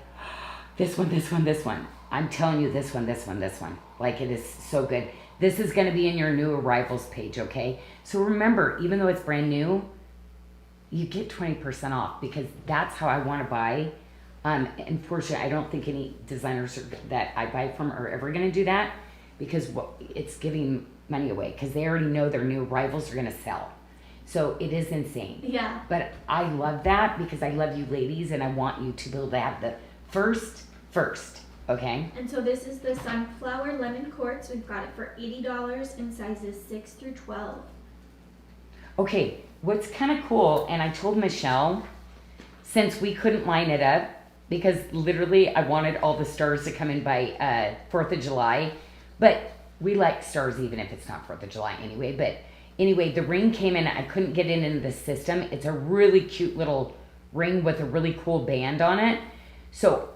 this one. I'm telling you, this one. Like, it is so good. This is going to be in your new arrivals page, okay? So remember, even though it's brand new, you get 20% off because that's how I want to buy. Unfortunately, I don't think any designers that I buy from are ever going to do that because it's giving money away because they already know their new arrivals are going to sell. So it is insane. Yeah. But I love that because I love you ladies and I want you to be able to have the first, okay? And so this is the Sunflower Lemon Quartz. We've got it for $80 in sizes 6 through 12. Okay, what's kind of cool, and I told Michelle, since we couldn't line it up, because literally I wanted all the stars to come in by 4th of July, but we like stars even if it's not 4th of July anyway, but anyway, the ring came in, I couldn't get it into the system. It's a really cute little ring with a really cool band on it. So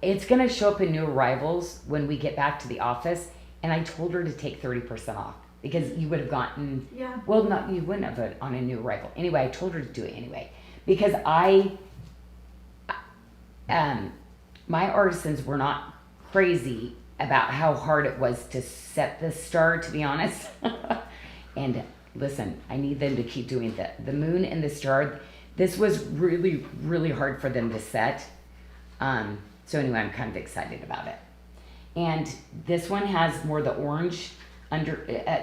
it's going to show up in new arrivals when we get back to the office, and I told her to take 30% off. Because you would have gotten, yeah. Well, not you wouldn't have it on a new arrival. Anyway, I told her to do it anyway. Because my artisans were not crazy about how hard it was to set this star, to be honest. And listen, I need them to keep doing the moon and the star. This was really, really hard for them to set. So anyway, I'm kind of excited about it. And this one has more of the orange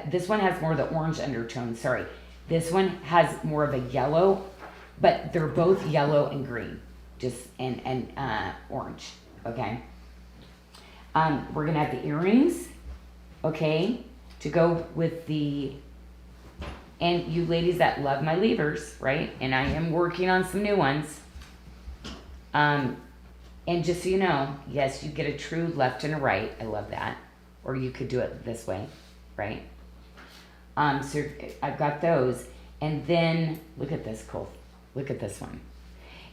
this one has more of the orange undertone, sorry. This one has more of a yellow, but they're both yellow and green, just and orange, okay? We're gonna have the earrings, okay, to go with the, and you ladies that love my levers, right? And I am working on some new ones. And just so you know, yes, you get a true left and a right. I love that. Or you could do it this way, right? So I've got those. And then, look at this, Cole. Look at this one.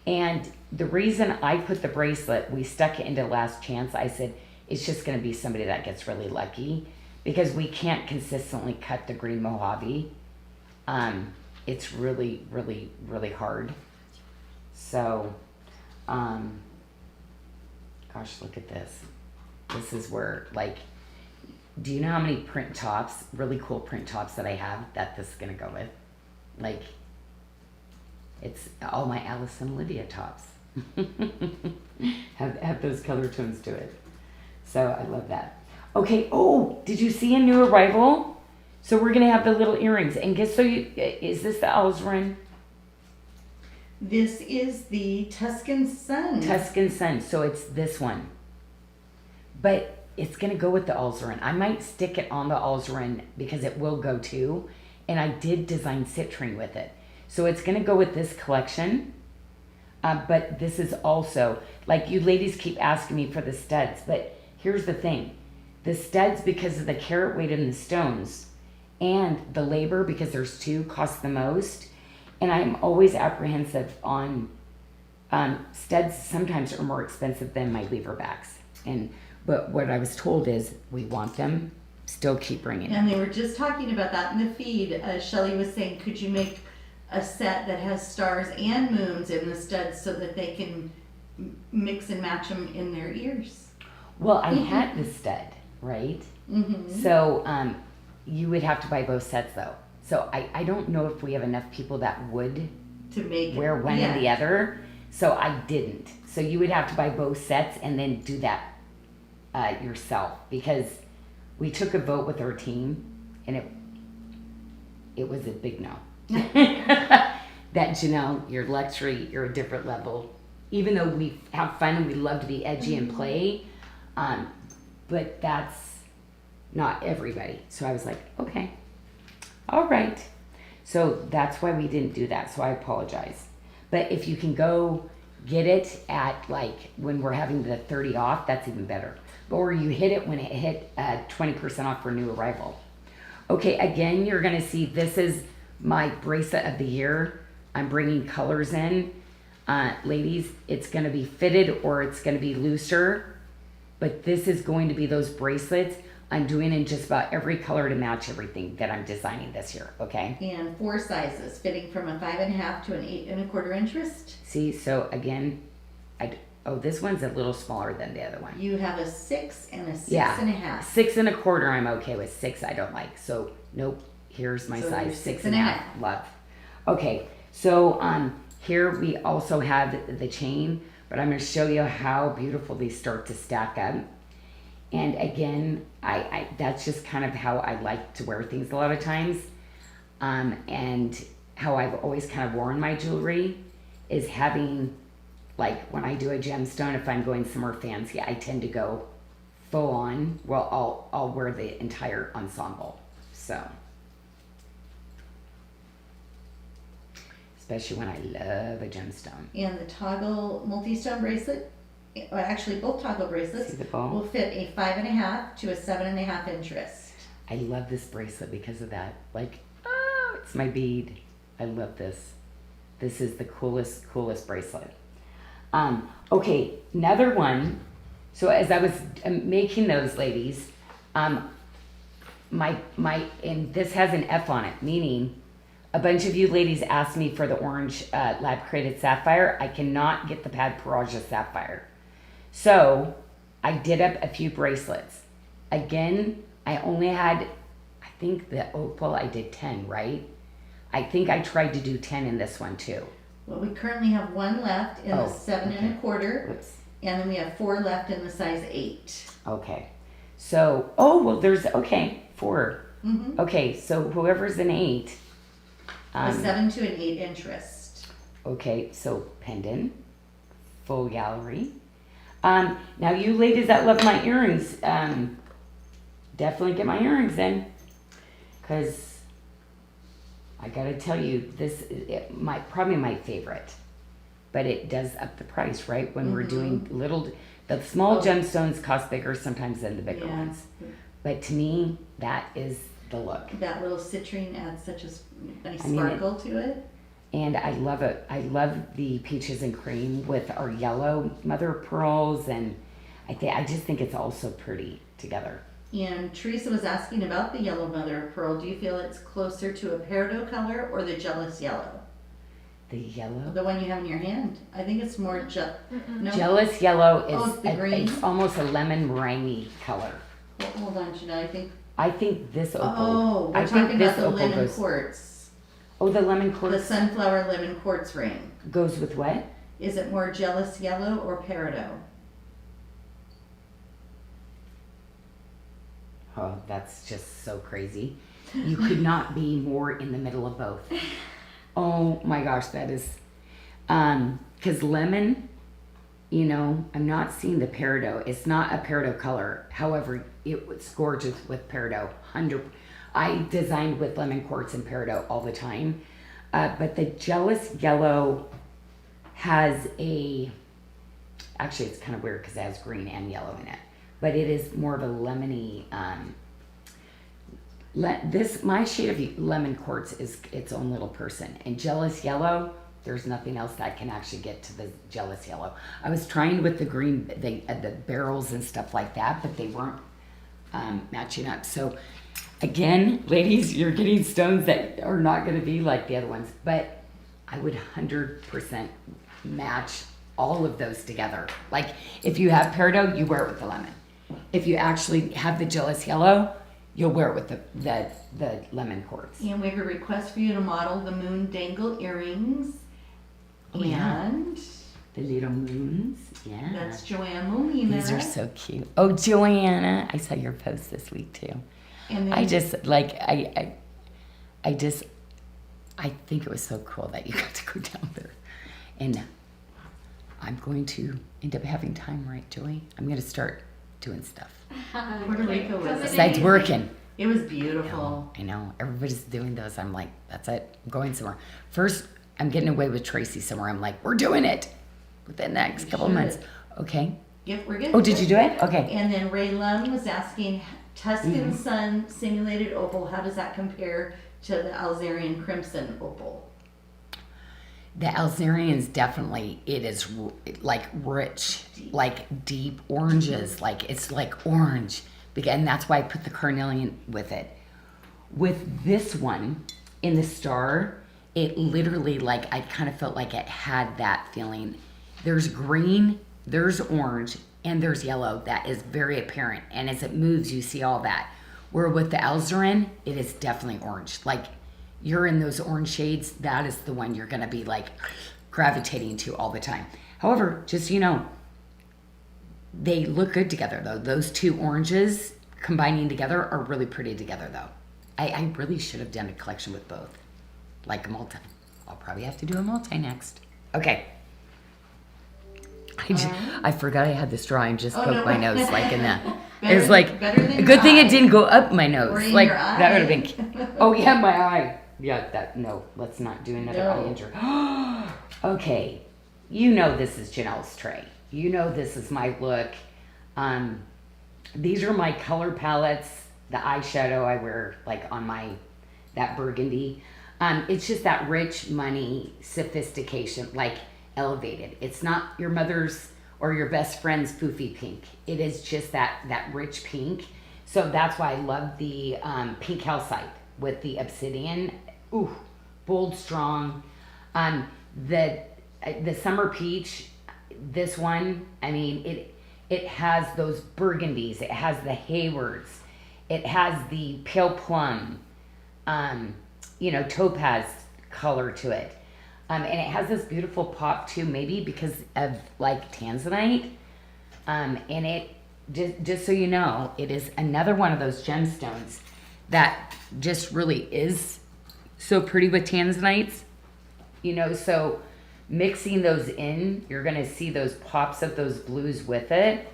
And the reason I put the bracelet, we stuck it into Last Chance. I said, it's just going to be somebody that gets really lucky because we can't consistently cut the green Mojave. It's really, really, really hard. So, gosh, look at this. this is where, like, do you know how many print tops, really cool print tops that I have that this is going to go with? Like, it's all my Alice and Olivia tops. have those color tones to it. So I love that. Okay, oh, did you see a new arrival? So we're going to have the little earrings. And guess is this the Alzarin? This is the Tuscan Sun. Tuscan Sun. So it's this one. But it's going to go with the Alzarin. I might stick it on the Alzarin because it will go too. And I did design citrine with it. So it's going to go with this collection. But this is also, like, you ladies keep asking me for the studs. But here's the thing. The studs, because of the carat weight in the stones and the labor, because there's two, cost the most. And I'm always apprehensive on studs. Sometimes are more expensive than my lever backs. But what I was told is we want them, still keep bringing them. And they were just talking about that in the feed. Shelly was saying, could you make a set that has stars and moons in the studs so that they can mix and match them in their ears? Well, I had the stud, right? Mm-hmm. So you would have to buy both sets though. So I don't know if we have enough people that would to make wear one and the other. So I didn't. So you would have to buy both sets and then do that yourself, because we took a vote with our team and it was a big no. That Janyl, you're luxury, you're a different level. Even though we have fun and we love to be edgy and play, but that's not everybody. So I was like, okay, all right. So that's why we didn't do that. So I apologize. But if you can go get it at, like, when we're having the 30 off, that's even better. Or you hit it when it hit 20% off for new arrival. Okay, again, you're going to see this is my bracelet of the year. I'm bringing colors in. Ladies, it's going to be fitted or it's going to be looser. But this is going to be those bracelets I'm doing in just about every color to match everything that I'm designing this year, okay? And 4 sizes, fitting from a 5.5 to an 8 1/4 inch wrist. See, so again, this one's a little smaller than the other one. You have a 6 and a 6.5. 6 1/4 I'm okay with. 6 I don't like. So nope. Here's my size, 6.5. Love. Okay, so here we also have the chain, but I'm going to show you how beautiful these start to stack up. And again, I that's just kind of how I like to wear things a lot of times, and how I've always kind of worn my jewelry is having, like, when I do a gemstone, if I'm going somewhere fancy, I tend to go full on. Well, I'll wear the entire ensemble. So, especially when I love a gemstone. And the toggle multi-stone bracelet, well, actually both toggle bracelets will fit a 5.5 to a 7.5 inch wrist. I love this bracelet because of that. Like, oh, it's my bead. I love this. This is the coolest bracelet. Okay, another one. So as I was making those, ladies, and this has an F on it, meaning a bunch of you ladies asked me for the orange lab created sapphire. I cannot get the Pad Peraja sapphire. So I did up a few bracelets. Again, I only had, I think the opal, I did 10, right? I think I tried to do 10 in this one too. Well, we currently have 1 left in the 7 1/4. Oops. And then we have 4 left in the size 8. Okay. So, there's, 4. Mm-hmm. Okay, so whoever's an 8. A 7 to an 8 inch wrist. Okay, so pendant, full gallery. Now you ladies that love my earrings, definitely get my earrings in, because I gotta tell you, this is probably my favorite, but it does up the price, right? When we're doing the small gemstones cost bigger sometimes than the bigger ones, but to me, that is the look. That little citrine adds such a nice sparkle to it. And I love it. I love the peaches and cream with our yellow mother of pearls, and I just think it's all so pretty together. And Teresa was asking about the yellow mother of pearl. Do you feel it's closer to a peridot color or the jealous yellow? The yellow? The one you have in your hand. I think it's more no. Jealous yellow is it's the green. It's almost a lemon meringue color. Well, hold on, Janyl. I think this opal. Oh, we're talking about the lemon quartz. Oh, the lemon quartz. The sunflower lemon quartz ring. Goes with what? Is it more jealous yellow or peridot? Oh, that's just so crazy. You could not be more in the middle of both. Oh my gosh, that is, because lemon, you know, I'm not seeing the peridot. It's not a peridot color. However, it was gorgeous with peridot. I designed with lemon quartz and peridot all the time. But the jealous yellow has actually it's kind of weird because it has green and yellow in it. But it is more of a lemony, my shade of lemon quartz is its own little person. And jealous yellow, there's nothing else that can actually get to the jealous yellow. I was trying with the green, the barrels and stuff like that, but they weren't matching up. So again, ladies, you're getting stones that are not going to be like the other ones, but I would 100% match all of those together. Like if you have peridot, you wear it with the lemon. If you actually have the jealous yellow, you'll wear it with the lemon quartz. And we have a request for you to model the moon dangle earrings. Oh, and the little moons. Yeah. That's Joanne Molina. These are so cute. Oh, Joanna. I saw your post this week too. And then, I just like I think it was so cool that you got to go down there. And I'm going to end up having time, right, Joey? I'm going to start doing stuff. Puerto Rico was besides working. It was beautiful. I know. Everybody's doing those. I'm like, that's it. I'm going somewhere. First, I'm getting away with Tracy somewhere. I'm like, we're doing it within the next couple of months. Okay. Yep, we're good. Oh, did you do it? Okay. And then Ray Lum was asking, Tuscan Sun simulated opal, how does that compare to the Alzarian Crimson opal? The Alzarian's definitely, it is like rich, like deep oranges, like it's like orange. And that's why I put the carnelian with it. With this one in the star, it literally, like, I kind of felt like it had that feeling. There's green, there's orange, and there's yellow that is very apparent. And as it moves, you see all that. Where with the Alzarin, it is definitely orange. Like, you're in those orange shades, that is the one you're going to be like gravitating to all the time. However, just so you know, they look good together though. Those two oranges combining together are really pretty together though. I really should have done a collection with both, like a multi. I'll probably have to do a multi next. Okay. I forgot I had this straw and just poked my nose like in that. It was like a good thing it didn't go up my nose. Like that would have been. Oh yeah, my eye. Yeah, no. Let's not do another eye injury. Okay, you know this is Janyll's tray. You know this is my look. These are my color palettes. The eyeshadow I wear like on that burgundy. It's just that rich money sophistication, like elevated. It's not your mother's or your best friend's poofy pink. It is just that rich pink. So that's why I love the pink calcite with the obsidian. Ooh, bold, strong. The summer peach, this one, I mean, it has those burgundies. It has the Haywards. It has the pale plum, topaz color to it. And it has this beautiful pop too, maybe because of like tanzanite. And it, just so you know, it is another one of those gemstones that just really is so pretty with tanzanites. So mixing those in, you're going to see those pops of those blues with it.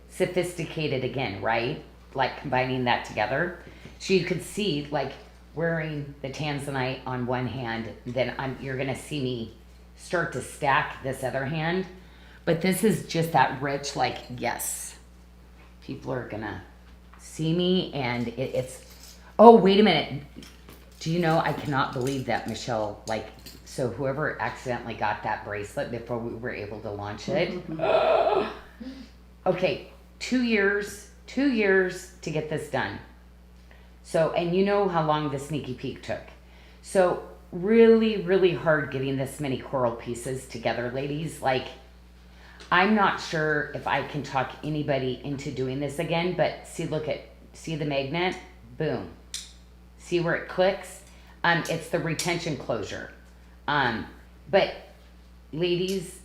Sophisticated again, right? Like combining that together. So you could see like wearing the tanzanite on one hand, then you're going to see me start to stack this other hand. But this is just that rich, like, yes, people are going to see me. And it's, oh, wait a minute. Do you know, I cannot believe that Michelle, so whoever accidentally got that bracelet before we were able to launch it. Okay, 2 years to get this done. So, and you know how long the sneaky peek took. So really, really hard getting this many coral pieces together, ladies. Like, I'm not sure if I can talk anybody into doing this again, but see the magnet? Boom. See where it clicks? It's the retention closure. But ladies,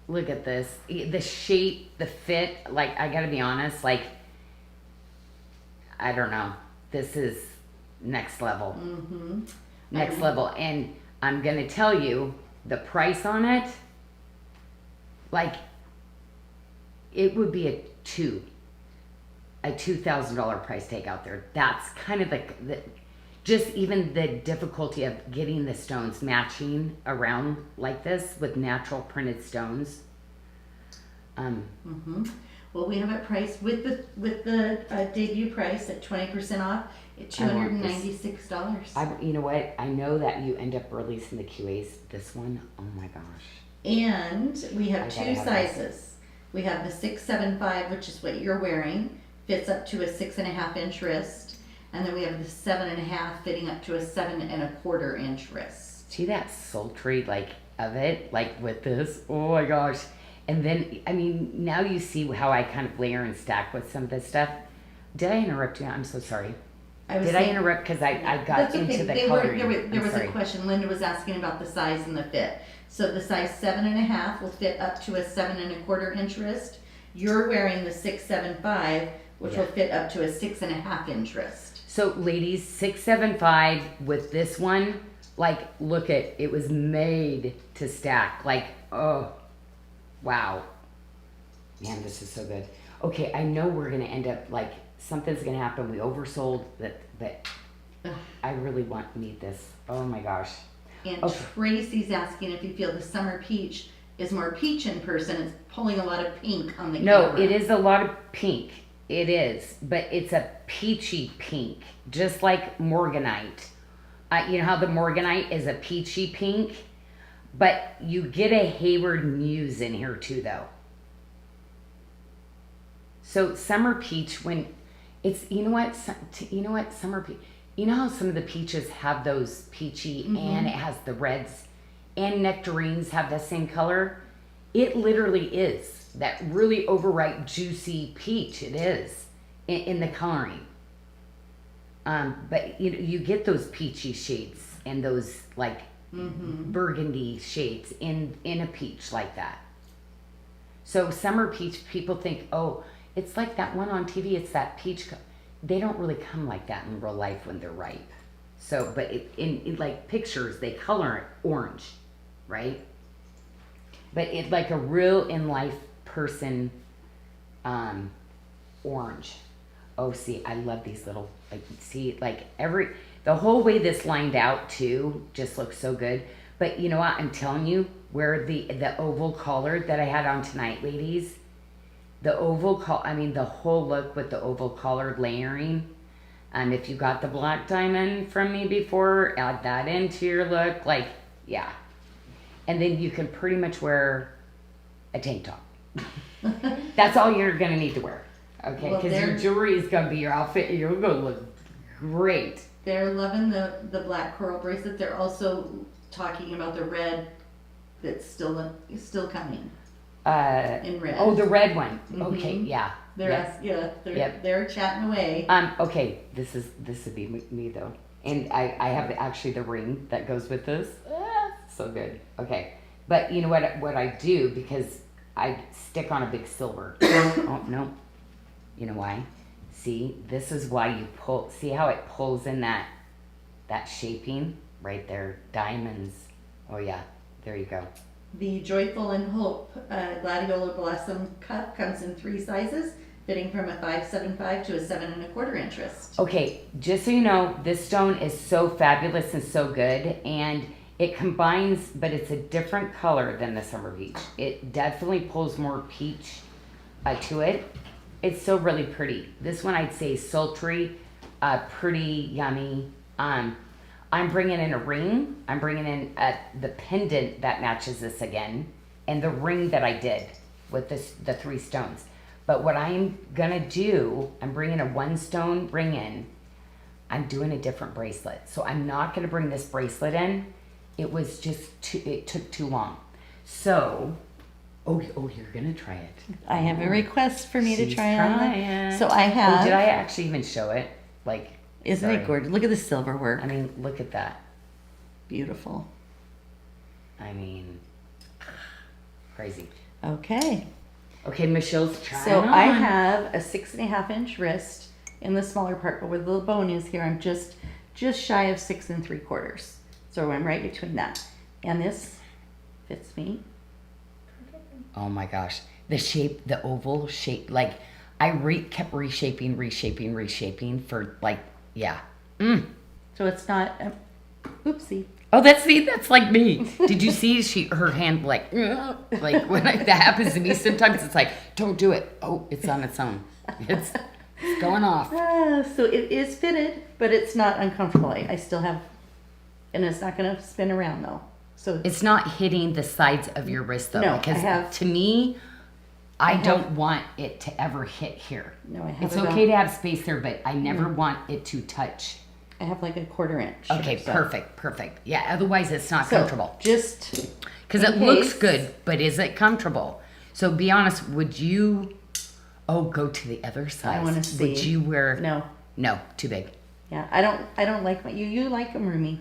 look at this. The shape, the fit, like, I gotta be honest, like, I don't know. This is next level. Mm-hmm. Next level. And I'm gonna tell you, the price on it, like, it would be a $2,000 price tag out there. That's kind of the just even the difficulty of getting the stones matching around like this with natural printed stones. Well, we have it priced with the debut price at 20% off at $296. You know what? I know that you end up releasing the QAs. This one, oh my gosh. And we have two sizes. We have the 675, which is what you're wearing, fits up to a 6.5-inch wrist. And then we have the 7.5 fitting up to a 7.25-inch wrist. See that sultry, like, of it, like with this? Oh my gosh. And then, I mean, now you see how I kind of layer and stack with some of this stuff. Did I interrupt you? I'm so sorry. I interrupt because I got into the coloring? There was a question. Linda was asking about the size and the fit. So the size 7.5 will fit up to a 7.25-inch wrist. You're wearing the 675, which will fit up to a 6.5-inch wrist. So ladies, 675 with this one, like, look at, it was made to stack. Like, oh, wow. Man, this is so good. Okay, I know we're going to end up, like, something's going to happen. We oversold, but I really need this. Oh my gosh. And Tracy's asking if you feel the summer peach is more peach in person. It's pulling a lot of pink on the camera. No, it is a lot of pink. It is, but it's a peachy pink, just like morganite. You know how the morganite is a peachy pink? But you get a Hayward Muse in here too, though. So summer peach, when it's, you know what, summer peach, you know how some of the peaches have those peachy and it has the reds and nectarines have the same color? It literally is that really overripe, juicy peach. It is in the coloring. But you get those peachy shades and those like burgundy shades in a peach like that. So summer peach, people think, oh, it's like that one on TV. It's that peach. They don't really come like that in real life when they're ripe. So, but in like pictures, they color it orange, right? But it's like a real in life person orange. Oh, see, I love these little, like, see, like the whole way this lined out too just looks so good. But you know what, I'm telling you, where the oval collar that I had on tonight, ladies, the oval the whole look with the oval collared layering. If you got the black diamond from me before, add that into your look, like, yeah. And then you can pretty much wear a tank top. That's all you're going to need to wear. Okay? Because your jewelry is going to be your outfit. You're going to look great. They're loving the black coral bracelet. They're also talking about the red that's still coming. In red. Oh, the red one. Okay, yeah. They're chatting away. Okay, this would be me though. And I have actually the ring that goes with this. So good. Okay. But you know what I do, because I stick on a big silver. Oh, no. You know why? See, this is why you pull. See how it pulls in that shaping right there? Diamonds. Oh, yeah. There you go. The Joyful and Hope Gladiola Blossom cup comes in 3 sizes, fitting from a 5.75 to a 7.25-inch wrist. Okay, just so you know, this stone is so fabulous and so good, and it combines, but it's a different color than the Summer Peach. It definitely pulls more peach to it. It's still really pretty. This one I'd say sultry, pretty, yummy. I'm bringing in a ring. I'm bringing in the pendant that matches this again, and the ring that I did with the 3 stones. But what I'm gonna do, I'm bringing a 1 stone ring in. I'm doing a different bracelet. So I'm not going to bring this bracelet in. It was just it took too long. So, oh, you're going to try it. I have a request for me to She's try trying. on. So I have. Oh, did I actually even show it? Like, isn't it gorgeous? Look at the silver work. I mean, look at that. Beautiful. I mean, crazy. Okay. Okay, Michelle's trying So on. I have a 6.5 inch wrist in the smaller part, but where the little bone is here, I'm just shy of 6 3/4. So I'm right between that. And this fits me. Oh my gosh. The shape, the oval shape, like I kept reshaping for like, yeah. So it's not, oopsie. Oh, that's like me. Did you see her hand like when that happens to me, sometimes it's like, don't do it. Oh, it's on its own. It's going off. So it is fitted, but it's not uncomfortable. I still have, and it's not going to spin around though. So it's not hitting the sides of your wrist though. No, because to me, I don't want it to ever hit here. No, I have. It's okay to have space there, but I never want it to touch. I have like a 1/4 inch. Okay, so. perfect. Yeah, otherwise it's not comfortable. Just because it looks good, but is it comfortable? So be honest, would you? Oh, go to the other side. I want to see. Would you wear? No, too big. Yeah, I don't like my. You like them roomy.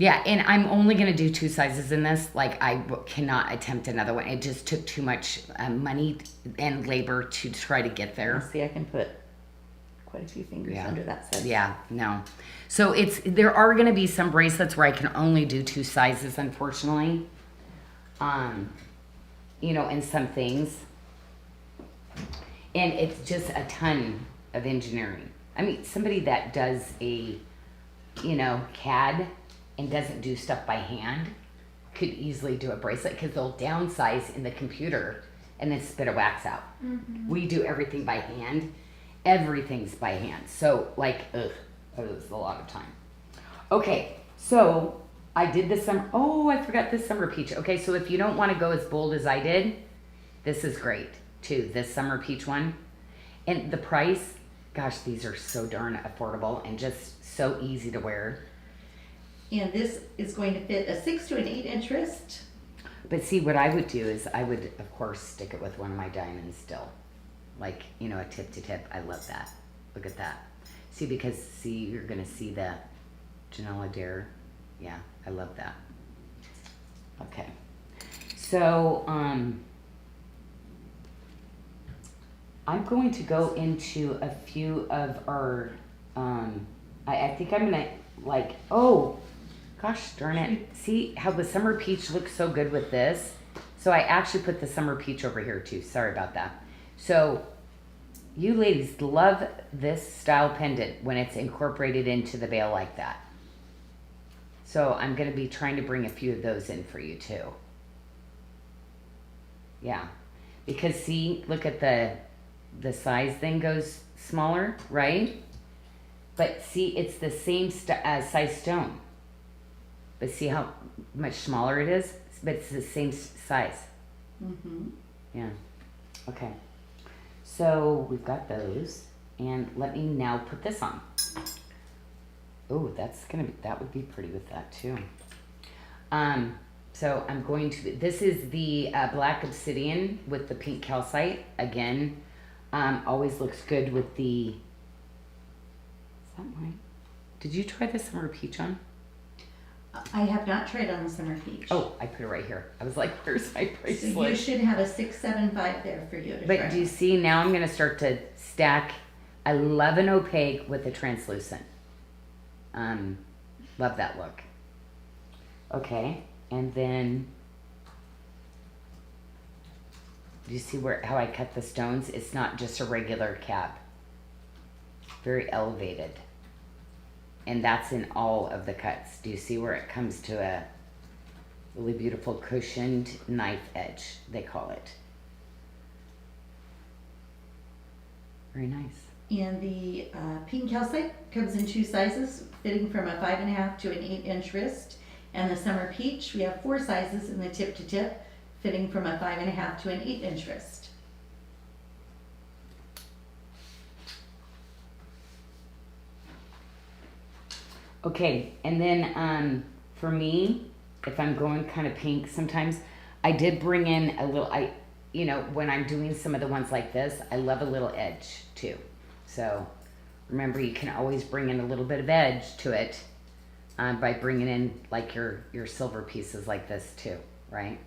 Yeah, and I'm only gonna do 2 sizes in this. Like I cannot attempt another one. It just took too much money and labor to try to get there. See, I can put quite a few fingers under that size. Yeah, no. So there are gonna be some bracelets where I can only do 2 sizes, unfortunately. In some things. And it's just a ton of engineering. I mean, somebody that does a, CAD and doesn't do stuff by hand could easily do a bracelet because they'll downsize in the computer and then spit a wax out. Mm-hmm. We do everything by hand. Everything's by hand. So, it was a lot of time. Okay, so I did this summer. Oh, I forgot this summer peach. Okay, so if you don't want to go as bold as I did, this is great too. This summer peach one. And the price, gosh, these are so darn affordable and just so easy to wear. And this is going to fit a 6 to an 8 inch wrist. But see, what I would do is I would, of course, stick it with one of my diamonds still. Like, a tip to tip. I love that. Look at that. See, you're going to see the Janyl Adair. Yeah, I love that. Okay. So, I'm going to go into a few of our, I think I'm going to, gosh darn it. See how the summer peach looks so good with this? So I actually put the summer peach over here too. Sorry about that. So you ladies love this style pendant when it's incorporated into the veil like that. So I'm going to be trying to bring a few of those in for you too. Yeah. Because see, look at the size thing goes smaller, right? But see, it's the same size stone. But see how much smaller it is? But it's the same size. Mm-hmm. Yeah. Okay. So we've got those. And let me now put this on. Oh, that would be pretty with that too. So I'm going to, this is the black obsidian with the pink calcite. Again, always looks good with the, is that mine? Did you try the summer peach on? I have not tried on the summer peach. Oh, I put it right here. I was like, where's my bracelet? So you should have a 675 there for you to try. But do you see, now I'm going to start to stack. I love an opaque with a translucent. Love that look. Okay, and then, do you see how I cut the stones? It's not just a regular cap. Very elevated. And that's in all of the cuts. Do you see where it comes to a really beautiful cushioned knife edge, they call it. Very nice. And the pink calcite comes in 2 sizes, fitting from a 5.5 to an 8 inch wrist. And the summer peach, we have 4 sizes in the tip to tip, fitting from a 5.5 to an 8 inch wrist. Okay, and then for me, if I'm going kind of pink, sometimes I did bring in a little. When I'm doing some of the ones like this, I love a little edge too. So remember, you can always bring in a little bit of edge to it by bringing in like your silver pieces like this too, right?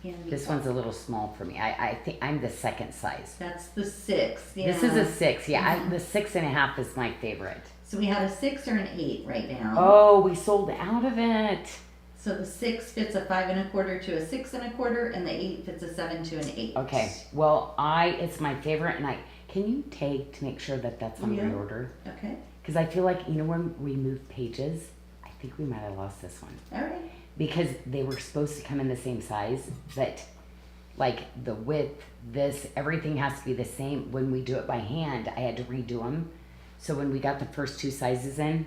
Yeah, this one's a little small for me. I think I'm the second size. That's the 6. Yeah. This is a 6. Yeah, the 6.5 is my favorite. So we had a 6 or an 8 right now. Oh, we sold out of it. So the 6 fits a 5 1/4 to a 6 1/4, and the 8 fits a 7 to an 8. Okay. Well, it's my favorite, and can you take to make sure that that's on reorder? Okay. Because I feel like when we move pages, I think we might have lost this one. All right. Because they were supposed to come in the same size, but like the width, everything has to be the same. When we do it by hand, I had to redo them. So when we got the first 2 sizes in,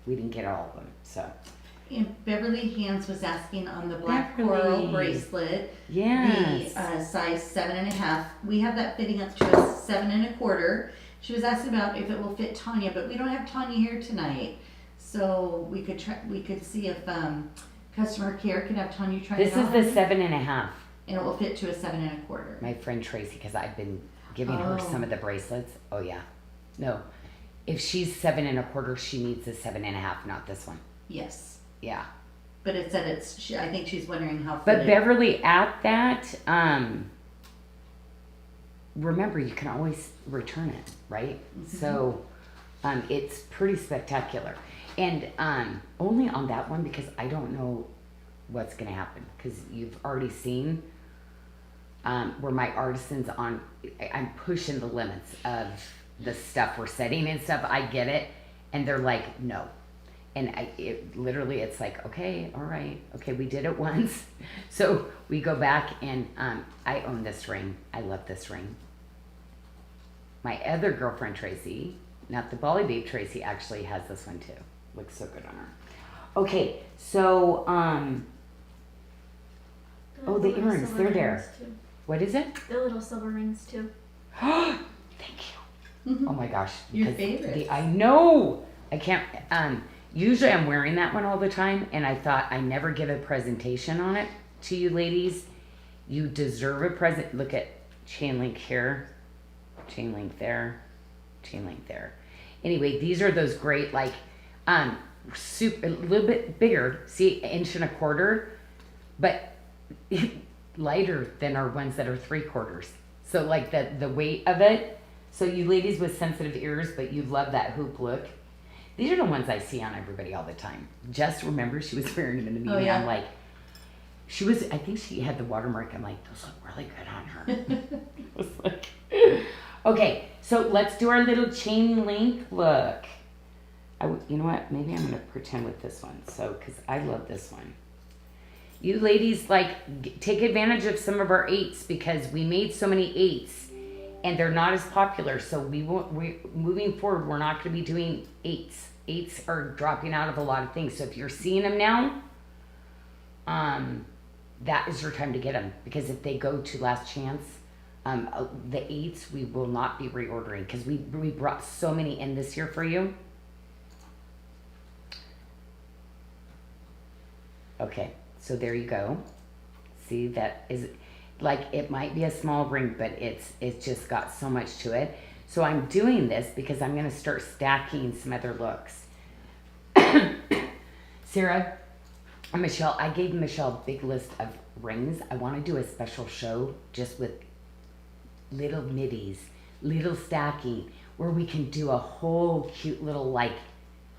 we didn't get all of them. So. And Beverly Hands was asking on the black coral bracelet, yes, the size 7.5. We have that fitting up to a 7 1/4. She was asking about if it will fit Tanya, but we don't have Tanya here tonight. So we could try. We could see if customer care could have Tanya try it on. This is the 7.5, and it will fit to a 7 1/4. My friend Tracy, because I've been giving her some of the bracelets. Oh yeah, no, if she's 7 1/4, she needs a 7.5, not this one. Yes. Yeah. But it said I think she's wondering how. But Beverly, at that, remember you can always return it, right? Mm-hmm. So, it's pretty spectacular. And only on that one because I don't know what's going to happen because you've already seen where my artisans I'm pushing the limits of the stuff we're setting and stuff. I get it. And they're like, no. And it's like, okay, all right. Okay, we did it once. So we go back and I own this ring. I love this ring. My other girlfriend, Tracy, not the Bali Babe Tracy, actually has this one too. Looks so good on her. Okay, so the earrings, they're there. What is it? The little silver rings too. Thank you. Mm-hmm. Oh my gosh. Your favorite. I know. I can't. Usually I'm wearing that one all the time, and I thought I never give a presentation on it to you ladies. You deserve a present. Look at chain link here, chain link there, chain link there. Anyway, these are those great a little bit bigger. See, 1 1/4, but lighter than our ones that are 3/4. So like the weight of it. So you ladies with sensitive ears, but you love that hoop look. These are the ones I see on everybody all the time. Just remember she was wearing them in the meeting. Oh, yeah. I'm like, I think she had the watermark. I'm like, those look really good on her. I was like, okay, so let's do our little chain link look. You know what? Maybe I'm going to pretend with this one. So, because I love this one. You ladies, take advantage of some of our 8s because we made so many 8s. And they're not as popular, so moving forward, we're not going to be doing 8s. 8s are dropping out of a lot of things. So if you're seeing them now, that is your time to get them. Because if they go to last chance, the 8s we will not be reordering because we brought so many in this year for you. Okay, so there you go. See, that is... it might be a small ring, but it's just got so much to it. So I'm doing this because I'm going to start stacking some other looks. Sarah and Michelle, I gave Michelle a big list of rings. I want to do a special show just with little middies, little stacking, where we can do a whole cute little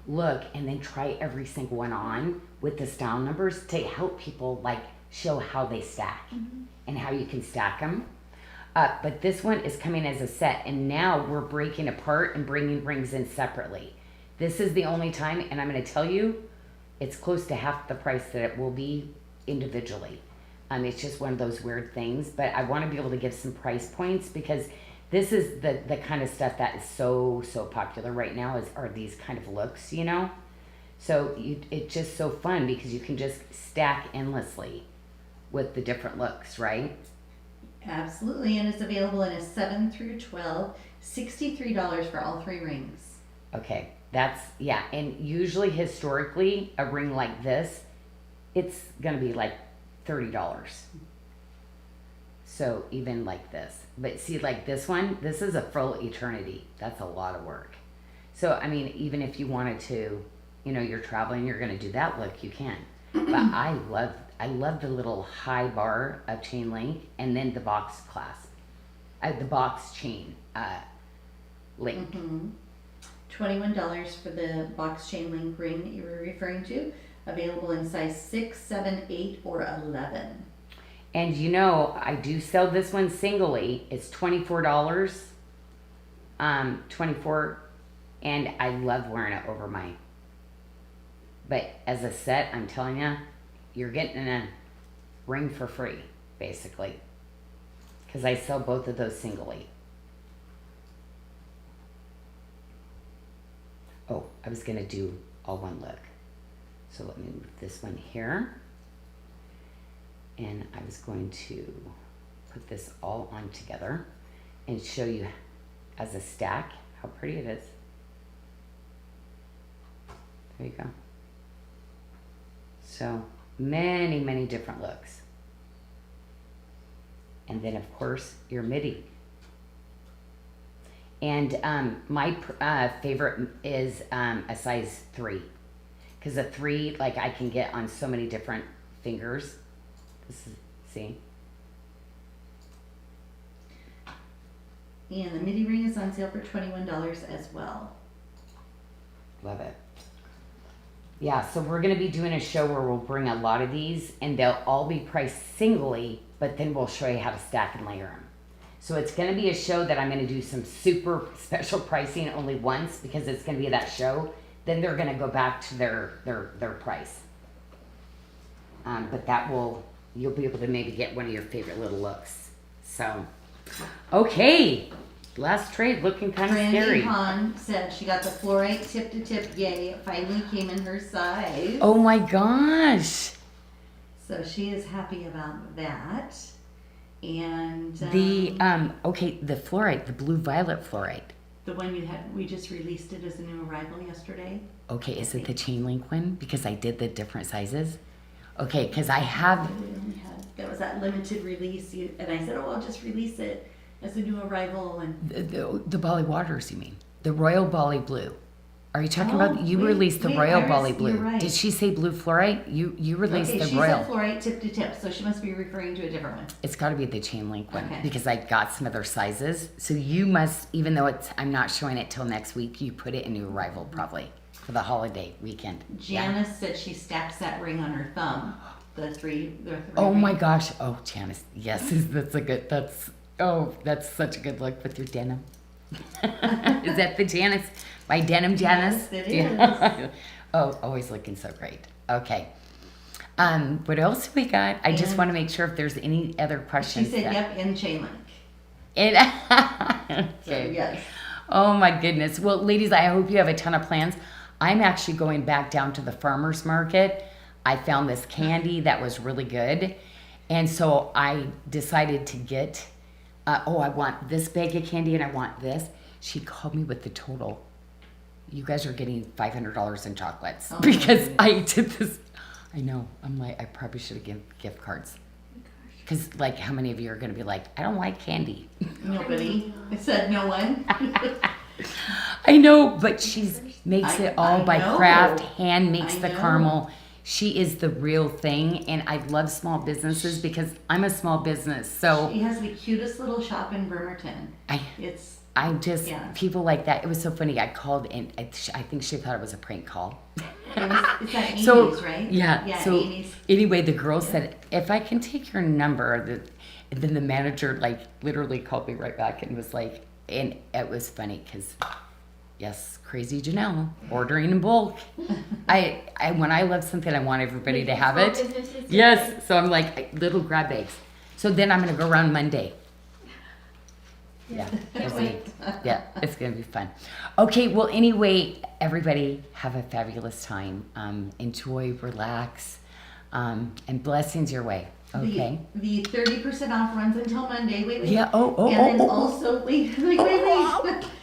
look and then try every single one on with the style numbers to help people show how they stack. Mm-hmm. And how you can stack them. But this one is coming as a set, and now we're breaking apart and bringing rings in separately. This is the only time, and I'm going to tell you, it's close to half the price that it will be individually. It's just one of those weird things, but I want to be able to give some price points because this is the kind of stuff that is so popular right now are these kind of looks, you know? So it's just so fun because you can just stack endlessly with the different looks, right? Absolutely, and it's available in a 7 through 12, $63 for all 3 rings. Okay, that's, yeah, and usually historically, a ring like this, it's gonna be like $30. So even like this. But see, like this one, this is a full eternity. That's a lot of work. So, I mean, even if you wanted to, you know, you're traveling, you're gonna do that look, you can. But I love the little high bar of chain link and then the box clasp. The box chain link. $21 for the box chain link ring that you were referring to. Available in size 6, 7, 8, or 11. And you know, I do sell this one singly. It's $24. 24, and I love wearing it over my. But as a set, I'm telling you, you're getting a ring for free, basically. Because I sell both of those singly. Oh, I was going to do all one look. So let me move this one here. And I was going to put this all on together and show you as a stack how pretty it is. There you go. So many, many different looks. And then of course your midi. And my favorite is a size 3. Because a 3, like I can get on so many different fingers. This is, see? And the midi ring is on sale for $21 as well. Love it. Yeah, so we're going to be doing a show where we'll bring a lot of these and they'll all be priced singly, but then we'll show you how to stack and layer them. So it's going to be a show that I'm going to do some super special pricing only once because it's going to be that show. Then they're going to go back to their price. But that will, you'll be able to maybe get one of your favorite little looks. So, okay. Last trade looking kind of scary. Randy Hahn said she got the fluorite tip to tip. Yay, it finally came in her size. Oh my gosh. So she is happy about that. And okay, the fluorite, the blue violet fluorite. The one you had, we just released it as a new arrival yesterday. Okay, is it the chain link one? Because I did the different sizes. Okay, because I have. That was that limited release, and I said, "Oh, I'll just release it as a new arrival." And the Bali Waters, you mean? The Royal Bali Blue. Are you talking about? You released the Royal Bali Blue. You're right. Did she say blue fluorite? You released the Royal. She said fluorite tip to tip, so she must be referring to a different one. It's got to be the chain link one Okay. because I got some other sizes. So you must, even though I'm not showing it till next week, you put it in new arrival probably for the holiday weekend. Janice said she stacks that ring on her thumb. The three Oh my rings. gosh! Oh, Janice, yes, that's such a good look with your denim. Is that the Janice? My denim Janice? Yes, it is. Oh, always looking so great. Okay. What else have we got? I just want to make sure if there's any other She questions. said, "Yep, in chain link." Okay. So, yes. Oh my goodness. Well, ladies, I hope you have a ton of plans. I'm actually going back down to the farmer's market. I found this candy that was really good. And so I decided to get, I want this bag of candy and I want this. She called me with the total. You guys are getting $500 in chocolates because I did this. I know. I'm like, I probably should have given gift cards. Because, like, how many of you are going to be like, I don't like candy? Nobody. I said no one. I know, but she makes it all by know. craft, hand makes I the know. caramel. She is the real thing, and I love small businesses because I'm a small business. So She has the cutest little shop in Bremerton. I just, Yeah. people like that. It was so funny. I called, and I think she thought it was a prank call. It's at Amy's, So, right? yeah. So Amy's. anyway, the girl said, if I can take your number, and then the manager like literally called me right back and was like, and it was funny because, yes, crazy Janyl, ordering in bulk. I when I love something, I want everybody to have it. Yes. So I'm like, little grab bags. So then I'm going to go around Monday. Yeah, it's gonna be fun. Okay, well, anyway, everybody have a fabulous time. Enjoy, relax, and blessings your way. Okay. The 30% off runs until Monday. Wait. Yeah. And then also, wait.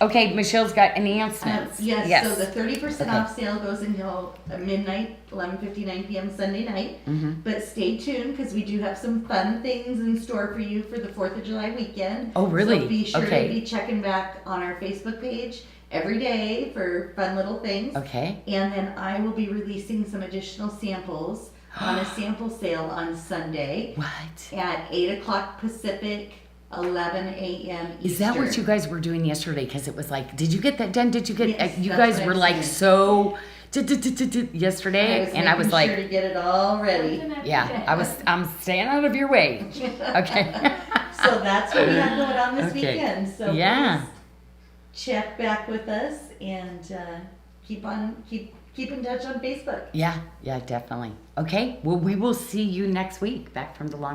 Okay, Michelle's got announcements. Yes. So the 30% off sale goes until midnight, 11:59 p.m. Sunday night. Mm-hmm. But stay tuned because we do have some fun things in store for you for the 4th of July weekend. Oh, really? So be sure to be checking back on our Facebook page every day for fun little things. Okay. And then I will be releasing some additional samples on a sample sale on Sunday. What? At 8 o'clock Pacific, 11 a.m. Eastern. Is that what you guys were doing yesterday? Because it was like, did you get that done? Did you get? Yes, you that's guys what were I'm like saying. so yesterday, and I was making like, sure to get it all ready. yeah, I'm staying out of your way. Okay. So that's what we have going on this Okay. weekend. So Yeah. please check back with us and keep in touch on Facebook. Yeah, definitely. Okay. Well, we will see you next week back from the long